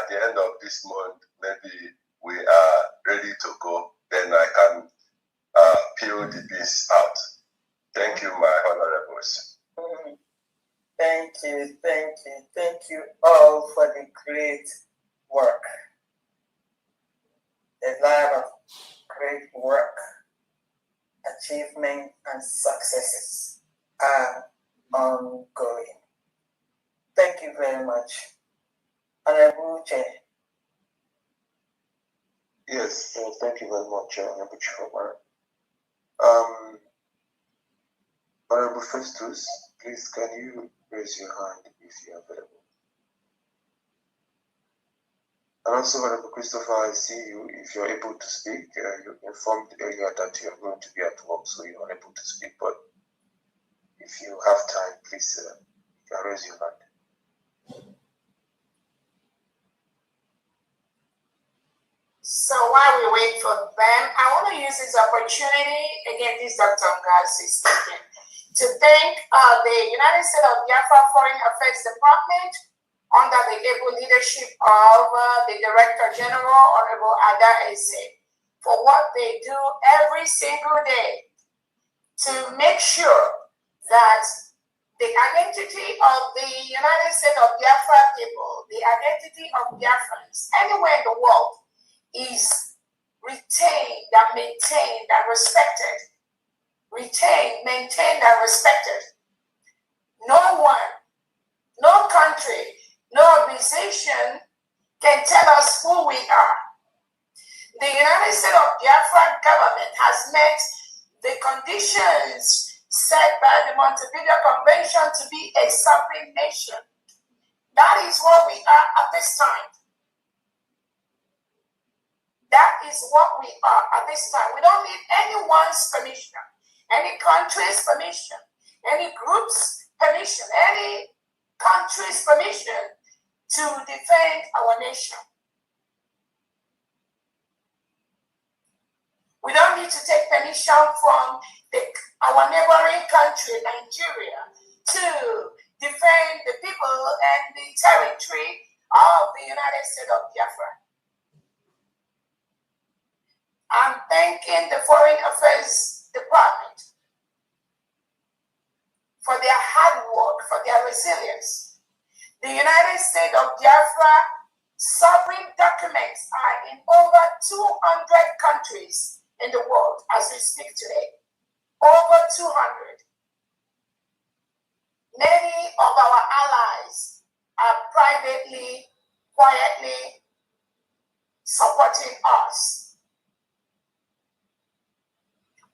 the end of this month, maybe we are ready to go. Then I can peel the beans out. Thank you, my honorables. Thank you all for the great work. A lot of great work, achievement, and successes are ongoing. Thank you very much. Honorable Chair. Yes, thank you very much, Honorable Chair. Honorable Festus, please can you raise your hand if you are available? And also, Honorable Christopher, I see you. If you're able to speak, you informed earlier that you're going to be at work, so you're unable to speak. But if you have time, please you can raise your hand. So while we wait for them, I want to use this opportunity, again, this Dr. Ngasi speaking, to thank the United States of Biafra Foreign Affairs Department under the able leadership of the Director General, Honorable Ada Eze, for what they do every single day to make sure that the identity of the United States of Biafra people, the identity of Biafrans anywhere in the world is retained and maintained and respected. Retained, maintained and respected. No one, no country, no organization can tell us who we are. The United States of Biafra government has met the conditions set by the Montevideo Convention to be a sovereign nation. That is what we are at this time. That is what we are at this time. We don't need anyone's permission, any country's permission, any group's permission, any country's permission to defend our nation. We don't need to take permission from our neighboring country, Nigeria, to defend the people and the territory of the United States of Biafra. I'm thanking the Foreign Affairs Department for their hard work, for their resilience. The United States of Biafra sovereign documents are in over 200 countries in the world as we speak today. Over 200. Many of our allies are privately, quietly supporting us.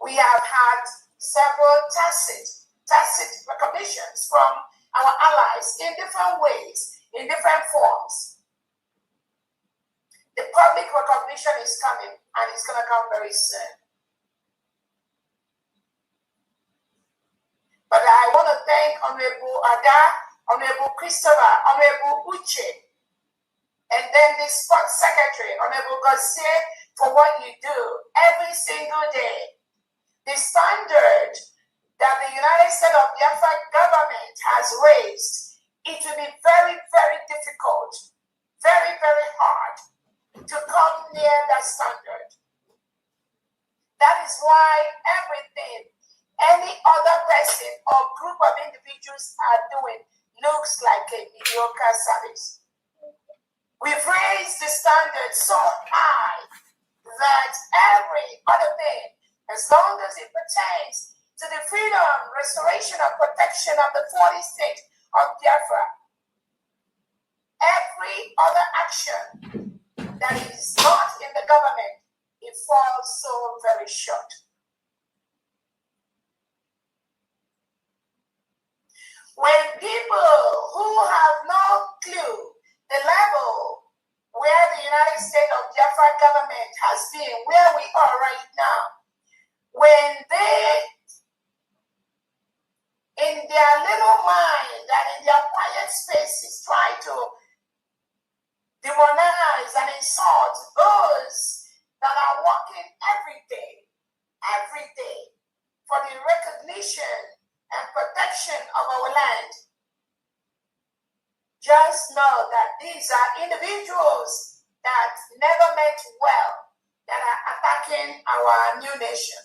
We have had several tacit recognitions from our allies in different ways, in different forms. The public recognition is coming, and it's going to come very soon. But I want to thank Honorable Ada, Honorable Christopher, Honorable Uche, and then the Sports Secretary, Honorable Garcia, for what you do every single day. The standard that the United States of Biafra government has raised, it will be very, very difficult, very, very hard to come near that standard. That is why everything any other person or group of individuals are doing looks like a mediocre service. We've raised the standard so high that every other thing, as long as it pertains to the freedom, restoration, and protection of the 40 states of Biafra, every other action that is not in the government, it falls so very short. When people who have no clue the level where the United States of Biafra government has been, where we are right now, when they, in their little mind and in their quiet spaces, try to demonize and insult those that are working every day for the recognition and protection of our land, just know that these are individuals that never meant well, that are attacking our new nation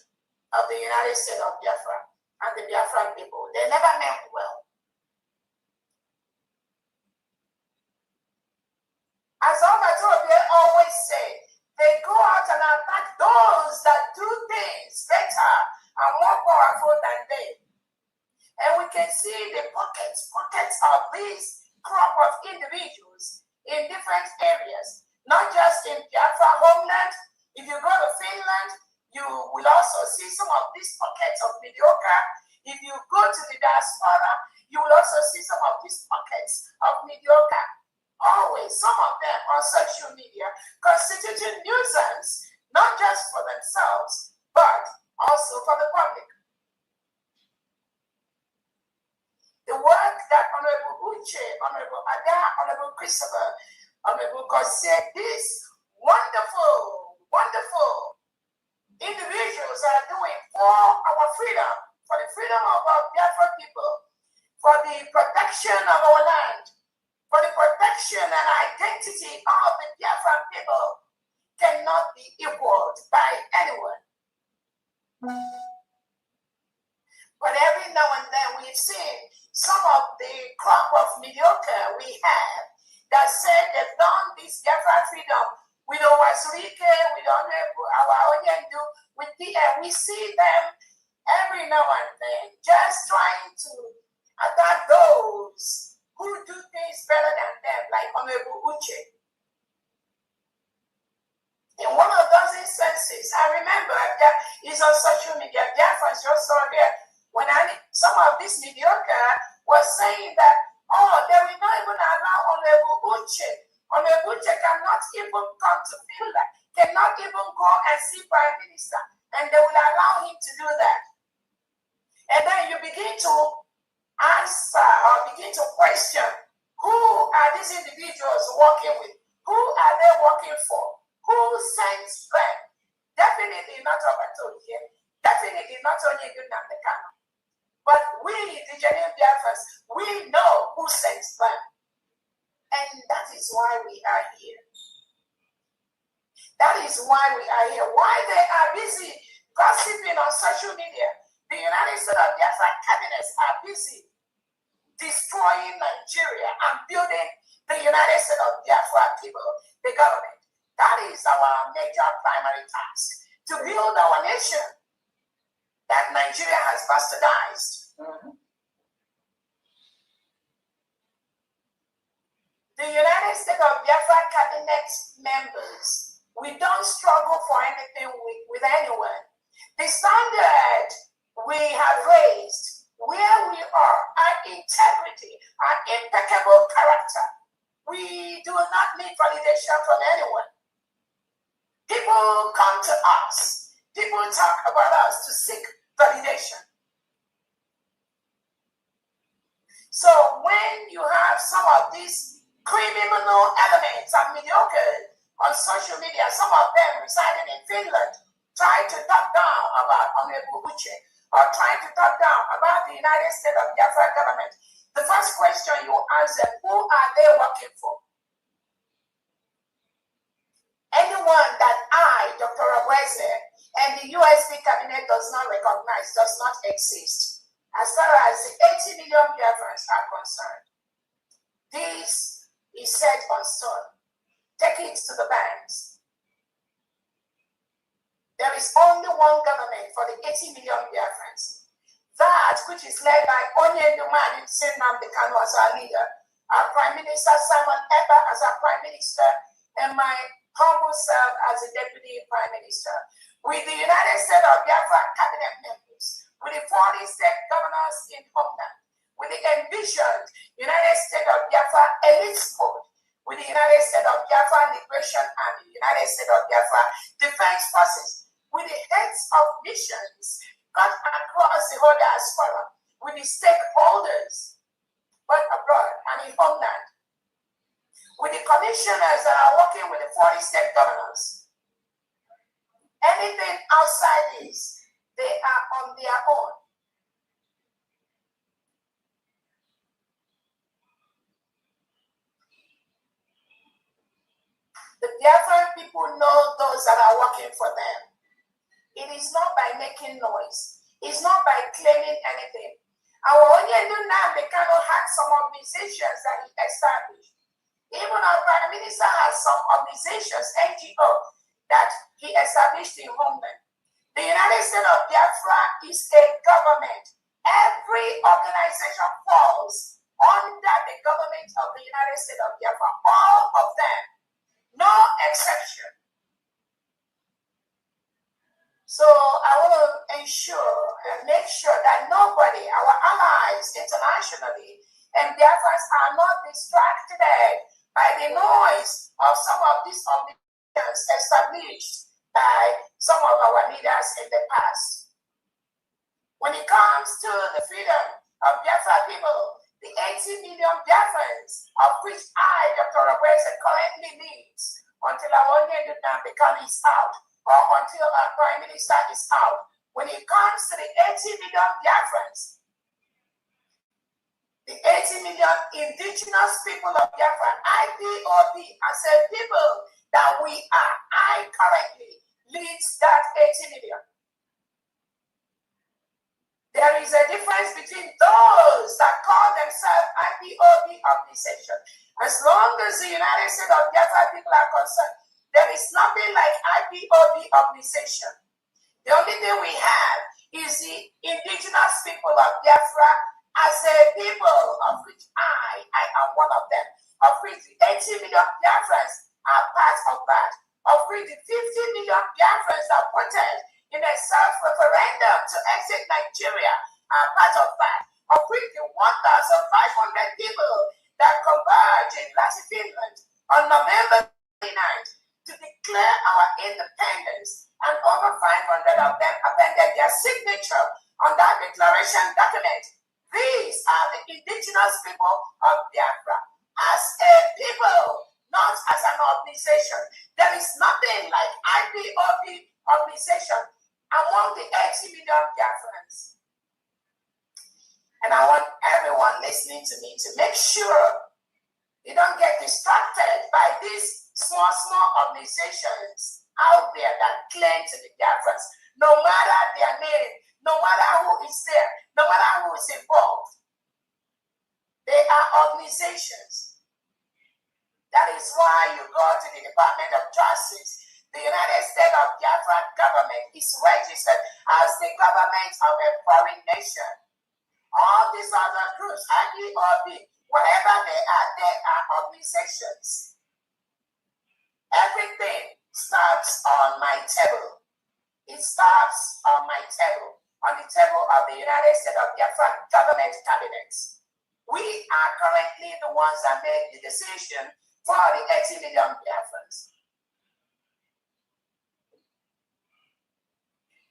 of the United States of Biafra and the Biafran people. They never meant well. As Obatobie always say, they go out and attack those that do things better and more powerful than they. And we can see the pockets of this crop of individuals in different areas, not just in Biafra homeland. If you go to Finland, you will also see some of these pockets of mediocre. If you go to the diaspora, you will also see some of these pockets of mediocre. always, some of them on social media, constituting nuisance, not just for themselves, but also for the public. The work that Honorable Uche, Honorable Ada, Honorable Christopher, Honorable Gosset, these wonderful, wonderful individuals are doing for our freedom, for the freedom of our Biafra people, for the protection of our land, for the protection and identity of the Biafran people cannot be equaled by anyone. But every now and then we've seen some of the crop of mediocre we have that said they've done this Biafra freedom with Owazurike, with our Onyendu, with PM. We see them every now and then just trying to attack those who do things better than them, like Honorable Uche. In one of those instances, I remember that is on social media, Biafrans just saw there, when some of this mediocre was saying that, oh, they will not even allow Honorable Uche. Honorable Uche cannot even come to Finland, cannot even go and see Prime Minister, and they will allow him to do that. And then you begin to answer or begin to question, who are these individuals working with? Who are they working for? Who sends them? Definitely not Obatoye, definitely not Onyendu Nnamdi. But we, the genuine Biafrans, we know who sends them. And that is why we are here. That is why we are here. Why they are busy gossiping on social media. The United States of Biafra cabinets are busy destroying Nigeria and building the United States of Biafra people, the government. That is our major primary task, to build our nation that Nigeria has bastardized. The United States of Biafra cabinet members, we don't struggle for anything with anyone. The standard we have raised, where we are, our integrity, our impeccable character, we do not need validation from anyone. People come to us, people talk about us to seek validation. So when you have some of these criminal elements and mediocre on social media, some of them residing in Finland, trying to talk down about Honorable Uche or trying to talk down about the United States of Biafra government, the first question you ask them, who are they working for? Anyone that I, Dr. Obweze, and the USB cabinet does not recognize does not exist as far as the 80 million Biafrans are concerned. This is set on stone. Take it to the banks. There is only one government for the 80 million Biafrans. That which is led by Onyendu Nnamdi Kanu as our leader, our Prime Minister Simon Ekpa as our Prime Minister, and my humble self as a Deputy Prime Minister, with the United States of Biafra cabinet members, with the 40 state governors in homeland, with the envisioned United States of Biafra elite code, with the United States of Biafra Liberation Army, United States of Biafra Defense Forces, with the heads of missions cut across the whole diaspora, with the stakeholders, both abroad and in homeland, with the commissioners that are working with the 40 state governors. Anything outside this, they are on their own. The Biafran people know those that are working for them. It is not by making noise. It's not by claiming anything. Our Onyendu Nnamdi Kanu had some organizations that he established. Even our Prime Minister has some organizations, NGO, that he established in homeland. The United States of Biafra is a government. Every organization falls under the government of the United States of Biafra. All of them. No exception. So I want to ensure and make sure that nobody, our allies internationally, and Biafrans are not distracted by the noise of some of these obligations established by some of our leaders in the past. When it comes to the freedom of Biafra people, the 80 million Biafrans, of which I, Dr. Robertson, currently leads, until our Onyedudan becomes out, or until our Prime Minister is out. When it comes to the 80 million Biafrans, the 80 million indigenous people of Biafra, IPOB, as a people that we are, I currently leads that 80 million. There is a difference between those that call themselves IPOB organization. As long as the United States of Biafra people are concerned, there is nothing like IPOB organization. The only thing we have is the indigenous people of Biafra as a people, of which I am one of them, of which the 80 million Biafrans are part of that, of which the 50 million Biafrans that voted in a self-referendum to exit Nigeria are part of that, of which the 1,500 people that converged in Lassie, Finland on November 29th to declare our independence, and over 500 of them appended their signature on that declaration document. These are the indigenous people of Biafra. As a people, not as an organization, there is nothing like IPOB organization among the 80 million Biafrans. And I want everyone listening to me to make sure you don't get distracted by these small organizations out there that claim to be Biafrans. No matter their name, no matter who is there, no matter who is involved, they are organizations. That is why you go to the Department of Justice. The United States of Biafra government is registered as the government of a foreign nation. All these other groups, IPOB, whatever they are organizations. Everything starts on my table. It starts on my table, on the table of the United States of Biafra government cabinets. We are currently the ones that made the decision for the 80 million Biafrans.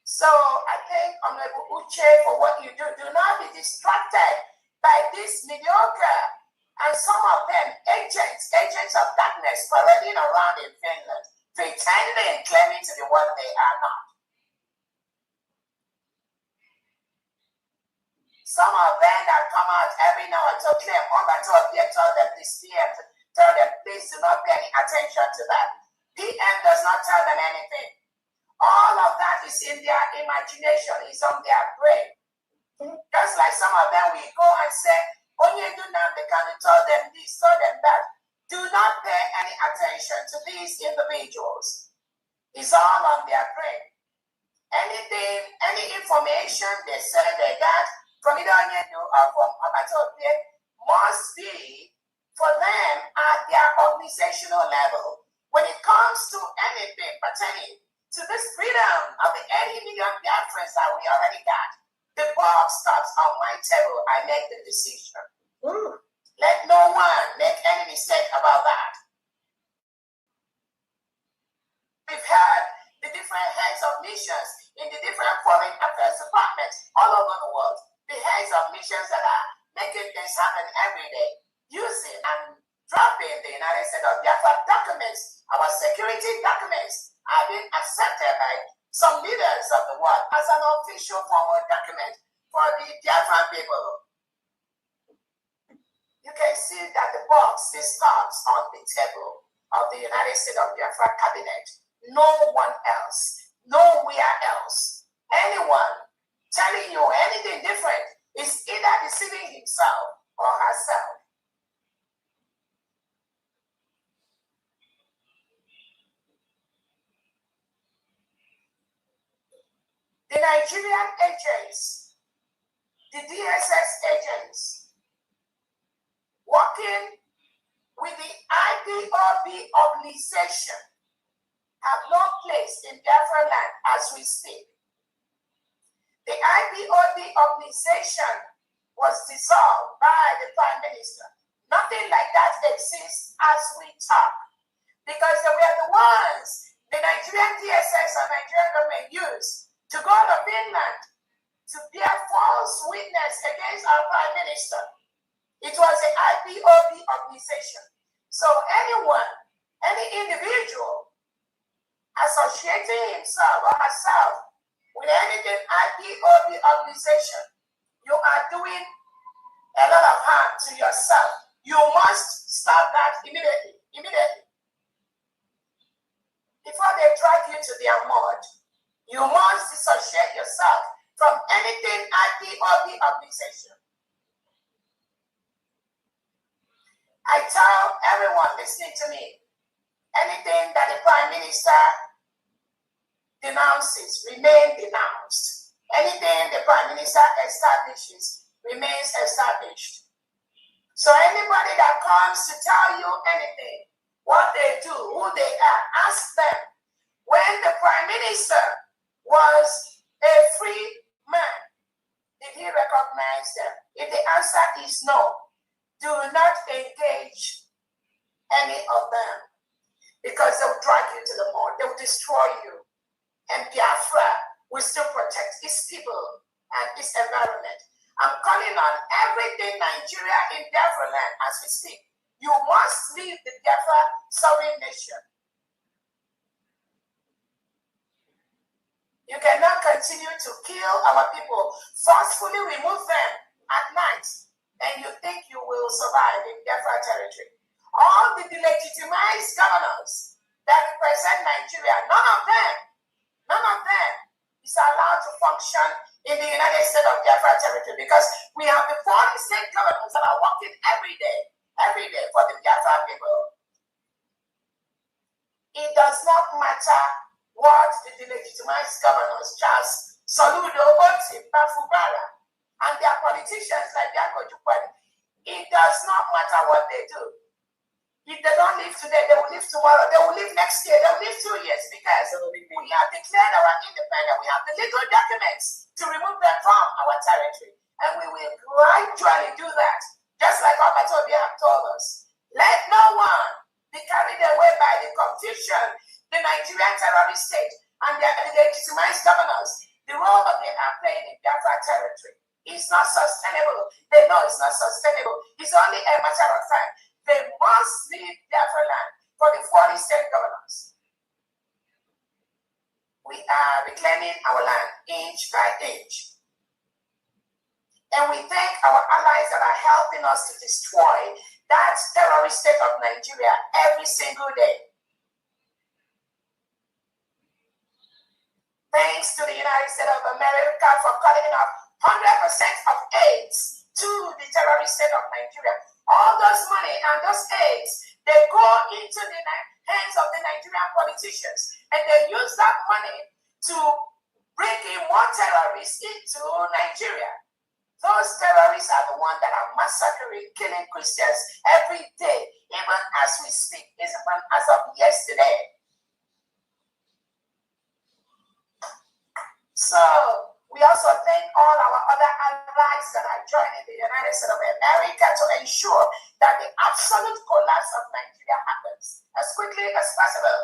So I thank Honorable Uche for what you do. Do not be distracted by this mediocre and some of them agents of darkness parading around in Finland, pretending and claiming to be what they are not. Some of them that come out every now and then claim, tell them this PM, tell them please do not pay any attention to that. PM does not tell them anything. All of that is in their imagination, is on their brain. Just like some of them, we go and say, Onyedudan, they can tell them this, tell them that. Do not pay any attention to these individuals. It's all on their brain. Anything, any information they say they got from either Onyedu or from Obatopie must be for them at their organizational level. When it comes to anything pertaining to this freedom of the 80 million Biafrans that we already got, the ball stops on my table. I make the decision. Let no one make any mistake about that. We've had the different heads of missions in the different foreign affairs departments all over the world. The heads of missions that are making things happen every day, using and dropping the United States of Biafra documents, our security documents, are being accepted by some leaders of the world as an official formal document for the Biafran people. You can see that the box stops on the table of the United States of Biafra cabinet. No one else, nowhere else, anyone telling you anything different is either deceiving himself or herself. The Nigerian agents, the DSS agents, working with the IPOB organization, have no place in Biafra land as we speak. The IPOB organization was dissolved by the Prime Minister. Nothing like that exists as we talk. Because they were the ones the Nigerian DSS and Nigerian government used to go to Finland to bear false witness against our Prime Minister. It was an IPOB organization. So anyone, any individual associating himself or herself with anything IPOB organization, you are doing a lot of harm to yourself. You must stop that immediately. Before they drag you to their mud, you must dissociate yourself from anything IPOB organization. I tell everyone listening to me, anything that the Prime Minister denounces, remain denounced. Anything the Prime Minister establishes, remains established. So anybody that comes to tell you anything, what they do, who they are, ask them. When the Prime Minister was a free man, did he recognize them? If the answer is no, do not engage any of them, because they will drag you to the mud, they will destroy you. And Biafra will still protect its people and its environment. I'm calling on everything Nigeria in Biafra land as we speak. You must leave the Biafra sovereign nation. You cannot continue to kill our people, forcefully remove them at night, and you think you will survive in Biafra territory. All the delegitimized governors that represent Nigeria, none of them is allowed to function in the United States of Biafra territory, because we have the 40 state governors that are working every day for the Biafra people. It does not matter what the delegitimized governors, Charles Soludo, Oti, Bafubara, and their politicians like Bianco Jukwani, it does not matter what they do. If they don't live today, they will live tomorrow. They will live next year. They will live 2 years, because we have declared our independence. We have the legal documents to remove them from our territory. And we will gradually do that, just like Obatobia have told us. Let no one be carried away by the confusion, the Nigerian terrorist state and their legitimized governors, the role that they are playing in Biafra territory. It's not sustainable. They know it's not sustainable. It's only a matter of time. They must leave Biafra land for the 40 state governors. We are reclaiming our land inch by inch. And we thank our allies that are helping us to destroy that terrorist state of Nigeria every single day. Thanks to the United States of America for cutting off 100% of aids to the terrorist state of Nigeria. All those money and those aids, they go into the hands of the Nigerian politicians, and they use that money to bring in more terrorists into Nigeria. Those terrorists are the ones that are massacring, killing Christians every day, even as we speak, even as of yesterday. So we also thank all our other allies that are joining the United States of America to ensure that the absolute collapse of Nigeria happens as quickly as possible.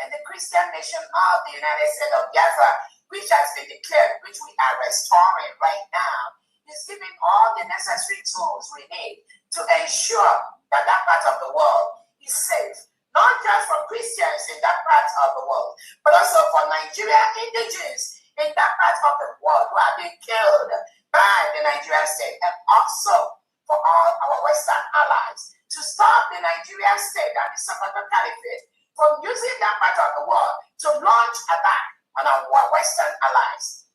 And the Christian nation of the United States of Biafra, which has been declared, which we are restoring right now, is giving all the necessary tools we need to ensure that that part of the world is safe, not just for Christians in that part of the world, but also for Nigerian indigenous in that part of the world who have been killed by the Nigerian state, and also for all our Western allies to stop the Nigerian state and the Sokoto Caliphate from using that part of the world to launch attack on our Western allies.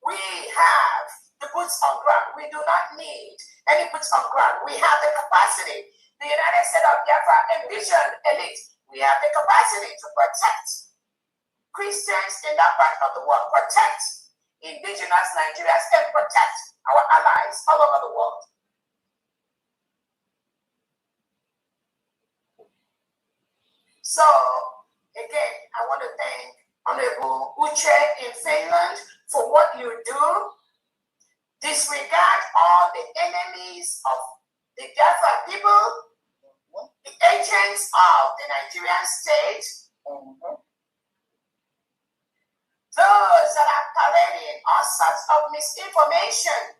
We have the boots on ground. We do not need any boots on ground. We have the capacity. The United States of Biafra envisioned elite. We have the capacity to protect Christians in that part of the world, protect indigenous Nigerians, and protect our allies all over the world. So, again, I want to thank Honorable Uche in Finland for what you do. Disregard all the enemies of the Biafra people, the agents of the Nigerian state, those that are parading all sorts of misinformation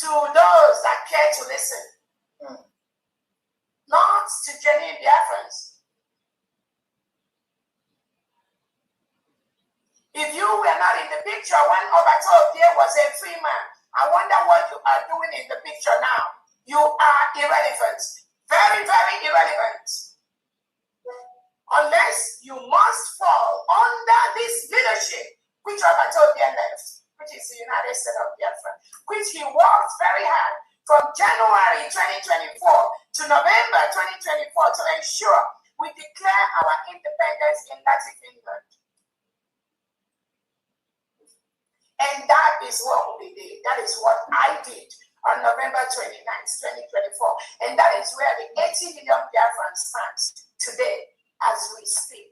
to those that care to listen, not to genuine Biafrans. If you were not in the picture when Obatopia was a free man, I wonder what you are doing in the picture now. You are irrelevant. Very, very irrelevant. Unless you must fall under this leadership, which Obatopia left, which is the United States of Biafra, which he worked very hard from January 2024 to November 2024 to ensure we declare our independence in Latin England. And that is what we did. That is what I did on November 29th, 2024. And that is where the 80 million Biafrans stands today as we speak.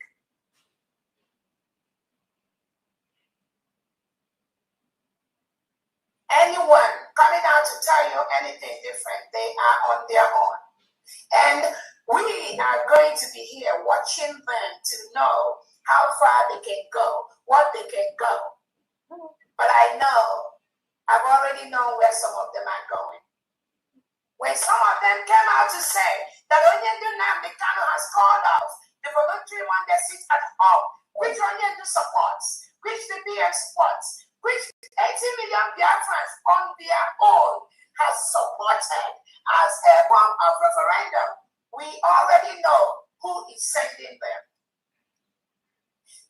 Anyone coming out to tell you anything different, they are on their own. And we are going to be here watching them to know how far they can go, what they can go. But I know, I've already known where some of them are going. When some of them came out to say that Onyendu Nnamdi Kanu has called off the voluntary one-day sit at home, which Onyendu supports, which the BF supports, which 80 million Biafrans on their own has supported as a form of referendum, we already know who is sending them.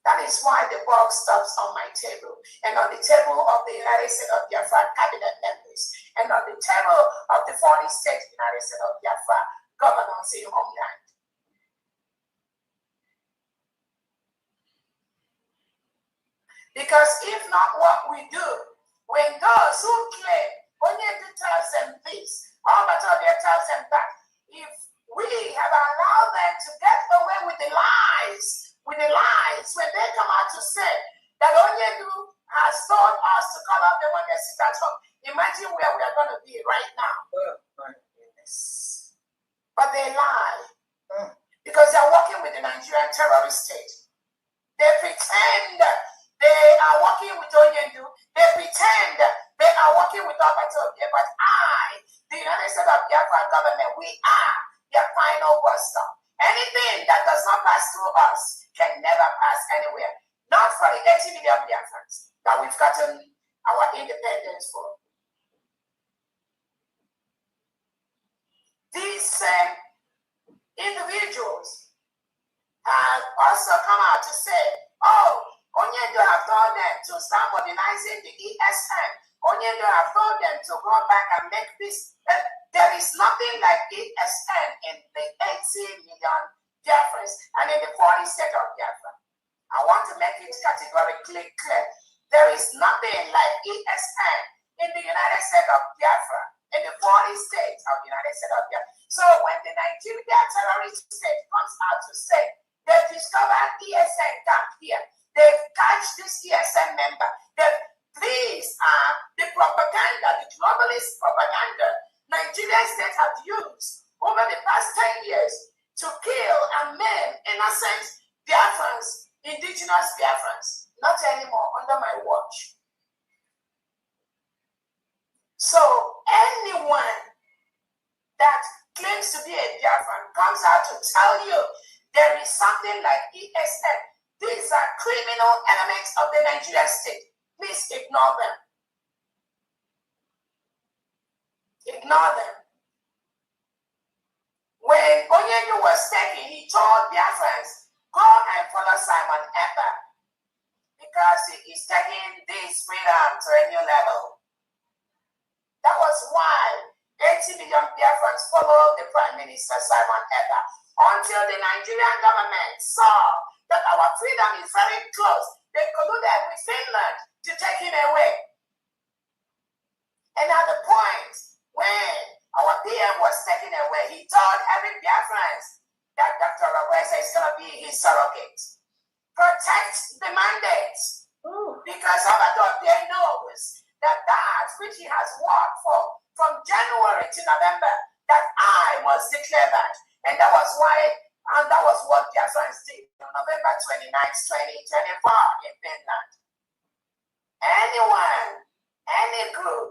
That is why the buck stops on my table and on the table of the United States of Biafra cabinet members and on the table of the 40 states United States of Biafra governors in homeland. Because if not what we do, when those who claim Onyendu tells them this, Obatopia tells them that, if we have allowed them to get away with the lies, when they come out to say that Onyendu has told us to call up the one that sit at home, imagine where we are going to be right now. But they lie because they are working with the Nigerian terrorist state. They pretend they are working with Onyendu. They pretend they are working with Obatopia. But the United States of Biafra government, we are their final bus stop. Anything that does not pass through us can never pass anywhere. Not for the 80 million Biafrans that we've gotten our independence for. These same individuals have also come out to say, Onyendu have told them to start modernizing the ESN. Onyendu have told them to go back and make this. There is nothing like ESN in the 80 million Biafrans and in the 40 states of Biafra. I want to make it categorically clear. There is nothing like ESN in the United States of Biafra, in the 40 states of the United States of Biafra. So when the Nigerian terrorist state comes out to say they've discovered ESN camp here, they've catched this ESN member, these are the propaganda, the globalist propaganda Nigerian state have used over the past 10 years to kill and maim innocent Biafrans, indigenous Biafrans. Not anymore, under my watch. So anyone that claims to be a Biafran comes out to tell you there is something like ESN. These are criminal elements of the Nigerian state. Please ignore them. Ignore them. When Onyendu was taken, he told Biafrans, go and follow Simon Ekpa because he is taking this freedom to a new level. That was why 80 million Biafrans followed the Prime Minister Simon Ekpa until the Nigerian government saw that our freedom is very close. They colluded with Finland to take him away. And at the point when our PM was taken away, he told every Biafrans that Dr. Rawese is going to be his surrogate. Protect the mandate. Because Obatopia knows that which he has worked for from January to November that I must declare that. And that was why, and that was what Biafrans did on November 29th, 2024 in Finland. Anyone, any group,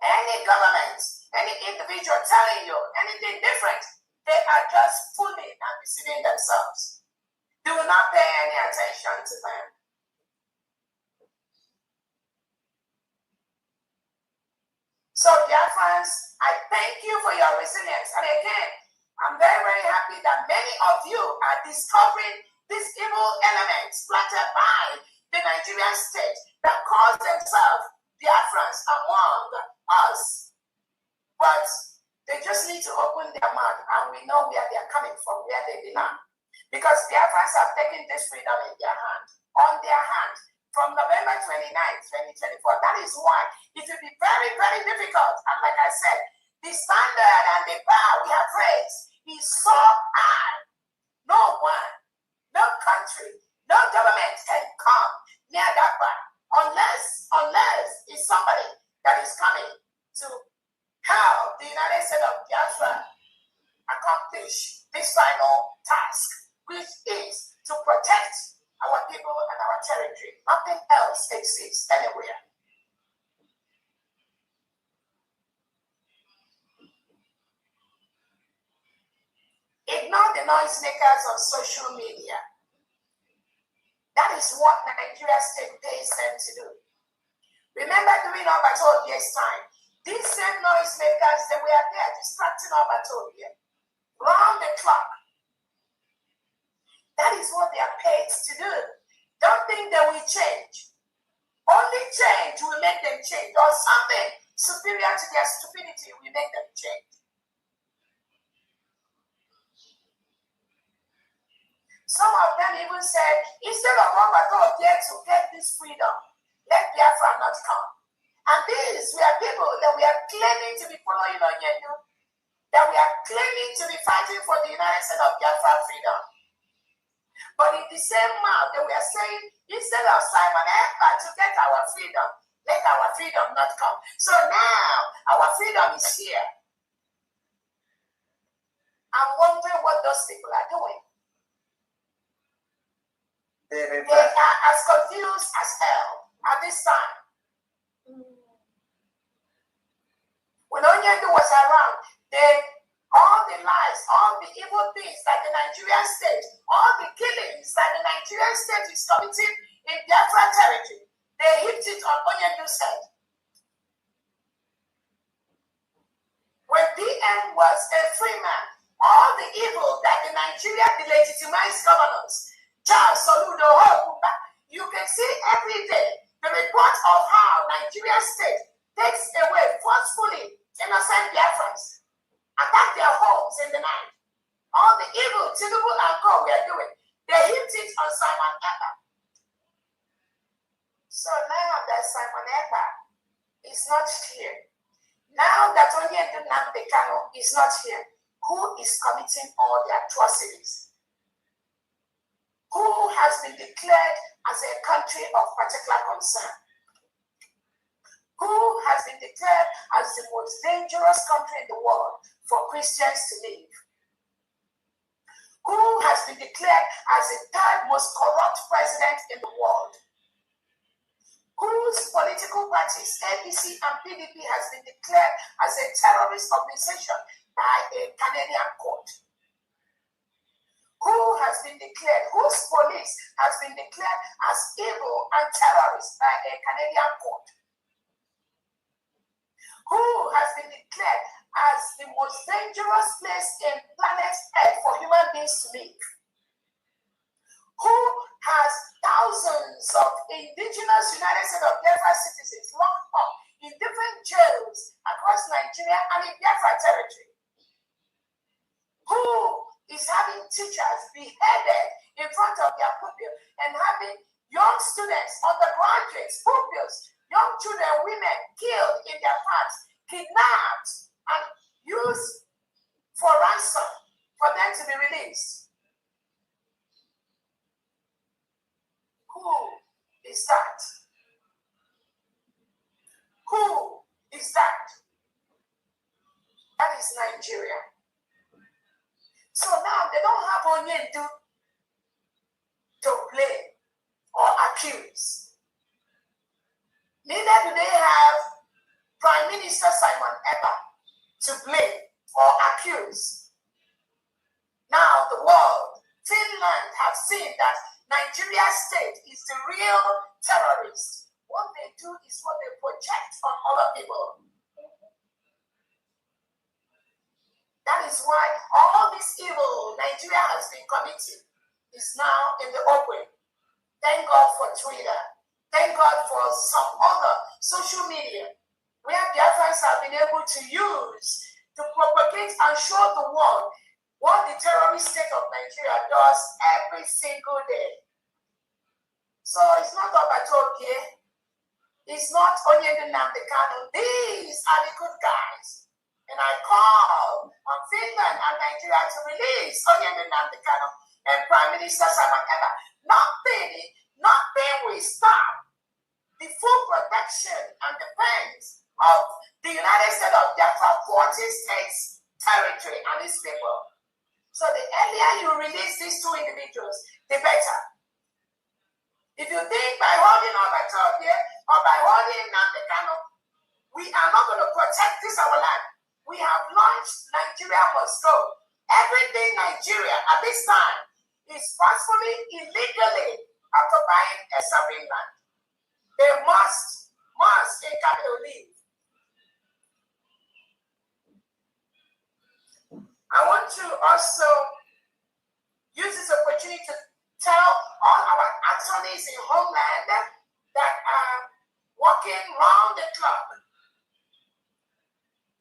any government, any individual telling you anything different, they are just fooling and deceiving themselves. Do not pay any attention to them. So, Biafrans, I thank you for your resilience. And again, I'm very, very happy that many of you are discovering these evil elements planted by the Nigerian state that cause themselves Biafrans among us. But they just need to open their mouth and we know where they are coming from, where they belong. Because Biafrans have taken this freedom in their hand, on their hand, from November 29th, 2024. That is why it will be very, very difficult. And like I said, the standard and the bar we have raised is so high. No one, no country, no government can come near that bar unless it's somebody that is coming to help the United States of Biafra accomplish this final task, which is to protect our people and our territory. Nothing else exists anywhere. Ignore the noisemakers on social media. That is what Nigeria state pays them to do. Remember during Obatobie's time, these same noisemakers, they were there distracting Obatobie round the clock. That is what they are paid to do. Don't think they will change. Only change will make them change, or something superior to their stupidity will make them change. Some of them even said, instead of Obatobie to get this freedom, let Biafra not come. And these were people that we are claiming to be following Onyendu, that we are claiming to be fighting for the United States of Biafra freedom. But in the same mouth, they were saying, instead of Simon Ekpa to get our freedom, let our freedom not come. So now, our freedom is here. I'm wondering what those people are doing. They are as confused as hell at this time. When Onyendu was around, all the lies, all the evil things that the Nigerian state, all the killings that the Nigerian state is committing in Biafra territory, they heaped it on Onyendu's head. When PM was a free man, all the evil that the Nigeria, the legitimized governors, Charles Soludo, you can see every day the report of how Nigerian state takes away forcefully innocent Biafrans, attack their homes in the night. All the evil Tinubu and Co we are doing, they heaped it on Simon Ekpa. So now that Simon Ekpa is not here, now that Onyendu Nnamdi Kanu is not here, who is committing all the atrocities? Who has been declared as a country of particular concern? Who has been declared as the most dangerous country in the world for Christians to live? Who has been declared as the third most corrupt president in the world? Whose political parties, APC and PDP, has been declared as a terrorist organization by a Canadian court? Who has been declared, whose police has been declared as evil and terrorist by a Canadian court? Who has been declared as the most dangerous place in planet Earth for human beings to live? Who has thousands of indigenous United States of Biafra citizens locked up in different jails across Nigeria and in Biafra territory? Who is having teachers beheaded in front of their pupils and having young students, undergraduates, pupils, young children, women killed in their pants, kidnapped and used for ransom for them to be released? Who is that? Who is that? That is Nigeria. So now they don't have Onyendu to blame or accuse. Neither do they have Prime Minister Simon Ekpa to blame or accuse. Now the world, Finland, have seen that Nigeria state is the real terrorist. What they do is what they project on other people. That is why all this evil Nigeria has been committing is now in the open. Thank God for Twitter. Thank God for some other social media where Biafrans have been able to use to propagate and show the world what the terrorist state of Nigeria does every single day. So it's not Obatovie. It's not Onyendu Nnamdi Kanu. These are the good guys. And I call on Finland and Nigeria to release Onyendu Nnamdi Kanu and Prime Minister Simon Ekpa. Nothing will stop the full protection and defense of the United States of Biafra 40 states, territory, and its people. So the earlier you release these two individuals, the better. If you think by holding Obatovie or by holding Nnamdi Kanu, we are not going to protect this our land. We have launched Nigeria Must Go. Everything Nigeria at this time is forcefully, illegally occupying a sovereign land. They must in capital leave. I want to also use this opportunity to tell all our attorneys in homeland that are working round the clock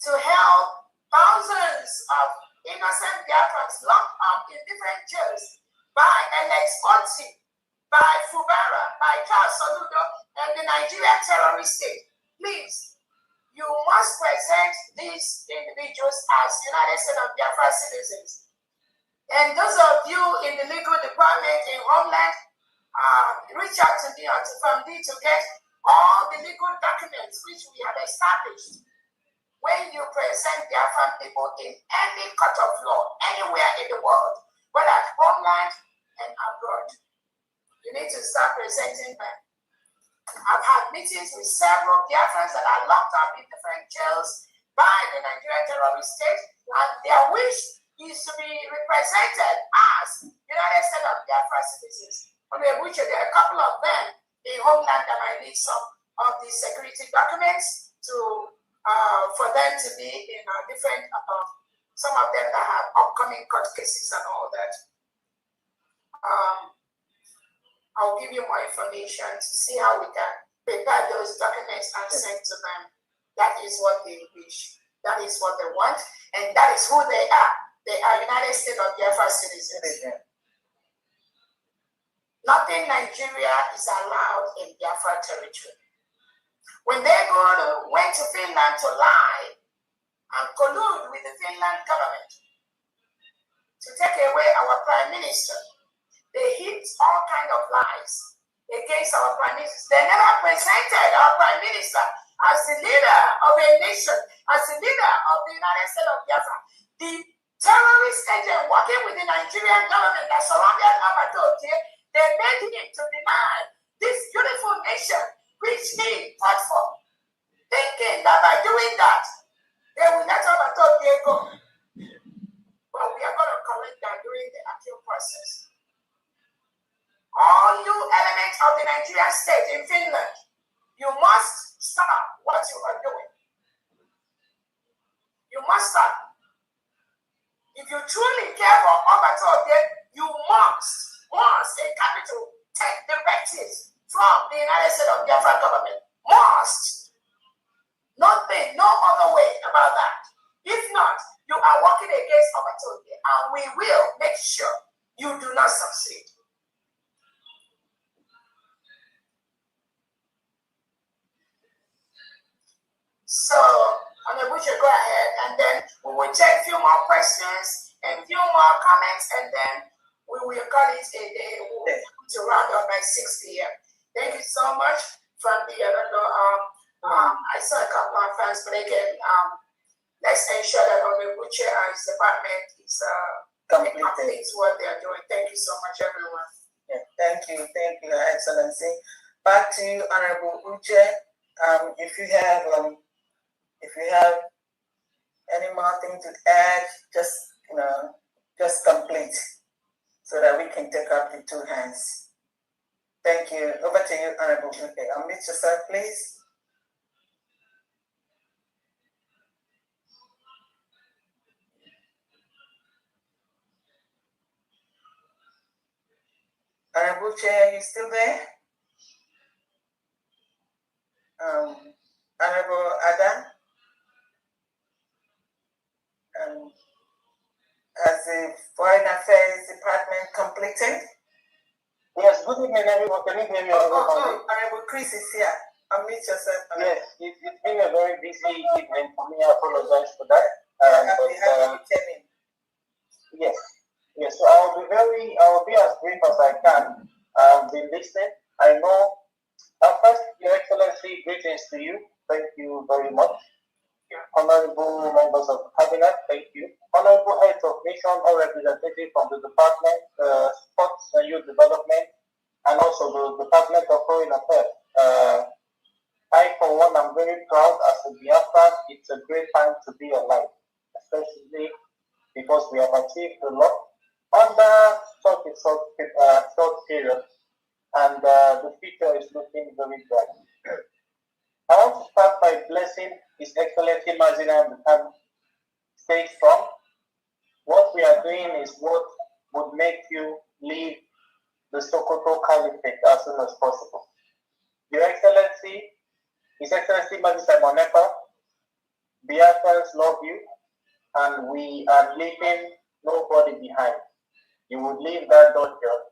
to help thousands of innocent Biafrans locked up in different jails by Alex Oti, by Fubara, by Charles Soludo, and the Nigeria terrorist state. Please, you must present these individuals as United States of Biafra citizens. And those of you in the legal department in Homeland, reach out to me or to FAMD to get all the legal documents which we have established. When you present Biafran people in any court of law, anywhere in the world, whether at Homeland and abroad, you need to start presenting them. I've had meetings with several Biafrans that are locked up in different jails by the Nigerian terrorist state, and their wish is to be represented as United States of Biafra citizens. On which there are a couple of them in Homeland that might need some of the security documents to for them to be in different, some of them that have upcoming court cases and all that. I'll give you more information to see how we can prepare those documents and send to them. That is what they wish. That is what they want. And that is who they are. They are United States of Biafra citizens. Nothing Nigeria is allowed in Biafra territory. When they went to Finland to lie and collude with the Finland government to take away our prime minister, they hit all kinds of lies against our prime minister. They never presented our prime minister as the leader of a nation, as the leader of the United States of Biafra. The terrorist agent working with the Nigerian government that surrounded Obatovie, they made him to deny this beautiful nation which he fought for, thinking that by doing that, they will let Obatovie go. But we are going to correct that during the appeal process. All you elements of the Nigerian state in Finland, you must stop what you are doing. You must stop. If you truly care for Obatovie, you must in capital, take directives from the United States of Biafra government. Must. Nothing, no other way about that. If not, you are working against Obatovie, and we will make sure you do not succeed. So, Honorable, go ahead, and then we will take a few more questions and a few more comments, and then we will call it a day to round up by 6 p.m. Thank you so much from the, I saw a couple of fans, but again, let's ensure that Honorable Chair and his department is completes what they are doing. Thank you so much, everyone. Yeah, thank you, Your Excellency. Back to you, Honorable Uche. If you have any more thing to add, just complete so that we can take up the two hands. Thank you. Over to you, Honorable Uche. Unmute yourself, please. Honorable Chair, you still there? Honorable Adam? Has the Foreign Affairs Department completed? Yes, good evening, everyone. Can you hear me? Honorable Chris is here. Unmute yourself. Yes, it's been a very busy evening for me. I apologize for that. Yes. So I'll be as brief as I can. I've been listening. I know. First, Your Excellency, greetings to you. Thank you very much. Honorable members of the cabinet, thank you. Honorable heads of mission or representative from the Department of Sports and Youth Development, and also the Department of Foreign Affairs. I, for one, am very proud as a Biafran. It's a great time to be alive, especially because we have achieved a lot under such a short period, and the future is looking very bright. I want to start by blessing His Excellency Mazina and stay strong. What we are doing is what would make you leave the Sokoto Caliphate as soon as possible. Your Excellency, His Excellency Mazina Monepa, Biafrans love you, and we are leaving nobody behind. You would leave that dungeon,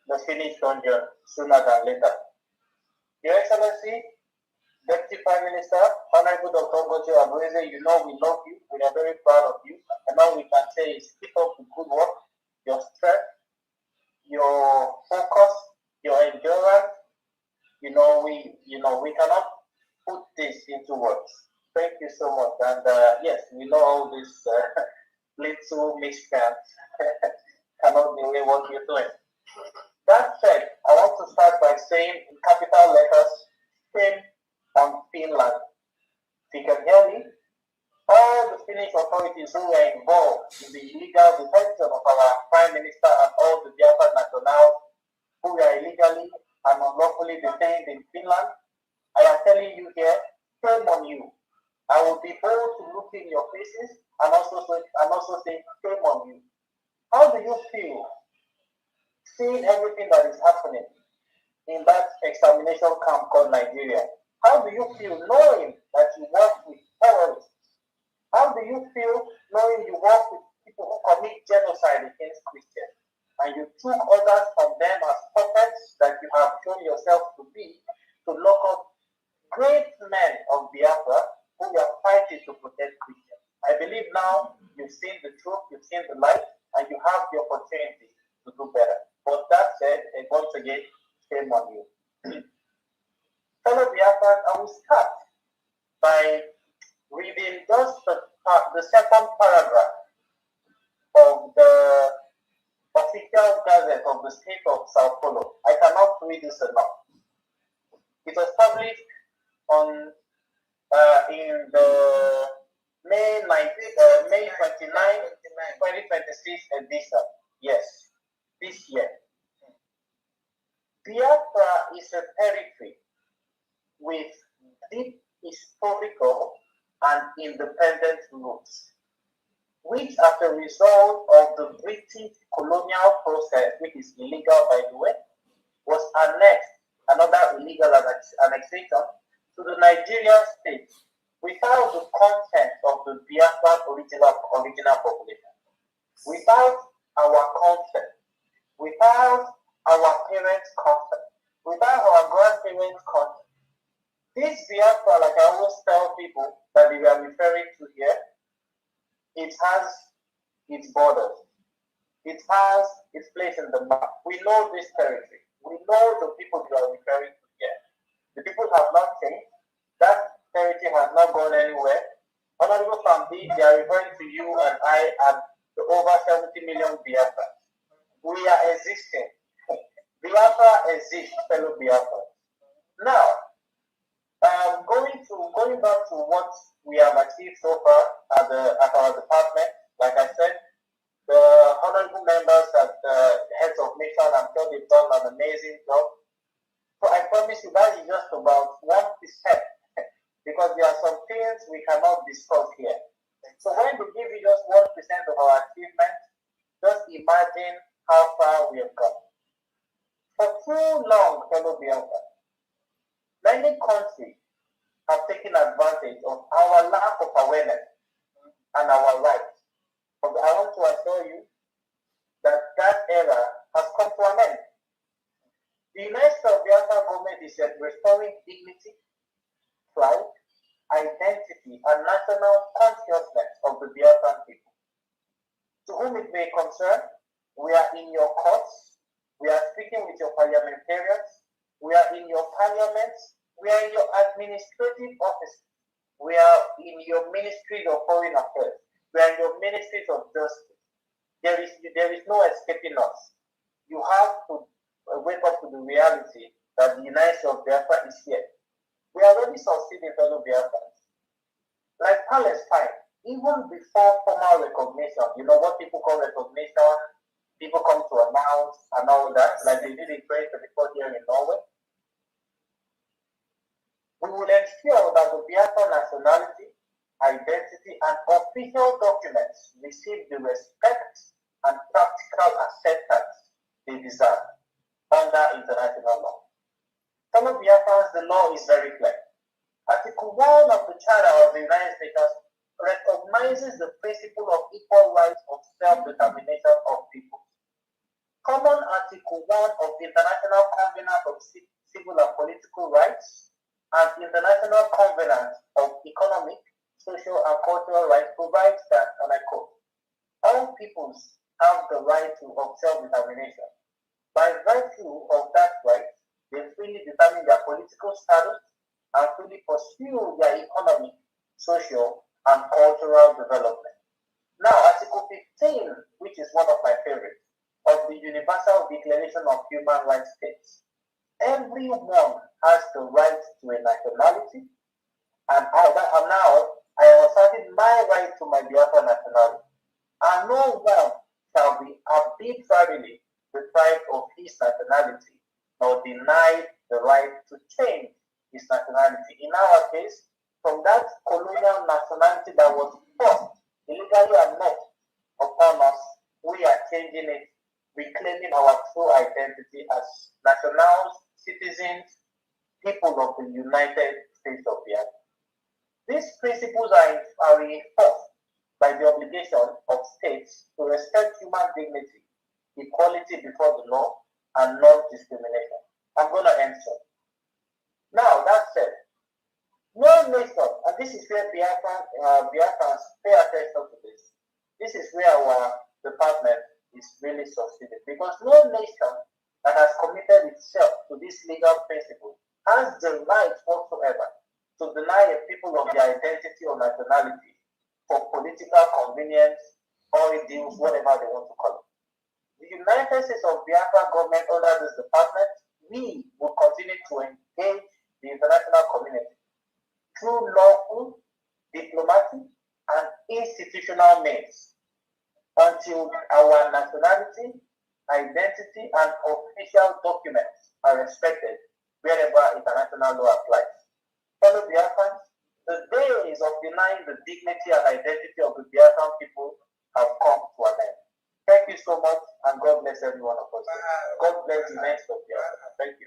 the finished dungeon sooner than later. Your Excellency, Deputy Prime Minister, Honorable Dr. Ngozi Abueze, we love you. We are very proud of you. And all we can say is keep up the good work, your strength, your focus, your endurance. We cannot put this into words. Thank you so much. And yes, we know all these little miscreants cannot delay what you're doing. That said, I want to start by saying in capital letters, shame on Finland. If you can hear me, all the Finnish authorities who were involved in the illegal detention of our Prime Minister and all the Biafran nationals who were illegally and unlawfully detained in Finland, I am telling you here, shame on you. I will be bold to look in your faces and also say shame on you. How do you feel seeing everything that is happening in that extermination camp called Nigeria? How do you feel knowing that you work with terrorists? How do you feel knowing you work with people who commit genocide against Christians? And you took others from them as puppets that you have shown yourself to be to lock up great men of Biafra who are fighting to protect Christians. I believe now you've seen the truth, you've seen the light, and you have the opportunity to do better. But that said, and once again, shame on you. Fellow Biafrans, I will start by reading just the second paragraph of the official gazette of the state of Sao Paulo. I cannot read this enough. It was published on in the May 29, 2026 edition. Yes, this year. Biafra is a territory with deep historical and independent roots, which as a result of the British colonial process, which is illegal by the way, was annexed, another illegal annexation, to the Nigerian state without the consent of the Biafran original population, without our consent, without our parents' consent, without our grandparents' consent. This Biafra, like I always tell people that we are referring to here, it has its borders. It has its place in the map. We know this territory. We know the people you are referring to here. The people have not changed. That prosperity has not gone anywhere. Honorable Fambi, they are referring to you and I and the over 70 million Biafrans. We are existing. Biafra exists, fellow Biafra. Now, going back to what we have achieved so far at our department, like I said, the honorable members and heads of mission, I'm sure they've done an amazing job. So I promise you that is just about 1%, because there are some things we cannot discuss here. So when we give you just 1% of our achievements, just imagine how far we have gone. For too long, fellow Biafra, many countries have taken advantage of our lack of awareness and our rights. But I want to assure you that that era has come to an end. The United States of Biafra government is restoring dignity, pride, identity, and national consciousness of the Biafran people. To whom it may concern, we are in your courts, we are speaking with your parliamentarians, we are in your parliaments, we are in your administrative offices, we are in your ministries of foreign affairs, we are in your ministries of justice. There is no escaping us. You have to wake up to the reality that the United States of Biafra is here. We are already succeeding, fellow Biafrans. Like Palestine, even before formal recognition, you know what people call recognition, people come to announce and all that, like they did in 2024 here in Norway. We will ensure that the Biafra nationality, identity, and official documents receive the respect and practical acceptance they deserve under international law. Fellow Biafrans, the law is very clear. Article 1 of the Charter of the United Nations recognizes the principle of equal rights of self-determination of people. Common Article 1 of the International Covenant of Civil and Political Rights and the International Covenant of Economic, Social, and Cultural Rights provides that, and I quote, all peoples have the right of self-determination. By virtue of that right, they freely determine their political status and freely pursue their economic, social, and cultural development. Now, Article 15, which is one of my favorites, of the Universal Declaration of Human Rights states, everyone has the right to a nationality, and I am asserting my right to my Biafra nationality, and no one shall be arbitrarily deprived of his nationality nor denied the right to change his nationality. In our case, from that colonial nationality that was forced illegally and not upon us, we are changing it, reclaiming our true identity as nationals, citizens, people of the United States of Biafra. These principles are reinforced by the obligation of states to respect human dignity, equality before the law, and non-discrimination. I'm going to answer. Now, that said, no nation, and this is where Biafrans pay attention to this. This is where our department is really succeeding, because no nation that has committed itself to this legal principle has the right whatsoever to deny a people of their identity or nationality for political convenience or deals, whatever they want to call it. The United States of Biafra government under this department, we will continue to engage the international community through lawful, diplomatic, and institutional means until our nationality, identity, and official documents are respected wherever international law applies. Fellow Biafrans, the days of denying the dignity and identity of the Biafran people have come to an end. Thank you so much, and God bless every one of us. God bless the next of Biafra. Thank you.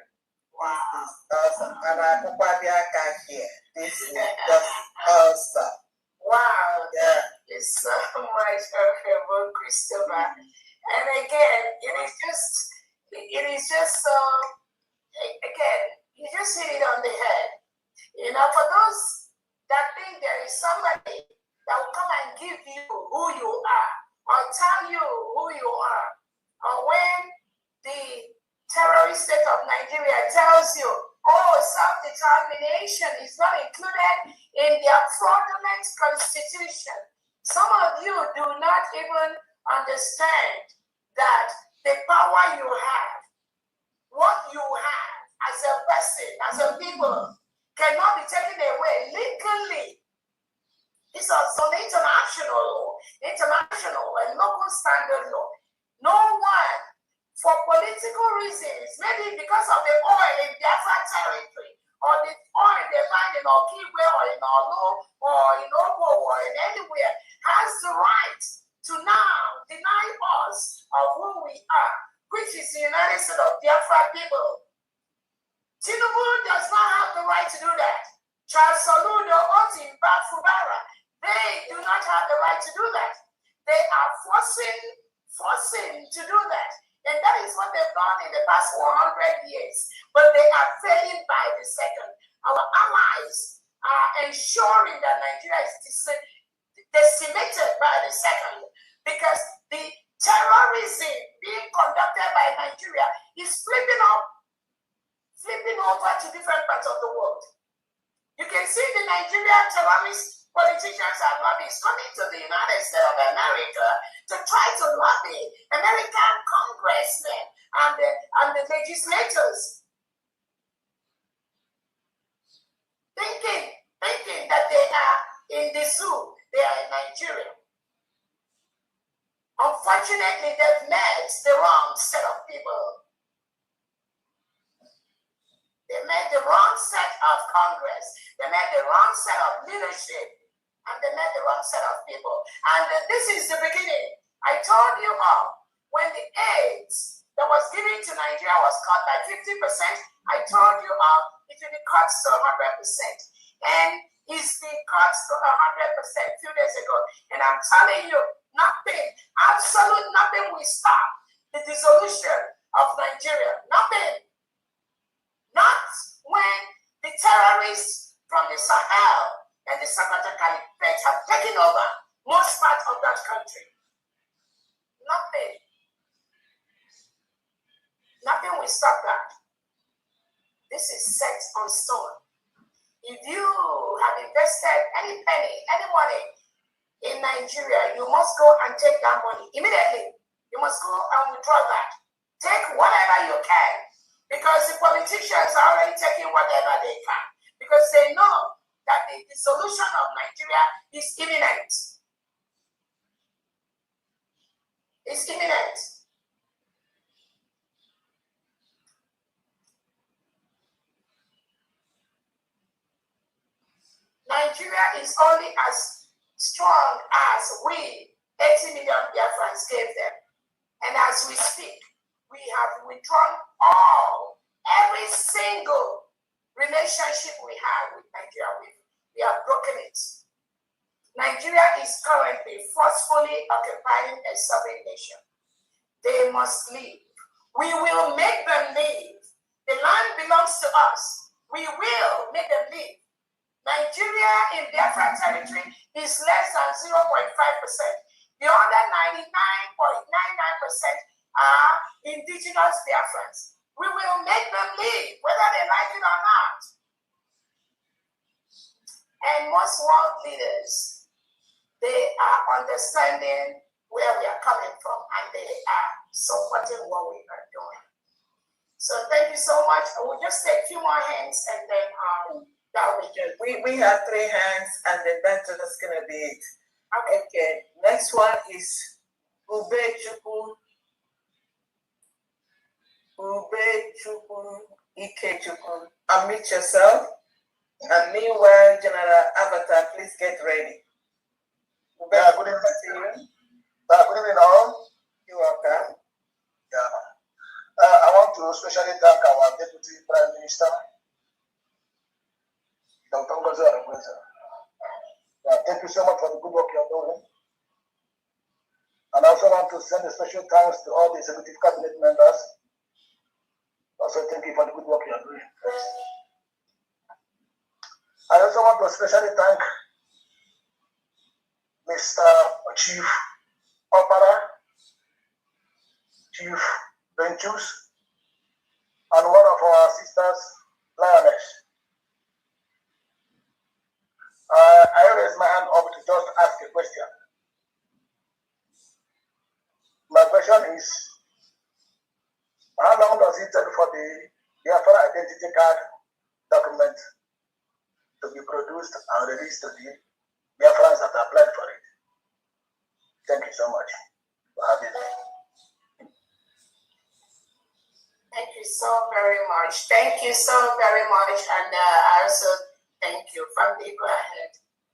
Wow, awesome. And I hope I got here. This is just awesome. Wow, Yeah. thank you so much, Honorable Christopher. And again, it is just so, again, you just hit it on the head. You know, for those that think there is somebody that will come and give you who you are, or tell you who you are, or when the terrorist state of Nigeria tells you Oh, self-determination is not included in their fraudulent constitution. Some of you do not even understand that the power you have, what you have as a person, as a people, cannot be taken away legally. It's also international law, international and local standard law. No one, for political reasons, maybe because of the oil in Biafra territory, or the oil they find in Okigwe or in Olo or in Ogo or in anywhere, has the right to now deny us of who we are, which is the United States of Biafra people. Tinubu does not have the right to do that. Charles Soludo, Otimba, Fubara, they do not have the right to do that. They are forcing to do that. And that is what they've done in the past 100 years. But they are failing by the second. Our allies are ensuring that Nigeria is decimated by the second, because the terrorism being conducted by Nigeria is flipping over to different parts of the world. You can see the Nigerian terrorist politicians and lobbyists coming to the United States of America to try to lobby American congressmen and the legislators, thinking that they are in the zoo, they are in Nigeria. Unfortunately, they've met the wrong set of people. They met the wrong set of Congress. They met the wrong set of leadership. And they met the wrong set of people. And this is the beginning. I told you all, when the AIDS that was given to Nigeria was cut by 50%, I told you all it will be cut to 100%. And it's been cut to 100% a few days ago. And I'm telling you, nothing, absolute nothing will stop the dissolution of Nigeria. Nothing. Not when the terrorists from the Sahel and the Sokoto Caliphate have taken over most parts of that country. Nothing. Nothing will stop that. This is set on stone. If you have invested any penny, any money in Nigeria, you must go and take that money immediately. You must go and withdraw that. Take whatever you can, because the politicians are already taking whatever they can, because they know that the dissolution of Nigeria is imminent. It's imminent. Nigeria is only as strong as we, 80 million Biafrans, gave them. And as we speak, we have withdrawn every single relationship we have with Nigeria. We have broken it. Nigeria is currently forcefully occupying a sovereign nation. They must leave. We will make them leave. The land belongs to us. We will make them leave. Nigeria in Biafra territory is less than 0.5%. The other 99.99% are indigenous Biafrans. We will make them leave, whether they like it or not. And most world leaders, they are understanding where we are coming from, and they are supporting what we are doing. So thank you so much. I will just take a few more hands, and then that will be good. We have 3 hands, and then that's gonna be it. Okay. Next one is Ubechukwu Ikechukwu. Unmute yourself. And meanwhile, General Avatar, please get ready. Yeah, good evening to you. Good evening all. You're welcome. Yeah. I want to especially thank our Deputy Prime Minister, Dr. Ngozi Arugweza. Thank you so much for the good work you're doing. And I also want to send a special thanks to all the executive cabinet members. Also, thank you for the good work you're doing. I also want to especially thank Mr. Chief Opera, Chief Benchus, and one of our sisters, Lioness. I raise my hand up to just ask a question. My question is, how long does it take for the Biafra identity card document to be produced and released to the Biafrans that applied for it? Thank you so much for having me. Thank you so very much. Thank you so very much. And I also thank you. Family, go ahead.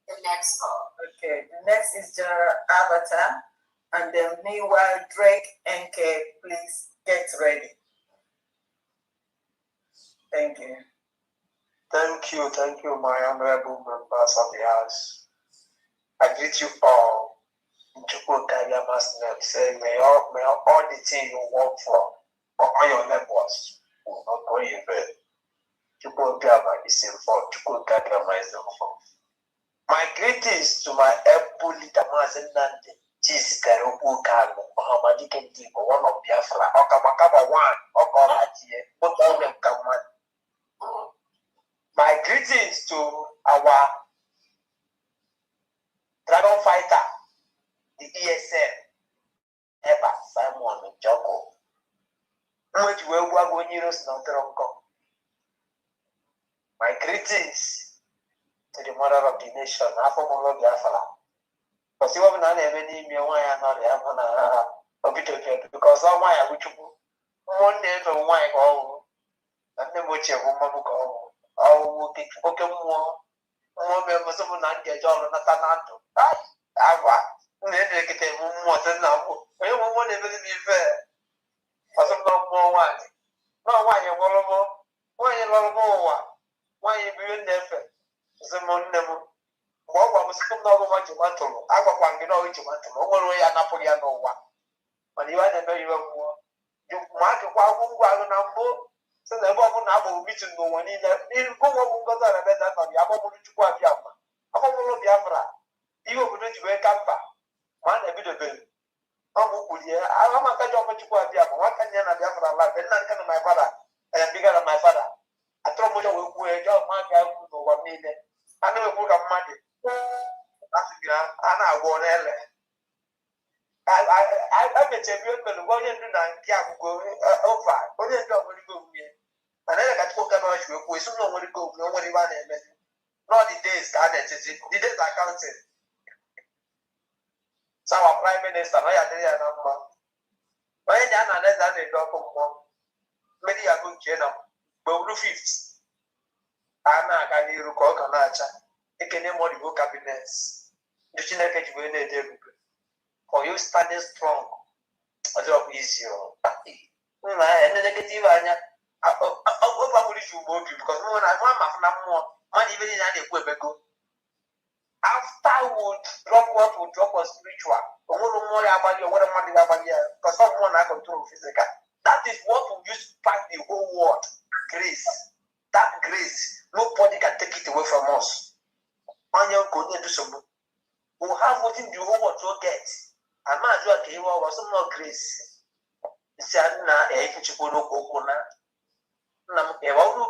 The next call. Okay, the next is General Avatar. And then meanwhile, Drake NK, please get ready. Thank you. Thank you, my honorable members of the House. I greet you all. Chukwukaria Masnet say, may all the things you work for all your labors will not go in vain. Chukwukaria is involved. Chukwukaria is involved. My greetings to my able leader, Mazen Nandi, Jesus Karubu Kano, Muhammad Kendigo, one of Biafra, Okamakaba one, Okalatie, both of them come on. My greetings to our dragon fighter, the ESN, Eba Simon Joko. My greetings to the mother of the nation, Afamolo Biafra. Because you have not any me why I'm not a bit because all my which one day to wine go and then watch a woman go. Oh, okay, more members of Nandia John Natanato. I then get more than now. We won't even be fair. For some more wine. No, why you want more? Why you bring the Simon Nemo? What was come out of what you want to know? I got one, you know, which you want to know. One way and Napoleon no one. When you had a very more, you mark a while who are number. So the Bob Nabo meeting no one in go over the better on the Abu Chukwabiyama. Abu Biafra. You would not wake up. Man, a bit of bill. Abu Kudia, I am a catch of Chukwabiyama. What can you have Biafra like? And none can my father. I am bigger than my father. I throw much of a job, my guy who know what needed. I never put up money. And I won L. I bet you will go into Nankia go over. What is going to go here? And then I got to about you, we soon know where to go, nobody ran it. Not the days, the days are counted. So our Prime Minister, I had a number. When Yana less than a drop of one, many are good general, but 5th. Anna can you recall Kanacha? It can name what you go cabinets. You should not get you in a day. For you standing strong, a job easier. And the negative, because when I want more money, even in any way, after would drop what would drop was spiritual. More about your money because someone I control physical. That is what will use back the whole world. Grace. That grace, nobody can take it away from us. Man, you're going to do something. We'll have what in the whole world to get. And man, you are giving us some more grace. It's look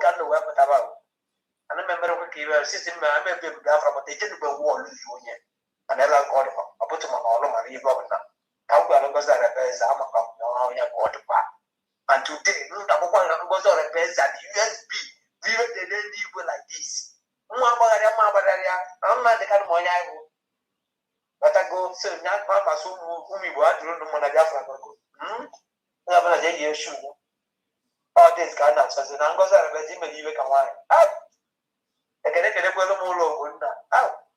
at the web about. And I remember we system, I may be but they didn't go war union. And I like God, I put them on all of my governor. How well goes that repairs? I'm a cop, and today, no goes on repairs at USB. We didn't live like this. I'm not the kind of money I will. But I go, so not Papa, so whom you want to run on a Jaffa. Never a day, you should. All this kind of says, and I'm going to have him and you can wine. Out! I can get a little more out.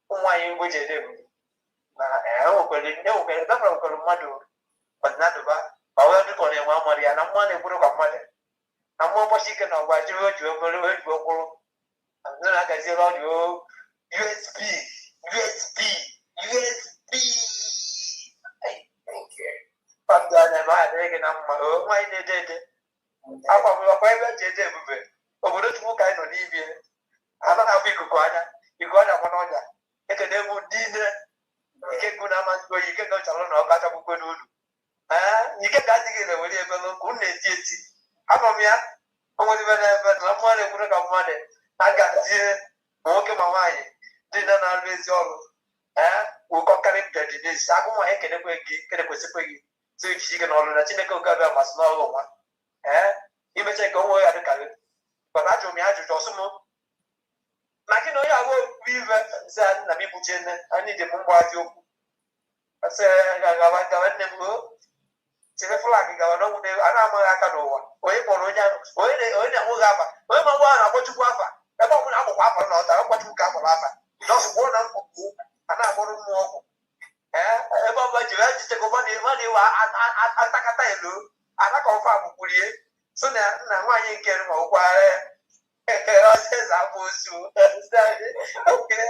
Why you would you? I hope I didn't know where the mother, but not about. I want to call him one money and I'm one who put up money. I'm more chicken or what you heard you go. And then I can say, Lord, you USB. Thank you. But I never had taken up my own. Why they did it? I will acquire it. Over the two kind of Libya. I don't have to go. You got a one on that. You can never dinner. You can go now and go. You can go to a cat of good. You can get together with him. Couldn't it? I'm a mere. Only when I'm money, would have money. I got here, walking my way. Didn't always all. We'll conquer it the days. I go ahead and so if she can order a Chinaco Gaba must know one. You may take away at the carrot. But I told me I just also know. Like you know, I will weave Zan Namibuchen. I need a Mumbai. I say, I got them go. Flag, I don't know. I can't know one. Wait for Rojan. Wait, Mugaba. Where my one, I want to go up. I don't want to go up or not. I don't want to go up. Just one up and I want to move. About you have to take over the money. I tell you, I confirm Kurie. So now, why you can acquire? I says I was to okay.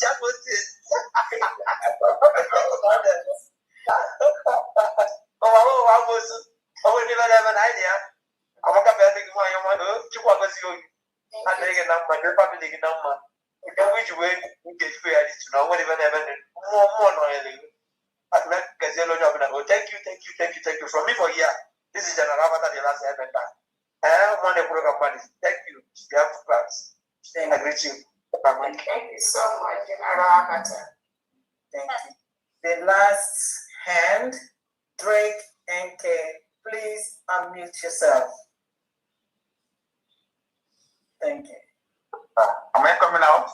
Just was it. Oh, I was. I would never have an idea. I want to be my own. You want to see you. I take a number, the public number. Which way we get free to know what even ever more noisy. At that Gazelle job. Thank you. From me for here. This is General Avatar, the last event. Money program money. Thank you. You have class. I greet you. Thank you so much, General Avatar. Thank you. The last hand, Drake NK, please unmute yourself. Thank you. Am I coming out?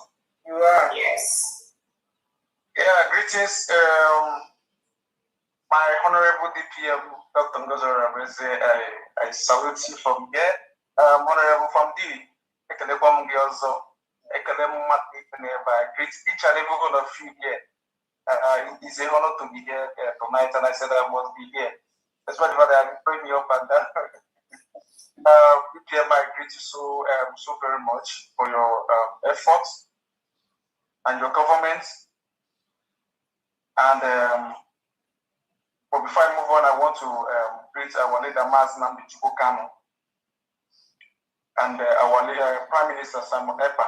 You are. Yes. Yeah, greetings, my honorable DPM, Dr. Ngozora Reze. I salute you from here. Honorable from D, Ekelebom Gyozo, Ekelem Mati, I greet each and every one of you here. It is an honor to be here tonight, and I said I must be here. That's why they bring me up and down. DPM, I greet you so very much for your efforts and your government. And but before I move on, I want to greet our leader, Mas Nnamdi Kanu, and our Prime Minister, Simon Ekpa.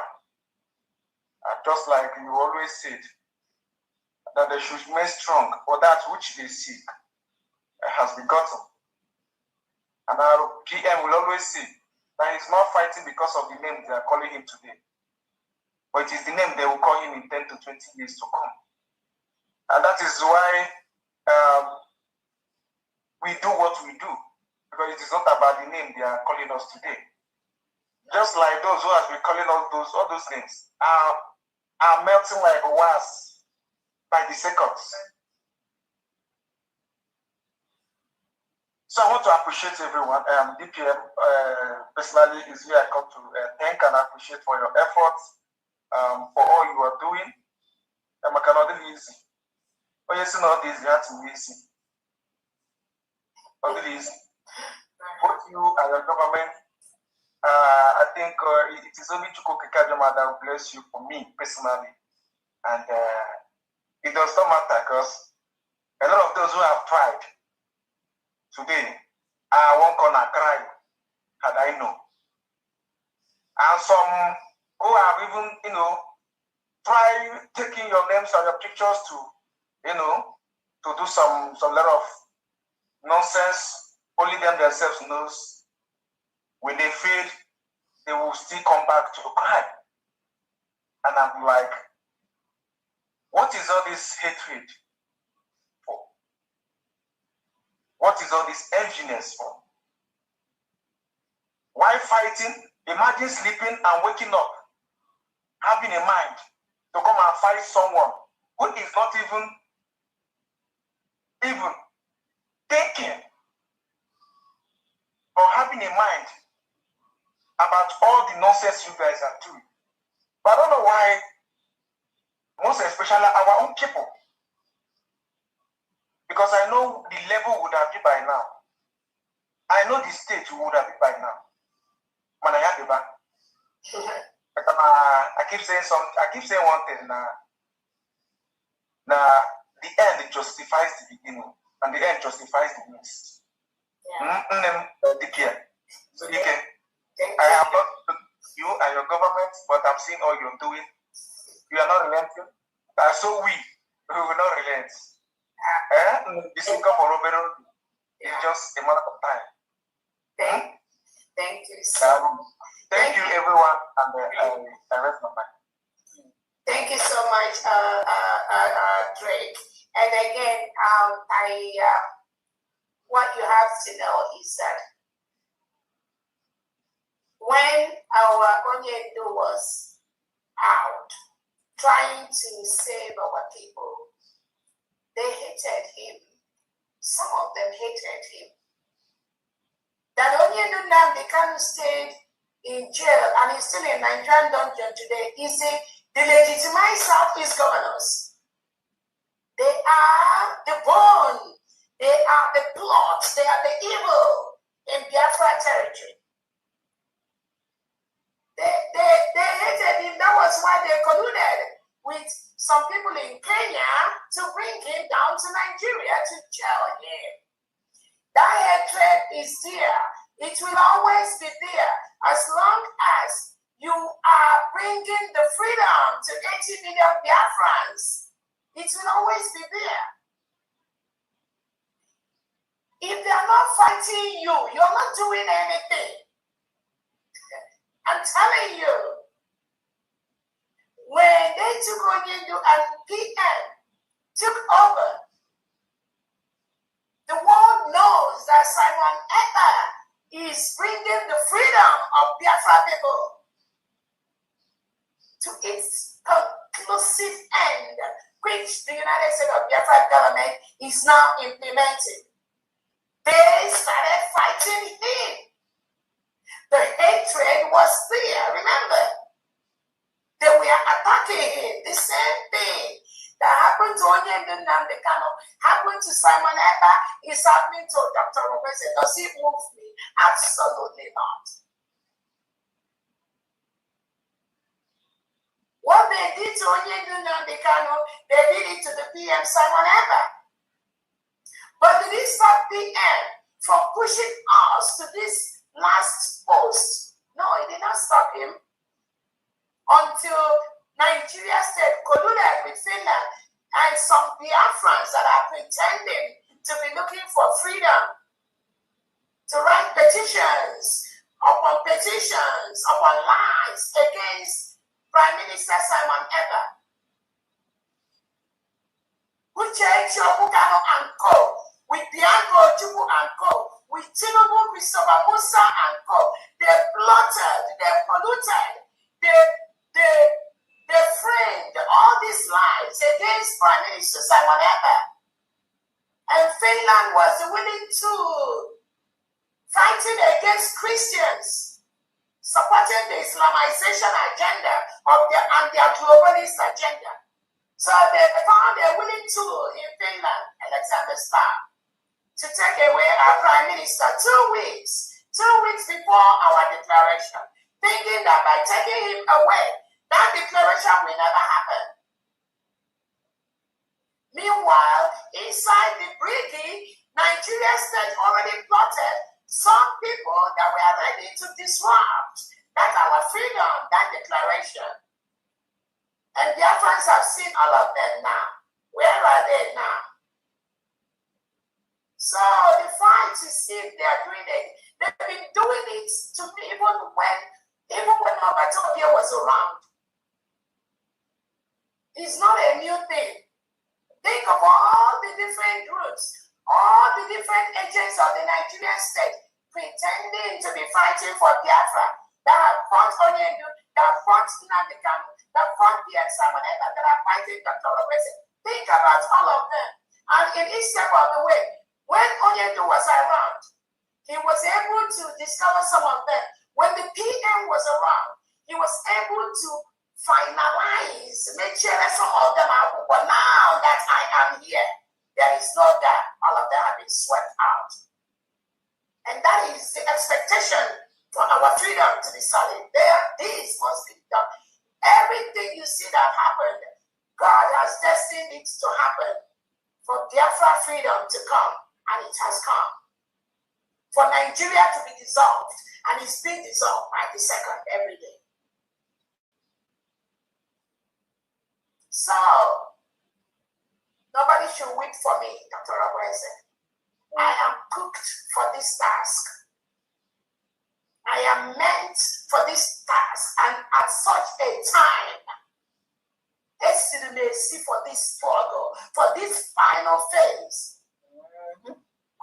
Just like you always said, that they should remain strong for that which they seek has begotten. And our PM will always say that he's not fighting because of the name they are calling him today, but it is the name they will call him in 10 to 20 years to come. And that is why we do what we do, because it is not about the name they are calling us today. Just like those who have been calling us all those names are melting like wax by the seconds. So I want to appreciate everyone. DPM personally is here. I come to thank and appreciate for your efforts, for all you are doing. I cannot do easy. But yes, not easy, that's easy. Not easy. Both you and your government, I think it is only Chukwuka Kajama that will bless you for me personally. And it does not matter because a lot of those who have tried today, I won't gonna cry had I know. And some who have even, try taking your names and your pictures to, to do some lot of nonsense. Only them themselves knows. When they fail, they will still come back to cry. And I'm like, what is all this hatred for? What is all this enviness for? Why fighting? Imagine sleeping and waking up, having a mind to come and fight someone who is not even thinking or having a mind about all the nonsense you guys are doing. But I don't know why, most especially our own people, because I know the level would have been by now. I know the stage would have been by now. I keep saying one thing now. Now the end justifies the beginning, and the end justifies the means. So you can. I have not you and your government, but I've seen all you're doing. You are not relenting. So we will not relent. This will come for Robert. It's just a matter of time. Thank you so Thank you, everyone, and I rest my mind. Thank you so much, Drake. And again, what you have to know is that when our Onyendu was out trying to save our people, they hated him. Some of them hated him. That Onyendu Nnamdi Kanu stayed in jail and he's still in Nigerian dungeon today is the legitimized Southeast governors. They are the bone, they are the plot, they are the evil in Biafra territory. They hated him. That was why they colluded with some people in Kenya to bring him down to Nigeria to jail him. That hatred is there. It will always be there as long as you are bringing the freedom to 80 million Biafrans. It will always be there. If they are not fighting you, you're not doing anything. I'm telling you, when they took Onyendu and PM took over, the world knows that Simon Ekpa is bringing the freedom of Biafra people to its conclusive end, which the United States of Biafra government is now implementing. They started fighting him. The hatred was there, remember? They were attacking him. The same thing that happened to Onyendu Nnamdi Kanu happened to Simon Ekpa is happening to Dr. Obese. Does it move me? Absolutely not. What they did to Onyendu Nnamdi Kanu, they did it to the PM Simon Ekpa. But did it stop PM from pushing us to this last post? No, it did not stop him until Nigeria state colluded with Finland and some Biafrans that are pretending to be looking for freedom to write petitions upon lies against Prime Minister Simon Ekpa. Uche Chiobu Kanu and co, with Bianco Jubu and co, with Tinubu, Christopher Musa and co, they plotted, they polluted, they framed all these lies against Prime Minister Simon Ekpa. And Finland was willing to fighting against Christians, supporting the Islamization agenda of their globalist agenda. So they found a willing tool in Finland, Alexander Starr, to take away our Prime Minister 2 weeks before our declaration, thinking that by taking him away, that declaration will never happen. Meanwhile, inside the Brigade, Nigeria state already plotted some people that were ready to disrupt that our freedom, that declaration. And Biafrans have seen all of them now. Where are they now? So the fight is if they are doing it. They've been doing it to me even when Obatopia was around. It's not a new thing. Think of all the different groups, all the different agents of the Nigerian state pretending to be fighting for Biafra, that have fought Onyendu, that have fought Nnamdi Kanu, that fought PM Simon Ekpa, that are fighting Dr. Obese. Think about all of them. And in each step of the way, when Onyendu was around, he was able to discover some of them. When the PM was around, he was able to finalize, make sure that some of them are, but now that I am here, there is no doubt all of them have been swept out. And that is the expectation for our freedom to be solid. This must be done. Everything you see that happened, God has destined it to happen for Biafra freedom to come, and it has come. For Nigeria to be dissolved, and it's being dissolved by the second every day. So, nobody should wait for me, Dr. Obese. I am cooked for this task. I am meant for this task, and at such a time, for this struggle, for this final phase.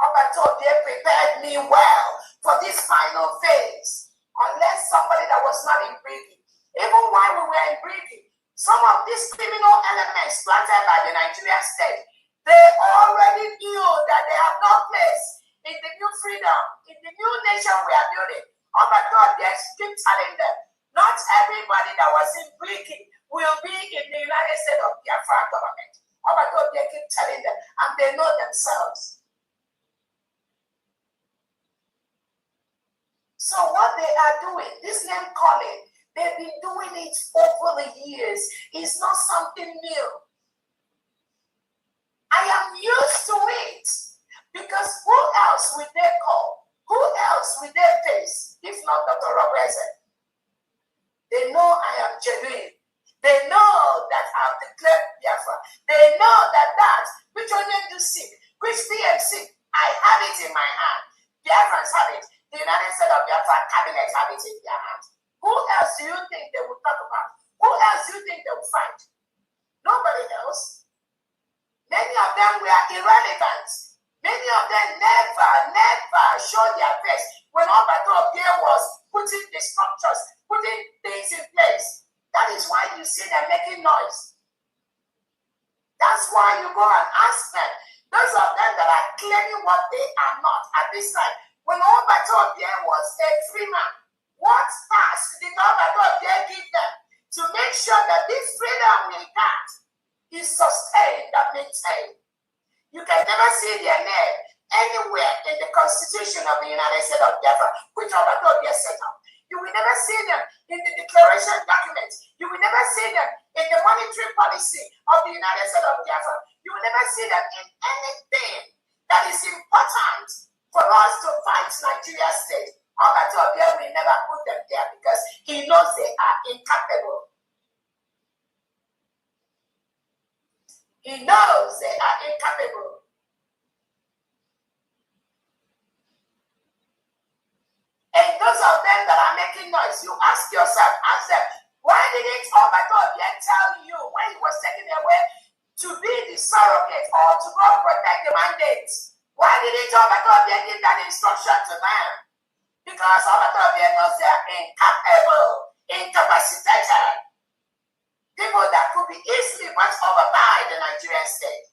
Obatobie prepared me well for this final phase. Unless somebody that was not in Brigi, even while we were in Brigi, some of these criminal elements planted by the Nigerian state, they already knew that they have no place in the new freedom, in the new nation we are building. Obatobie keep telling them, not everybody that was in Brigi will be in the United States of Biafra government. Obatobie keep telling them, and they know themselves. So what they are doing, this name calling, they've been doing it over the years. It's not something new. I am used to it because who else will they call? Who else will they face if not Dr. Robertson? They know I am genuine. They know that I've declared Biafra. They know that which Onye do seek, which PMC, I have it in my hand. Biafrans have it. The United States of Biafra cabinet have it in their hands. Who else do you think they will talk about? Who else do you think they will fight? Nobody else. Many of them were irrelevant. Many of them never showed their face when Obatobie was putting the structures, putting things in place. That is why you see them making noise. That's why you go and ask them. Those of them that are claiming what they are not at this time. When Obatobie was a free man, what task did Obatobie give them to make sure that this freedom we got is sustained and maintained? You can never see their name anywhere in the Constitution of the United States of Biafra, which Obatobie set up. You will never see them in the declaration documents. You will never see them in the monetary policy of the United States of Biafra. You will never see them in anything that is important for us to fight Nigeria state. Obatobie will never put them there because he knows they are incapable. He knows they are incapable. And those of them that are making noise, you ask yourself, why didn't Obatobie tell you when he was taken away to be the surrogate or to go protect the mandate? Why didn't Obatobie give that instruction to them? Because Obatobie knows they are incapable, incapacitated. People that could be easily bought over by the Nigerian state.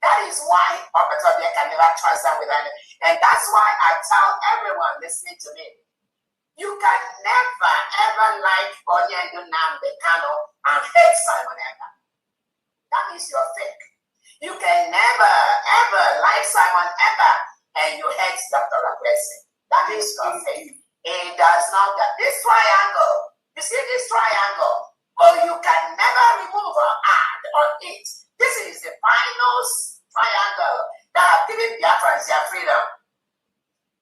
That is why Obatobie can never trust them with anything. And that's why I tell everyone listening to me, you can never ever like Onyendu Nnamdi Kanu and hate Simon Ekpa. That is your fake. You can never ever like Simon Ekpa and you hate Dr. Robertson. That is your fake. It does not. This triangle, you see this triangle, you can never remove or add on it. This is the final triangle that have given Biafrans their freedom.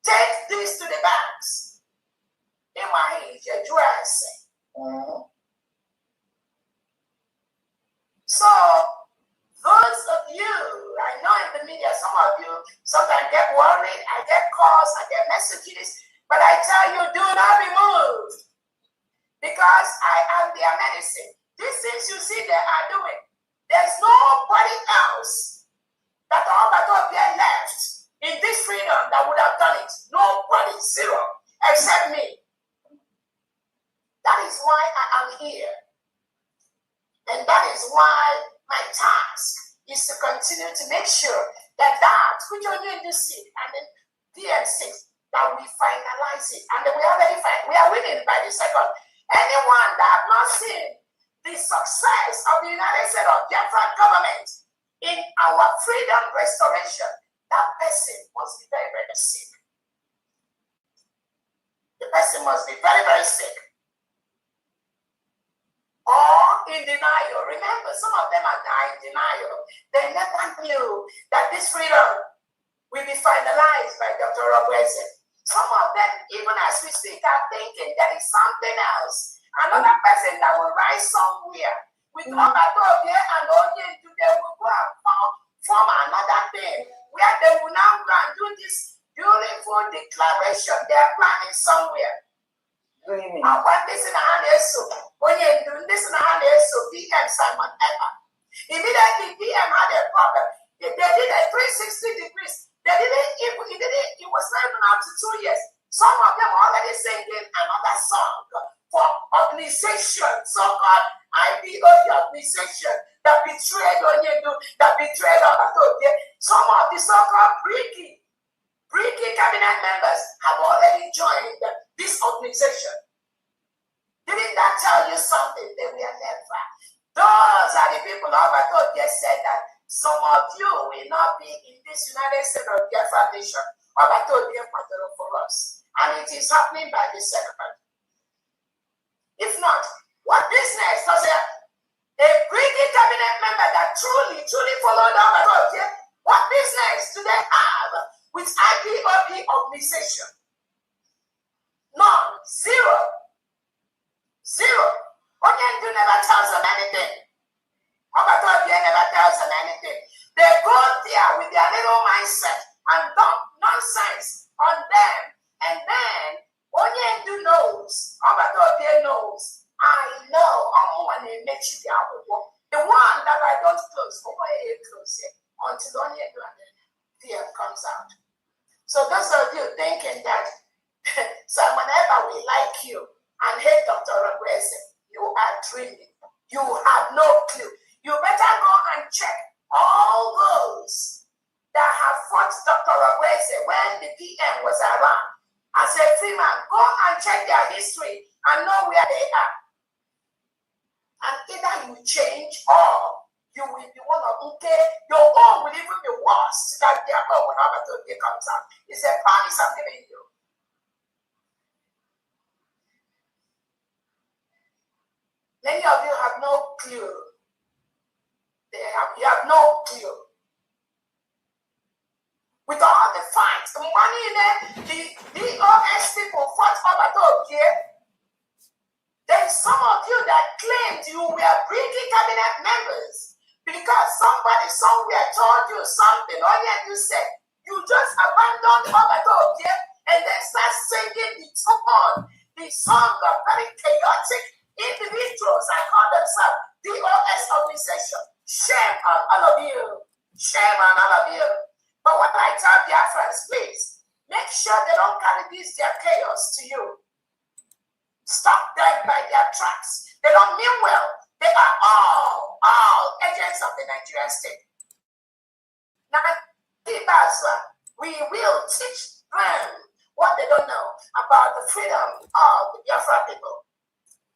Take this to the banks. In my age, So, those of you, I know in the media, some of you sometimes get worried, I get calls, I get messages, but I tell you, do not be moved because I am their medicine. These things you see they are doing, there's nobody else that Obatobie left in this freedom that would have done it. Nobody, zero, except me. That is why I am here. And that is why my task is to continue to make sure that which Onye do seek and then PM6, that we finalize it. And then we already we are winning by the second. Anyone that have not seen the success of the United States of Biafra government in our freedom restoration, that person must be very, very sick. The person must be very, very sick. Or in denial. Remember, some of them are in denial. They never knew that this freedom will be finalized by Dr. Robertson. Some of them, even as we speak, are thinking there is something else. Another person that will rise somewhere with Obatobie and Onyendu, they will go and form another thing where they will now go and do this beautiful declaration. They are planning somewhere. What this in a hand is so when you do this in a hand is so PM Simon Ever. Immediately PM had a problem. They did a 360 degrees. They didn't it was not even up to 2 years. Some of them are already singing another song for organization, so-called IPOB organization that betrayed Onyedu, that betrayed Obatoye. Some of the so-called Briki cabinet members have already joined this organization. Didn't that tell you something? They were never. Those are the people of Obatoye said that some of you will not be in this United States of Biafra nation. Obatoye for us. And it is happening by the second. If not, what business does a British cabinet member that truly followed Obatoye, what business do they have with IPOB organization? None. Zero. Onyendu never tells them anything. Obatoye never tells them anything. They go there with their little mindset and dump nonsense on them. And then Onyendu knows, Obatoye knows. I know the one that I don't close, until Onyendu and then PM comes out. So those of you thinking that someone ever will like you and hate Dr. Ogweze, you are dreaming. You have no clue. You better go and check all those that have fought Dr. Ogweze when the PM was around. As a free man, go and check their history and know where they are. And either you change or you will be one of them. Your own will even be worse than their own when Obatoye comes out. It's a promise I'm giving you. Many of you have no clue. You have no clue. With all the fights, the money in there, the DOS people fought Obatoye. There's some of you that claimed you were British cabinet members because somebody somewhere told you something, or yet you said you just abandoned Obatoye and then start singing the song of very chaotic individuals. I call themselves DOS organization. Shame on all of you. Shame on all of you. But what I tell Biafrans, please, make sure they don't carry this their chaos to you. Stop them by their tracks. They don't mean well. They are all agents of the Nigerian state. Now, we will teach them what they don't know about the freedom of the Biafra people,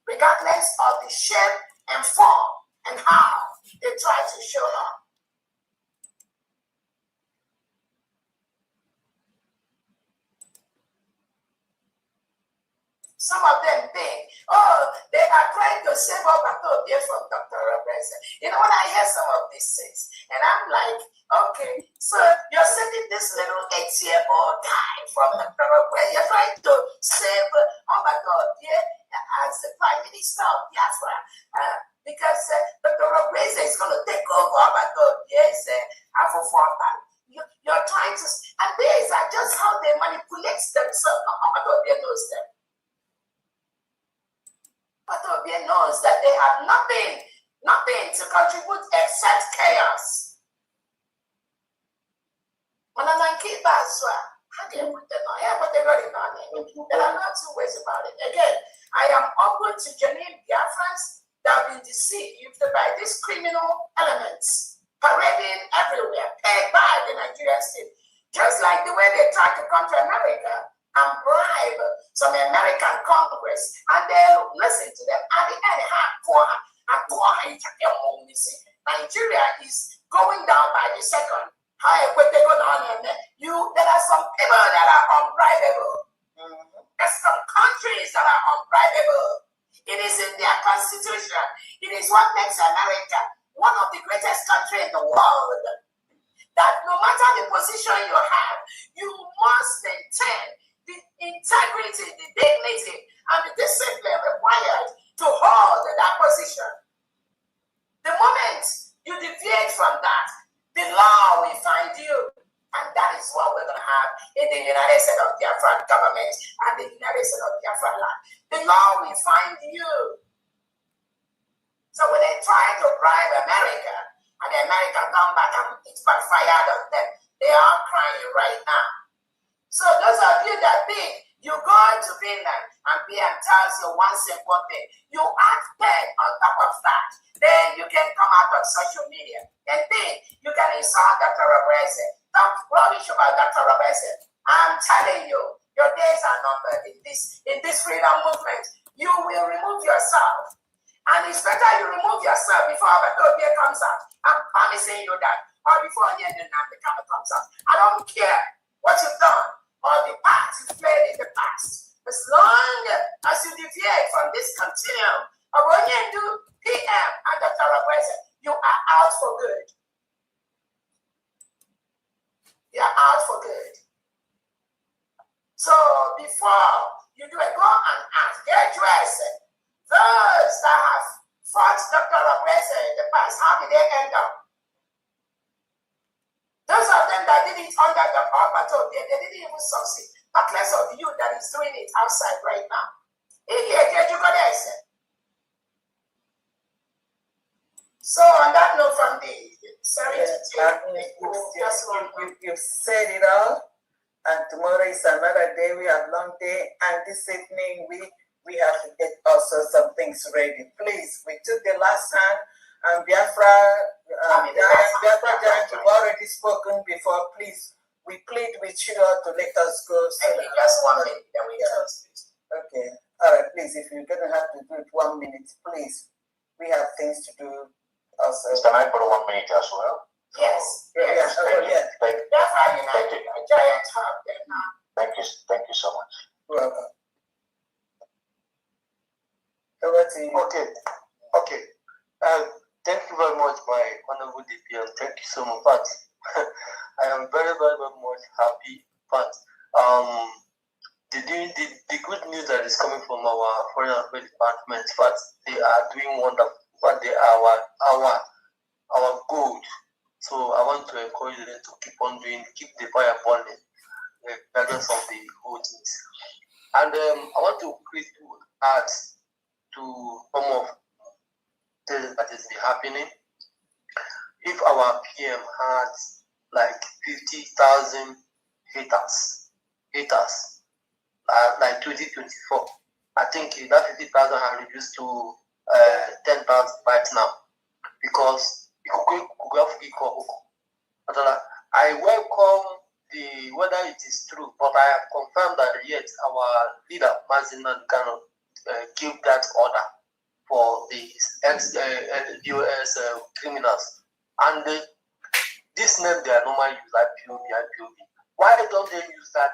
regardless of the shape and form and how they try to show up. Some of them think, they are trying to save Obatoye from Dr. Ogweze. You know, when I hear some of these things, and I'm like, okay, so you're sending this little 8-year-old guy from Dr. Ogweze, you're trying to save Obatoye as the Prime Minister of Biafra, because Dr. Ogweze is going to take over Obatoye's Afro-Front. You're trying to, and these are just how they manipulate themselves. Obatoye knows them. Obatoye knows that they have nothing to contribute except chaos. There are not two ways about it. Again, I am open to genuine Biafrans that have been deceived by these criminal elements parading everywhere, paid by the Nigerian state. Just like the way they tried to come to America and bribe some American Congress, and they listen to them. At the end, Nigeria is going down by the second. There are some people that are unbribable. There's some countries that are unbribable. It is in their constitution. It is what makes America one of the greatest countries in the world. That no matter the position you have, you must maintain the integrity, the dignity, and the discipline required to hold that position. The moment you deviate from that, the law will find you. And that is what we're going to have in the United States of Biafra government and the United States of Biafra land. The Lord will find you. So when they try to bribe America, and America come back and it's backfired on them, they are crying right now. So those of you that think you go to Finland and PM tells you one simple thing, you act then on top of that, then you can come out on social media and think you can insult Dr. Robertson, talk rubbish about Dr. Robertson. I'm telling you, your days are numbered in this freedom movement. You will remove yourself. And it's better you remove yourself before Abatobia comes out. I'm promising you that. Or before the camera comes out. I don't care what you've done or the part you played in the past. As long as you deviate from this continuum of Onyendu, PM, and Dr. Robertson, you are out for good. You are out for good. So before you do it, go and ask, get dressed. Those that have fought Dr. Robertson in the past, how did they end up? Those of them that did it under the battle, they didn't even succeed. Not less of you that is doing it outside right now. So on that note from the you said it all, and tomorrow is another day. We have long day, and this evening we have to get also some things ready. Please, we took the last hand, and Biafra Giant, you've already spoken before. Please, we plead with you all to let us go. So just 1 minute, then we Okay, all right, please, if you're going to have to do it 1 minute, please. We have things to do also. Can I put 1 minute as well? Yes. Yes. Thank you so much. Welcome. Okay. Thank you very much, my honorable DPL. Thank you so much. But I am very, very, very much happy. But the good news that is coming from our foreign affairs department, but they are doing wonderful. But they are our goal. So I want to encourage them to keep on keep the fire burning, regardless of the whole things. And I want to add to some of things that is happening. If our PM had like 50,000 haters, like 2024, I think that 50,000 have reduced to 10,000 right now, because I welcome whether it is true, but I have confirmed that yet our leader Mazinan cannot give that order for the US criminals, and this name they are normally use IPOB. Why don't they use that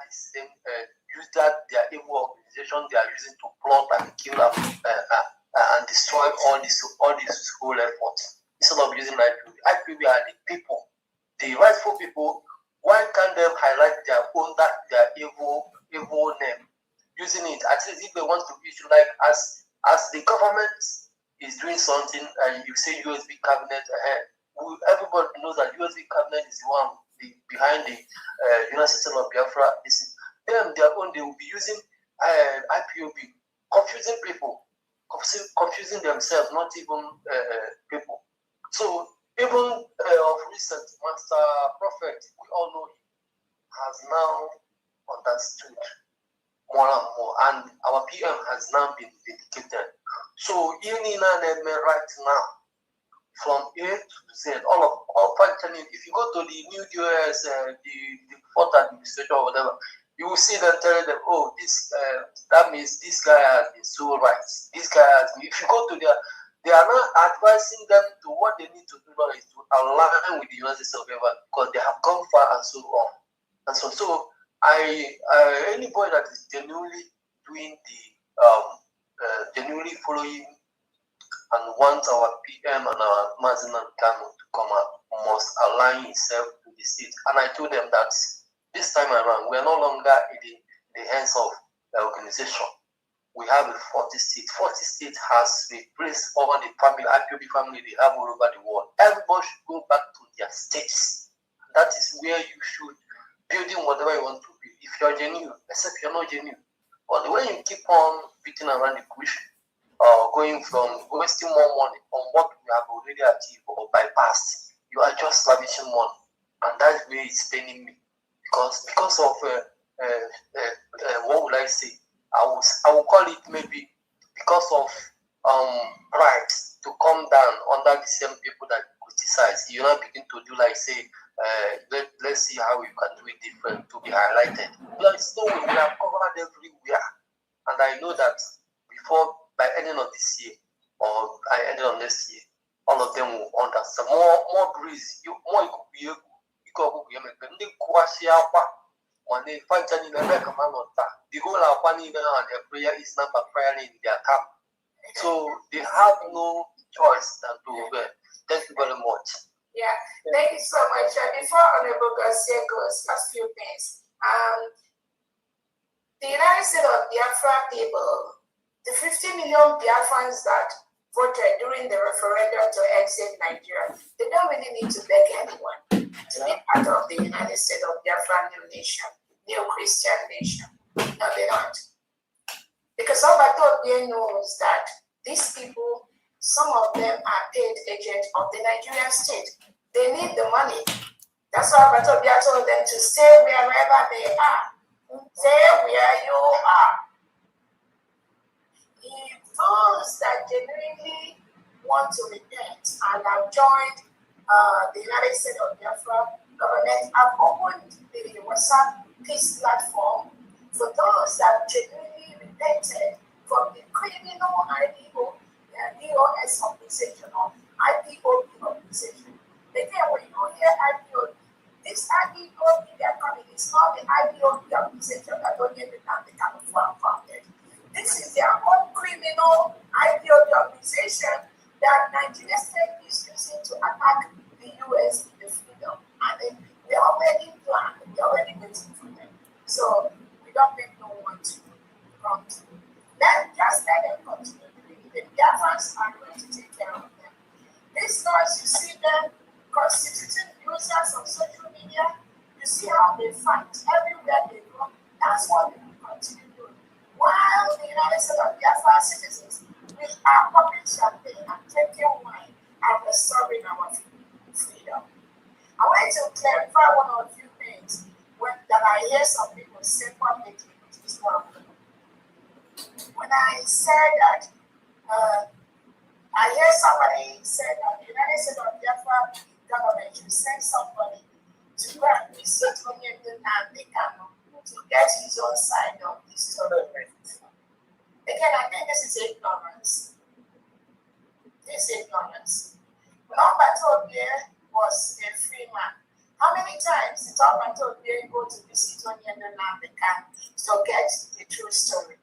their evil organization they are using to plot and kill and destroy all this whole effort, instead of using IPOB? IPOB are the people, the rightful people. Why can't they highlight their evil name, using it? At least if they want to issue, like as the government is doing something and you say USB cabinet ahead, everybody knows that USB cabinet is the one behind the United States of Biafra. They will be using IPOB, confusing people, confusing themselves, not even people. So even of recent, Master Prophet, we all know him, has now understood more and more, and our PM has now been vindicated. So even right now, from A to Z, all functioning. If you go to the new US, the fourth administration or whatever, you will see them telling them, oh, this that means this guy has been so right. This guy has been. If you go to they are not advising them to what they need to do now is to align with the United States of America, because they have gone far and so on. And so anybody that is genuinely doing genuinely following and wants our PM and our Mazinan Kano to come out, must align himself to the state. And I told them that this time around, we are no longer in the hands of the organization. We have a 40 states. 40 states has replaced all the family, IPOB family they have all over the world. Everybody should go back to their states. That is where you should building whatever you want to if you're genuine, except you're not genuine. But the way you keep on beating around the bush, going from wasting more money on what we have already achieved or bypassed, you are just lavishing money, and that's where it's paining me because of what would I say? I will call it maybe because of pride to come down under the same people that criticize. You now begin to do like say, let's see how we can do it different to be highlighted. There's no way, we are covered everywhere, and I know that before by ending of this year or by ending of next year, all of them will understand. More breeze, more you could be the whole Alpani and their prayer is not backfiring in their camp. So they have no choice than to obey. Thank you very much. Yeah, thank you so much. Before Honorable Garcia goes, last few things. The United States of Biafra people, the 50 million Biafrans that voted during the referendum to exit Nigeria, they don't really need to beg anyone to be part of the United States of Biafra new nation, new Christian nation. No, they don't. Because all Batobie knows that these people, some of them are paid agents of the Nigerian state. They need the money. That's why Batobie told them to stay wherever they are. Stay where you are. If those that genuinely want to repent and have joined the United States of Biafra government, have opened the WhatsApp peace platform for those that genuinely repented from the criminal IPO, DOS organization or IPOB organization. Again, when you hear IPOB, this IPOB they are coming, it's not the IPOB organization that don't get the kind of founded. This is their own criminal IPOB organization that Nigeria state is using to attack the US in the freedom. And then they are already planned, they are already waiting for them. So we don't make no one to come to. Just let them continue. The Biafrans are going to take care of them. These guys, you see them constituting users on social media, you see how they fight everywhere they go. That's what they will continue doing. While the United States of Biafra citizens, we are popping champagne and drinking wine and restoring our freedom. I want to clarify one or two things that I hear some people say publicly, which is wrong. When I said that, I hear somebody say that the United States of Biafra government should send somebody to go and visit Onyedin and Kanu to get his own side of the story. Again, I think this is ignorance. This is ignorance. Number 12 was a free man. How many times did Number 12 go to visit Onyedin and Kanu to get the true story?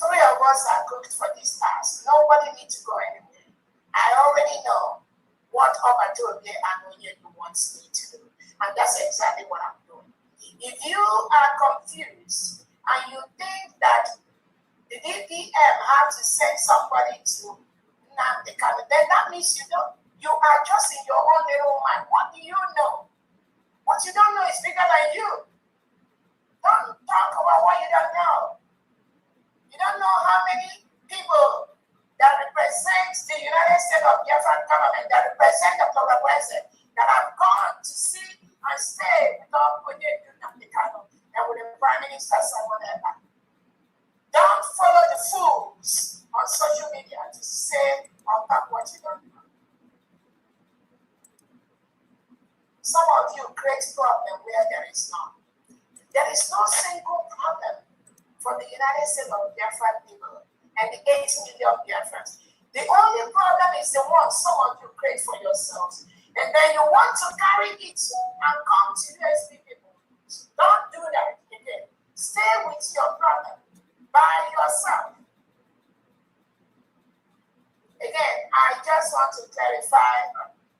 Three of us are cooked for this task. Nobody needs to go anywhere. I already know what Obatobie and Onyedin wants me to do. And that's exactly what I'm doing. If you are confused and you think that the DPM have to send somebody to Nnamdi Kanu, then that means you are just in your own little mind. What do you know? What you don't know is bigger than you. Don't talk about what you don't know. You don't know how many people that represent the United States of Biafra government, that represent the President, that have gone to see and stay with Onyedin Nnamdi Kanu and with the Prime Minister Simon Ekpa. Don't follow the fools on social media to say on top what you don't know. Some of you create problem where there is none. There is no single problem for the United States of Biafra people and the 80 million Biafrans. The only problem is the one some of you create for yourselves. And then you want to carry it and come to USB people. Don't do that again. Stay with your problem by yourself. Again, I just want to clarify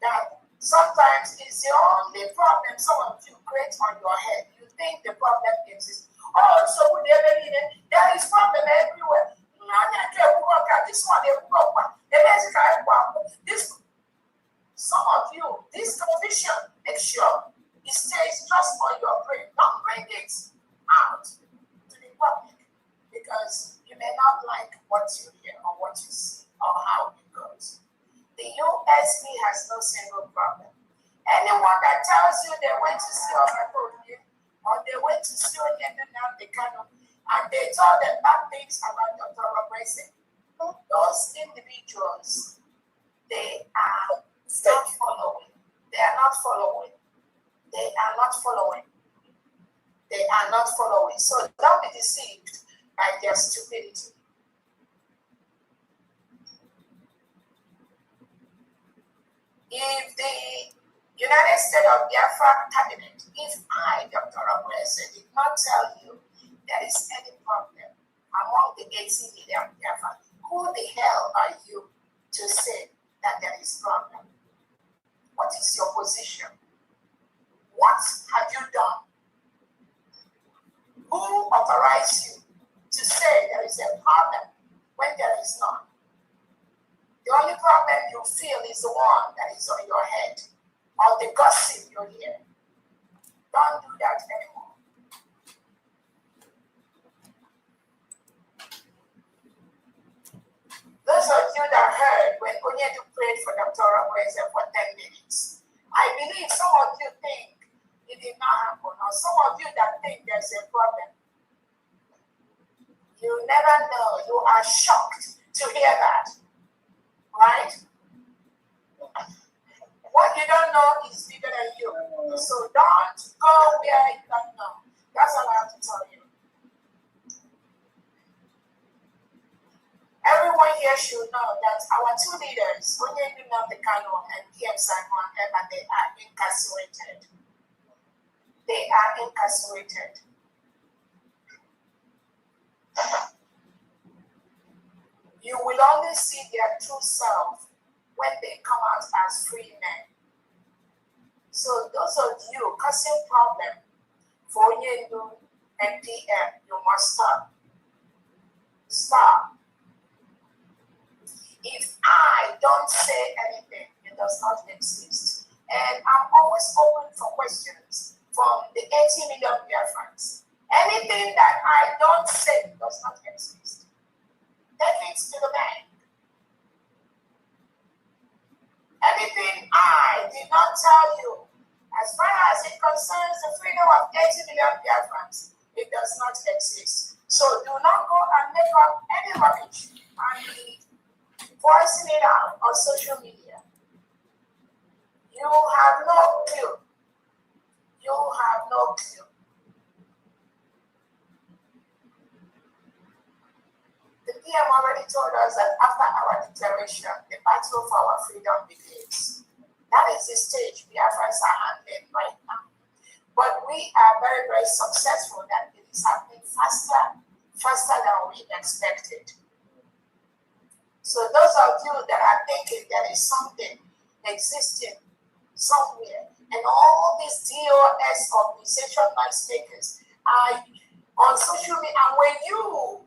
that sometimes it's the only problem some of you create on your head. You think the problem exists. Oh, so there is problem everywhere. This one, some of you, this condition, make sure it stays just for your they went to see Obakoye, or they went to see Onyedina Kano, and they told them bad things about Dr. Obakoye. Those individuals, they are not following. They are not following. They are not following. They are not following. So don't be deceived by their stupidity. If the United States of Biafra cabinet, if I, Dr. Obakoye, did not tell you there is any problem among the 80 million Biafra, who the hell are you to say that there is problem? What is your position? What have you done? Who authorized you to say there is a problem when there is none? The only problem you feel is the one that is on your head, or the gossip you hear. Don't do that anymore. Those of you that heard when Onyedu prayed for Dr. Obakoye for 10 minutes, I believe some of you think it did not happen, or some of you that think there's a problem. You never know. You are shocked to hear that, right? What you don't know is bigger than you. So don't go where you don't know. That's all I have to tell you. Everyone here should know that our two leaders, Onyedina Kano and PM Simon Ekpa, they are incarcerated. They are incarcerated. You will only see their true self when they come out as free men. So those of you causing problem for Onyedu and PM, you must stop. Stop. If I don't say anything, it does not exist. And I'm always open for questions from the 80 million Biafrans. Anything that I don't say does not exist. Take it to the bank. Anything I did not tell you, as far as it concerns the freedom of 80 million Biafrans, it does not exist. So do not go and make up any rubbish and be voicing it out on social media. You have no clue. You have no clue. The PM already told us that after our declaration, the battle for our freedom begins. That is the stage Biafrans are handling right now. But we are very, very successful that it is happening faster than we expected. So those of you that are thinking there is something existing somewhere, and all these DOS organization noise makers are on social media, and when you go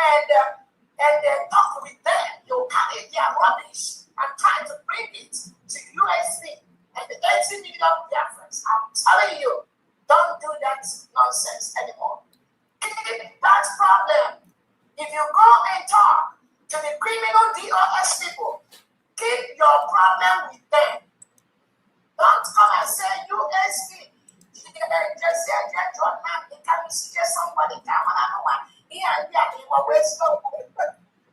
and talk with them, you carry their rubbish and try to bring it to USB and the 80 million Biafrans. I'm telling you, don't do that nonsense anymore. That's problem. If you go and talk to the criminal DOS people, keep your problem with them. Don't come and say USB. Just say, somebody down.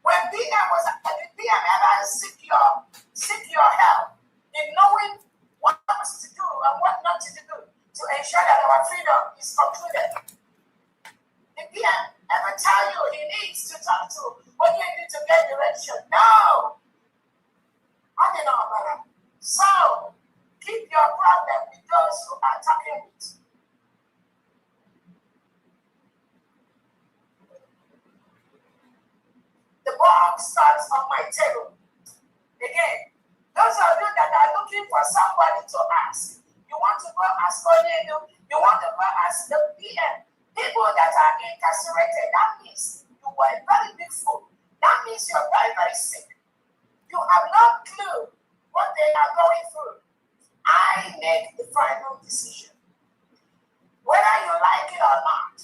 When PM was at the PM ever seek your help in knowing what to do and what not to do to ensure that our freedom is concluded. The PM ever tell you he needs to talk to what you need to get direction? No. I didn't know about that. So keep your problem with those who are talking with. The box starts on my table. Again, those of you that are looking for somebody to ask, you want to go ask Onyedu, you want to go ask the PM, people that are incarcerated, that means you were a very big fool. That means you're very, very sick. You have no clue what they are going through. I make the final decision. Whether you like it or not,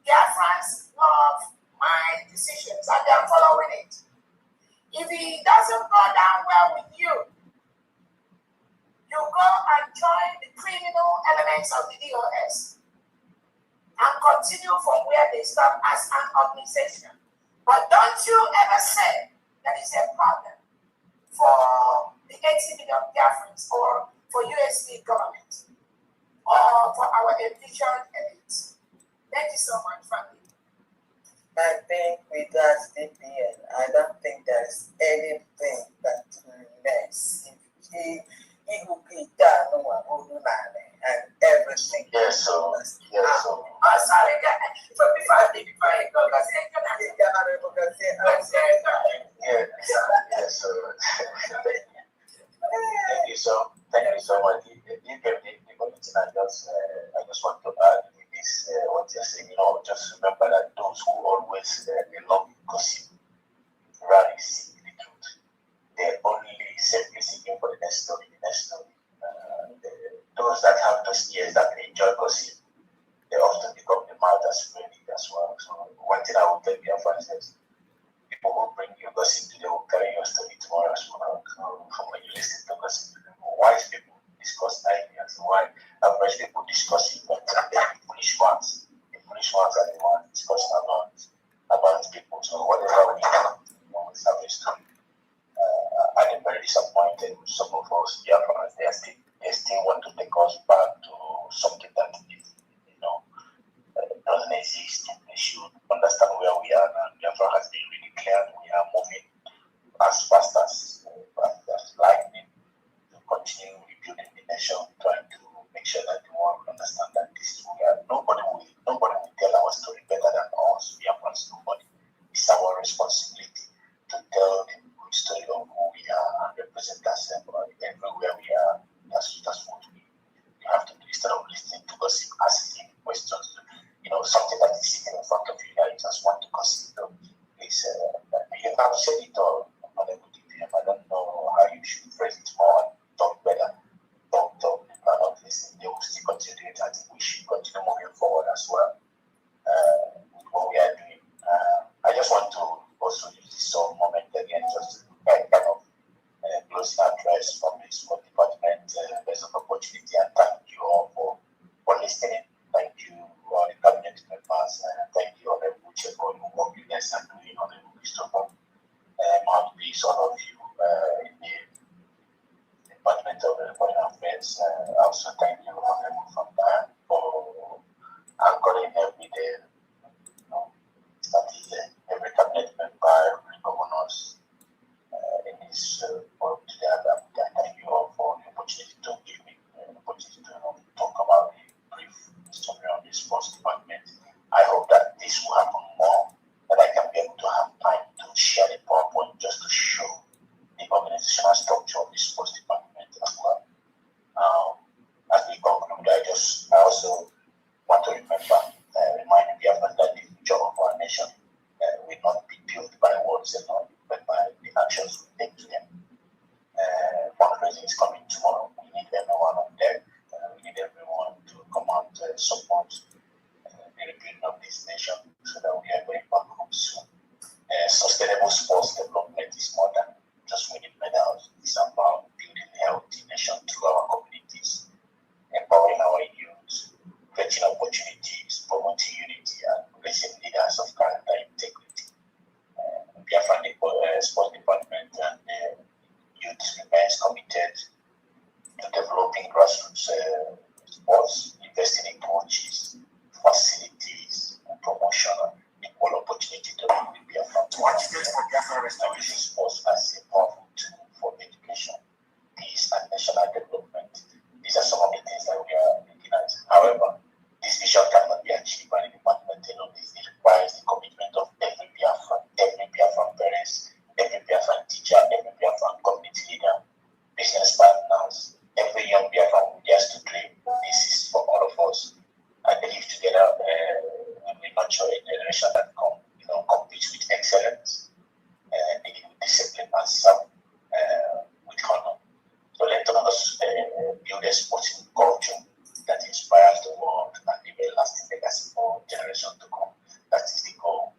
Biafrans love my decisions and they are following it. If it doesn't go down well with you, you you go and join the criminal elements of the DOS and continue from where they stop as an organization. But don't you ever say that is a problem for the 80 million Biafrans or for USD government or for our envisioned elite. Thank you so much, family. I think with that DPN, I don't think there's anything that remains. He will be done and everything. Yes, so. Oh, sorry, before I go, Thank you so much. The only thing I just want to add is what you're saying. Just remember that those who always love gossip rarely see the truth. They're only simply seeking for the next story. Those that have those ears that enjoy gossip, they often become the mouth that spread it as well. So one thing I will tell you, for instance, people who bring you gossip today will carry your story tomorrow as well. So when you listen to gossip, wise people discuss ideas. Why average people discuss it, but the foolish ones are the ones discussing about people. So whatever we always have a story. I'm very disappointed with some of us. They still want to take us back to something that doesn't exist. They should understand where we are now. Biafra has been really clear. We are moving as fast as lightning to continue rebuilding the nation, trying to make sure that the world understand that this is we are. Nobody will tell our story better than us. Biafrans, nobody. It's our responsibility to tell the good story of who we are and represent ourselves everywhere we are. That's what we have to do instead of listening to gossip, asking questions. Something that is sitting in front of you that you just want to consider. You have said it all. I don't know how you should phrase it more and talk better. Talk, not listen. They will still continue it. I think we should continue moving forward as well with what we are doing. I just want to also use this moment again just to kind of closing address from the sport department based on opportunity, and thank you all for listening. Thank you all the cabinet members. Thank you all the Buche for the work you guys are doing on the Christopher. Mouthpiece, all of you in the Department of Foreign Affairs. Also thank you all from there for anchoring every day. That is every cabinet member, every governors in this work together. Thank you all for the opportunity to give me the opportunity to talk about the brief story of the sports department. I hope that this will happen more, that I can be able to have time to share the PowerPoint just to show the organizational structure of the sports department as well. As we conclude, I also want to remind Biafran that the future of our nation will not be built by words alone, but by the actions we take to them. Fundraising is coming tomorrow. We need everyone on deck. We need everyone to come out and support the rebuilding of this nation so that we are going back home soon. Sustainable sports development is more than just winning medals. It's about building a healthy nation through our communities, empowering our youth, creating opportunities, promoting unity, and raising leaders of character and integrity. Biafran Sports Department and youth remains committed to developing grassroots sports, investing in coaches, facilities, and promotion, equal opportunity to Biafran to advocate for Biafran restoration sports as a powerful tool for education, peace, and national development. These are some of the things that we are looking at. However, this vision cannot be achieved by the department alone. It requires the commitment of every Biafran parents, every Biafran teacher, every Biafran community leader, business partners, every young Biafran who dares to dream. This is for all of us. I believe together we nurture a generation that competes with excellence, with discipline and serve with honor. So let us build a sporting culture that inspires the world and leave a lasting legacy for generations to come. That is the goal.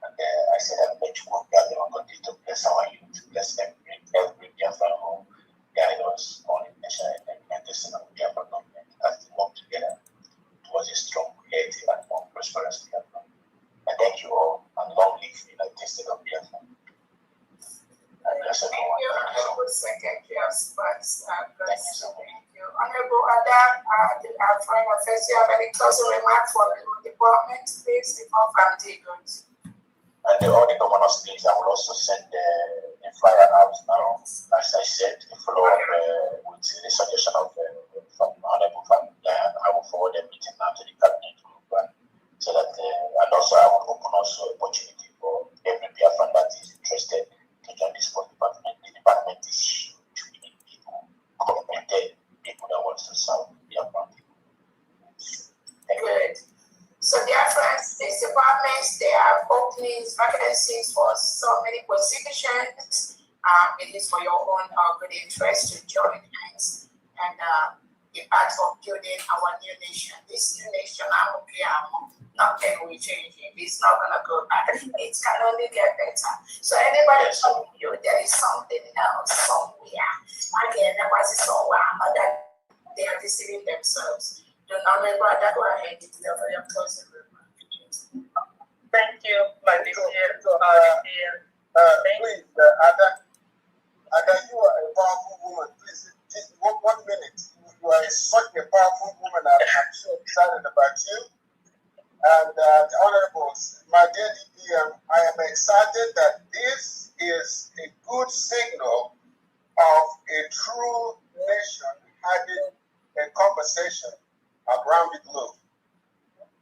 And I said I'm going to work that they will continue to bless our youth, bless every Biafran who guide us on in nation. Brother, our Foreign Affairs, you have any closing remarks for the department, please, before Famdi goes? And all the governors, please, I will also send the flyer out now. As I said, the follow up with the suggestion of from Honorable Van Diane. I will forward the meeting now to the cabinet group, so that and also I will open also opportunity for every Biafran that is interested to join this department. The department is huge. We need people, committed people that want to serve Biafran people. Good. So dear friends, these departments, they have openings, vacancies for so many positions. It is for your own good interest to join hands and be part of building our new nation. This new nation, nothing will change it. It's not going to go back. It can only get better. So anybody telling you there is something else somewhere, again, they are deceiving themselves. Do not remember that. Go ahead, deliver your closing remarks. Thank you, my dear. Please, Ada, you are a powerful woman. Please, just 1 minute. You are such a powerful woman. I'm so excited about you. And the honorables, my dear DPM, I am excited that this is a good signal of a true nation having a conversation around the globe.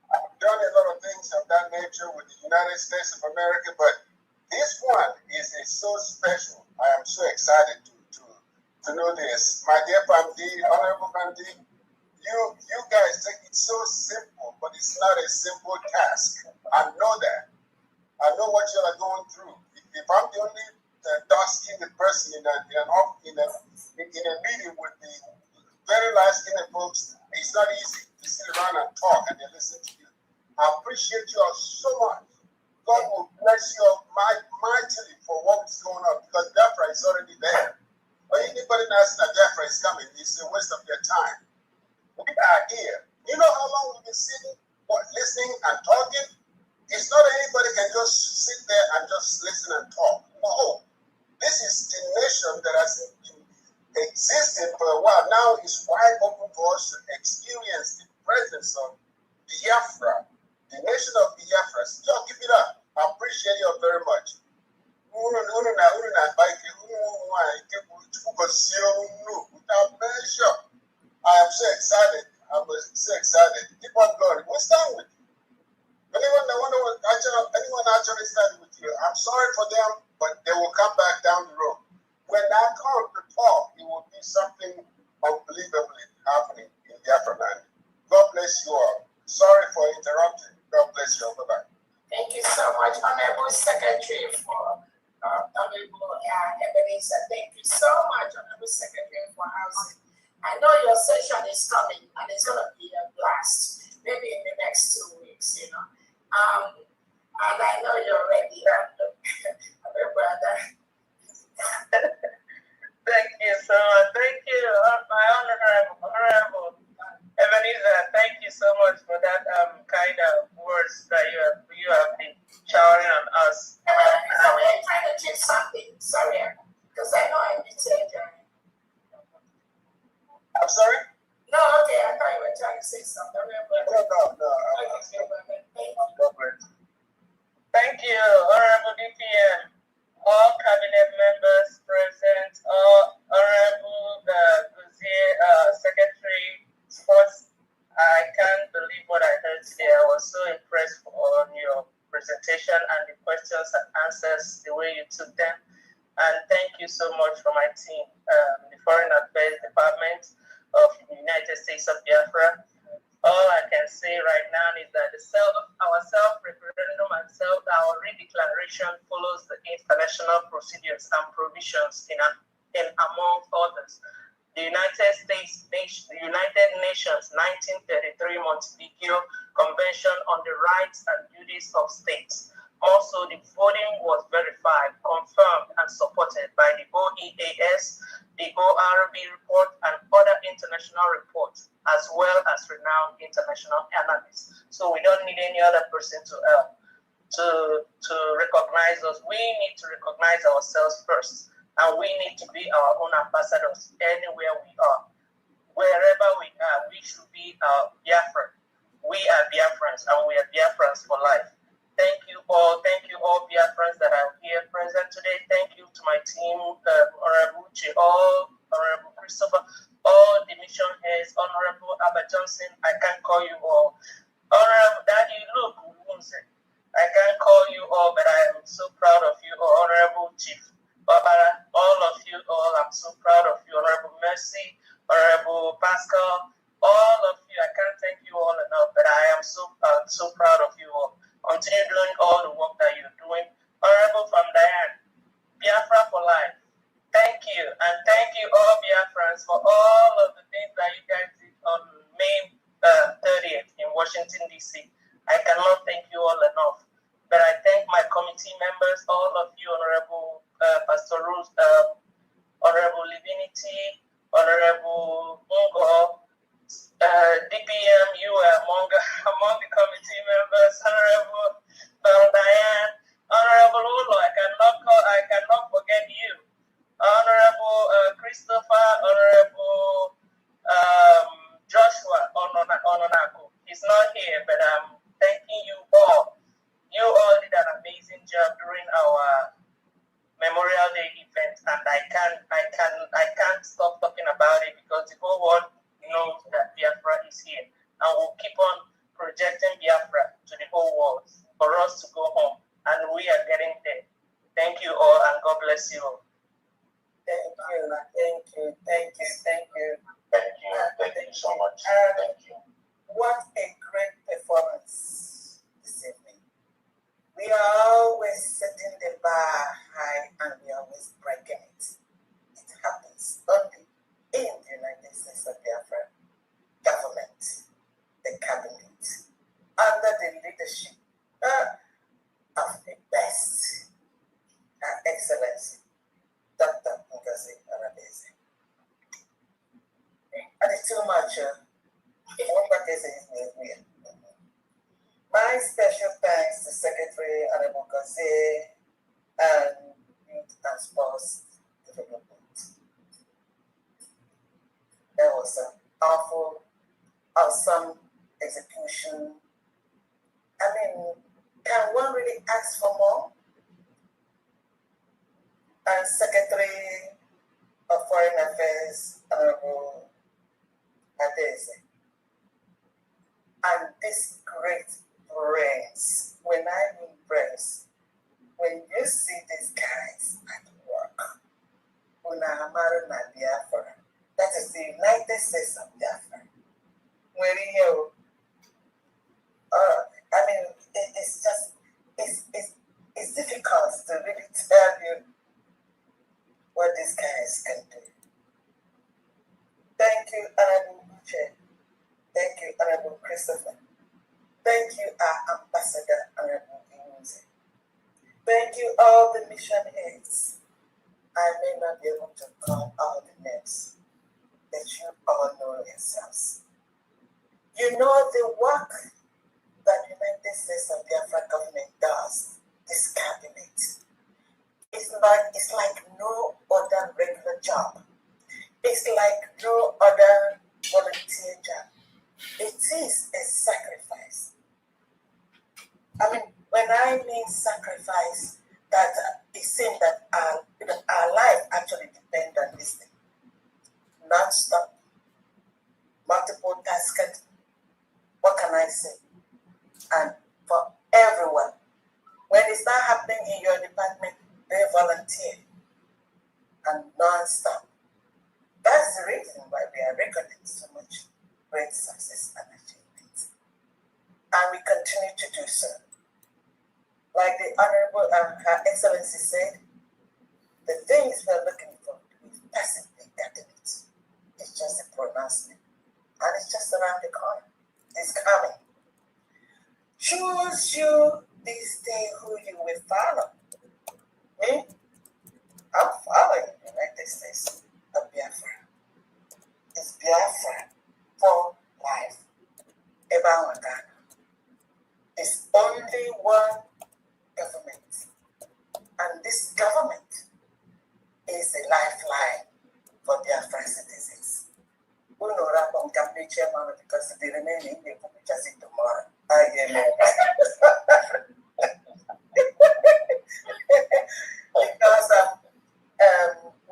I've done a lot of things of that nature with the United States of America, but this one is so special. I am so excited to know this. My dear Famdi, Honorable Famdi, you guys take it so simple, but it's not a simple task. I know that. I know what you are going through. If I'm the only dark-skinned person in a meeting with the very light-skinned folks, it's not easy to sit around and talk and they listen to you. I appreciate you all so much. God will bless you all mightily for what is going on, because Biafra is already there. But anybody that's that Biafra is coming, it's a waste of their time. We are here. You know how long we've been sitting, listening and talking? It's not that anybody can just sit there and just listen and talk. No. This is the nation that has been existing for a while. Now it's wide open for us to experience the presence of Biafra, the nation of Biafra. So just give it up. I appreciate you very much. Without measure, I am so excited. I'm so excited. Keep on going. We'll start with you. Anyone actually started with you, I'm sorry for them, but they will come back down the road. When I come to talk, it will be something unbelievably happening in Biafra land. God bless you all. Sorry for interrupting. God bless you all. Bye-bye. Thank you so much, Honorable Secretary, for Honorable Ebenezer. Thank you so much, Honorable Secretary, for housing. I know your session is coming and it's going to be a blast, maybe in the next 2 weeks, and I know you're ready, brother. Thank you so much. Thank you, my honorable Ebenezer. Thank you so much for that kind of words that you have been showering on us. Sorry, I'm trying to check something. Sorry, because I know I'm detained. I'm sorry? No, okay, I thought you were trying to say something. No. Thank you, Honorable DPM, all cabinet members present, all Honorable Secretary Sports. I can't believe what I heard today. I was so impressed on your presentation and the questions and answers, the way you took them. And thank you so much for my team, the Foreign Affairs Department of the United States of Biafra. All I can say right now is that our self-referendum and our redeclaration follows the international procedures and provisions in among others, the United Nations 1933 Montevideo Convention on the Rights and Duties of States. Also, the voting was verified, confirmed, and supported by the OEAS, the ORB report, and other international reports, as well as renowned international analysts. So we don't need any other person to recognize us. We need to recognize ourselves first, and we need to be our own ambassadors anywhere we are. Wherever we are, Biafra. We are Biafrans, and we are Biafrans for life. Thank you all Biafrans that are here present today. Thank you to my team, Honorable Uche, Honorable Christopher, all the mission heads, Honorable Abba Johnson. I can't call you all. Honorable Daddy, look, I can't call you all, but I am so proud of you, Honorable Chief Barbara, all of you all. I'm so proud of you, Honorable Mercy, Honorable Pascal, all of you. I can't thank you all enough, but I am so proud of you all. Continue doing all the work that you're doing. Honorable from Diane, Biafra for life. Thank you, and thank you all Biafrans for all of the things that you guys did on May 30th in Washington, D.C. I cannot thank you all enough. But I thank my committee members, all of you, Honorable Pastor Ruth, Honorable Livinity, Honorable Mungo, DPM, you are among the committee members, Honorable Diane, Honorable Ulo, I cannot forget you, Honorable Christopher, Honorable Joshua Ononaku. He's not here, but I'm thanking you all. You all did an amazing job during our Memorial Day event, and I can't stop talking about it because the whole world knows that Biafra is here, and we'll keep on projecting Biafra to the whole world for us to go home, and we are getting there. Thank you all, and God bless you all. Thank you so much. Thank you. What a great performance this evening. We are always setting the bar high and we are always breaking it. It happens only in the United States of Biafra government, the cabinet, under the leadership of the best, Her Excellency, Dr. Ngozi Arabese. And it's too much. My special thanks to Secretary Honorable Ngozi and Youth and Sports Development. That was an awesome execution. I mean, can one really ask for more? And Secretary of Foreign Affairs, Honorable Adese. And this great brains, when I mean brains, when you see these guys at work, Unahamaru na Biafra, that is the United States of Biafra. Where you, I mean, it's just, it's difficult to really tell you what these guys can do. Thank you, Honorable Uche. Thank you, Honorable Christopher. Thank you, our Ambassador, Honorable Iwunze. Thank you, all the mission heads. I may not be able to call all the names, but you all know yourselves. You know the work that the United States of Biafra government does, this cabinet. It's like no other regular job. It's like no other volunteer job. It is a sacrifice. I mean, when I mean sacrifice, that it seems that our life actually depends on this thing. Non-stop, multiple tasks. What can I say? And for everyone, when it's not happening in your department, they volunteer and non-stop. That's the reason why we are recording so much great success and achievement. And we continue to do so. Like the Honorable Her Excellency said, the things we're looking for, we've passively gotten it. It's just a pronouncement. And it's just around the corner. It's coming. Choose you this day who you will follow. Me? I'm following the United States of Biafra. It's Biafra for life. Eba Wagana. It's only one government. And this government is a lifeline for Biafra citizens. Uno rapong kambiche chairman because the remaining they put just in tomorrow. Because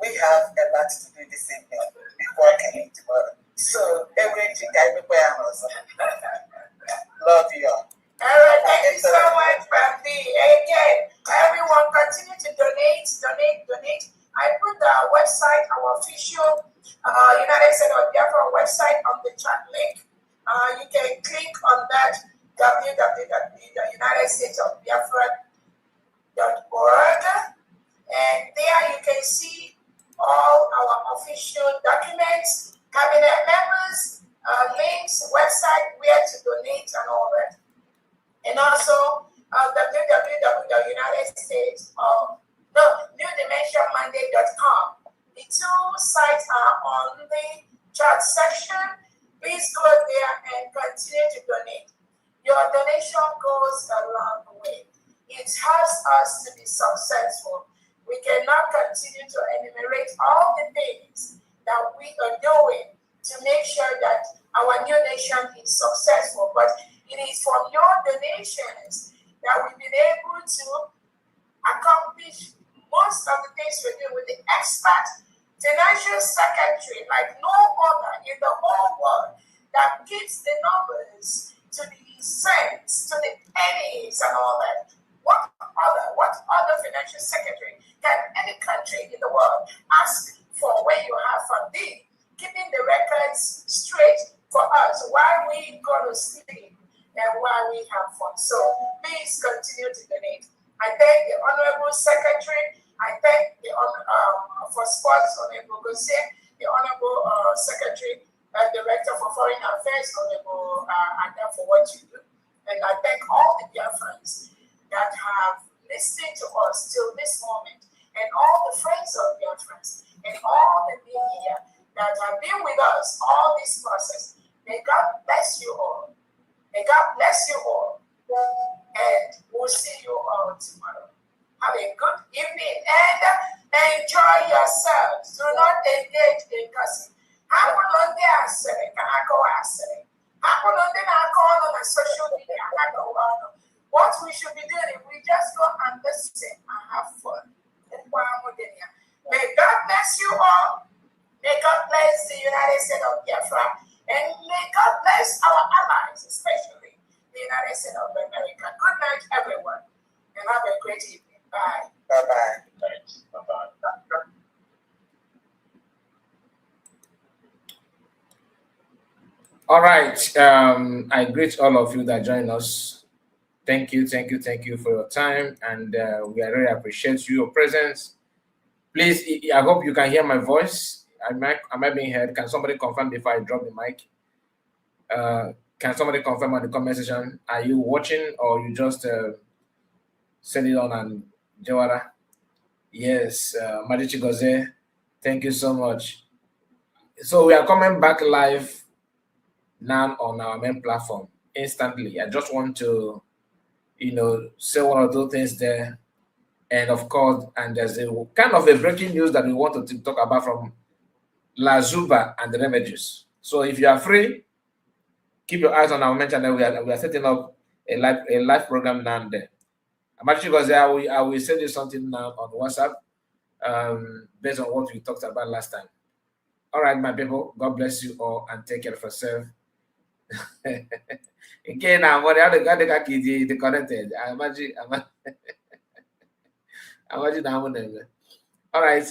we have a lot to do this evening before coming tomorrow. So everything I love you all. All right, thank you so much, Family. Again, everyone continue to donate. I put the website, our official United States of Biafra website on the chat link. You can click on that www.unitedstatesofbiafra.org, and there you can see all our official documents, cabinet members, links, website where to donate and all that. And also newdimensionmonday.com. The two sites are on the chat section. Please go there and continue to donate. Your donation goes a long way. It helps us to be successful. We cannot continue to enumerate all the things that we are doing to make sure that our new nation is successful. But it is from your donations that we've been able to accomplish most of the things we do with the expert financial secretary like no other in the whole world that keeps the numbers to the cents, to the pennies and all that. What other financial secretary can any country in the world ask for when you have funding, keeping the records straight for us while we go to sleep and while we have fun? So please continue to donate. I thank the Honorable Secretary. I thank the for Sports, Honorable Gosse, the Honorable Secretary, Director for Foreign Affairs, Honorable Ada, for what you do. And I thank all the Biafrans that have listened to us till this moment, and all the friends of Biafrans, and all the media that have been with us all this process. May God bless you all. May God bless you all. And we'll see you all tomorrow. Have a good evening and enjoy yourselves. Do not engage in gossip. Social media. What we should be doing, we just go and listen and have fun. May God bless you all. May God bless the United States of Biafra. And may God bless our allies, especially the United States of America. Good night, everyone. And have a great evening. Bye. Bye-bye. Thanks. Bye-bye. All right. I greet all of you that join us. Thank you for your time, and we really appreciate your presence. Please, I hope you can hear my voice. Am I being heard? Can somebody confirm before I drop the mic? Can somebody confirm on the comment section? Are you watching or you just set it on and Jawara? Yes, Marichi Goze, thank you so much. So we are coming back live now on our main platform instantly. I just want to, say one or two things there. And of course, and there's a kind of a breaking news that we want to talk about from La Zuba and the Remedies. So if you are free, keep your eyes on our main channel. We are setting up a live program down there. I'm actually going to say I will send you something now on WhatsApp based on what we talked about last time. All right, my people, God bless you all and take care of yourself. Okay, now what the other guy they connected. I imagine. All right.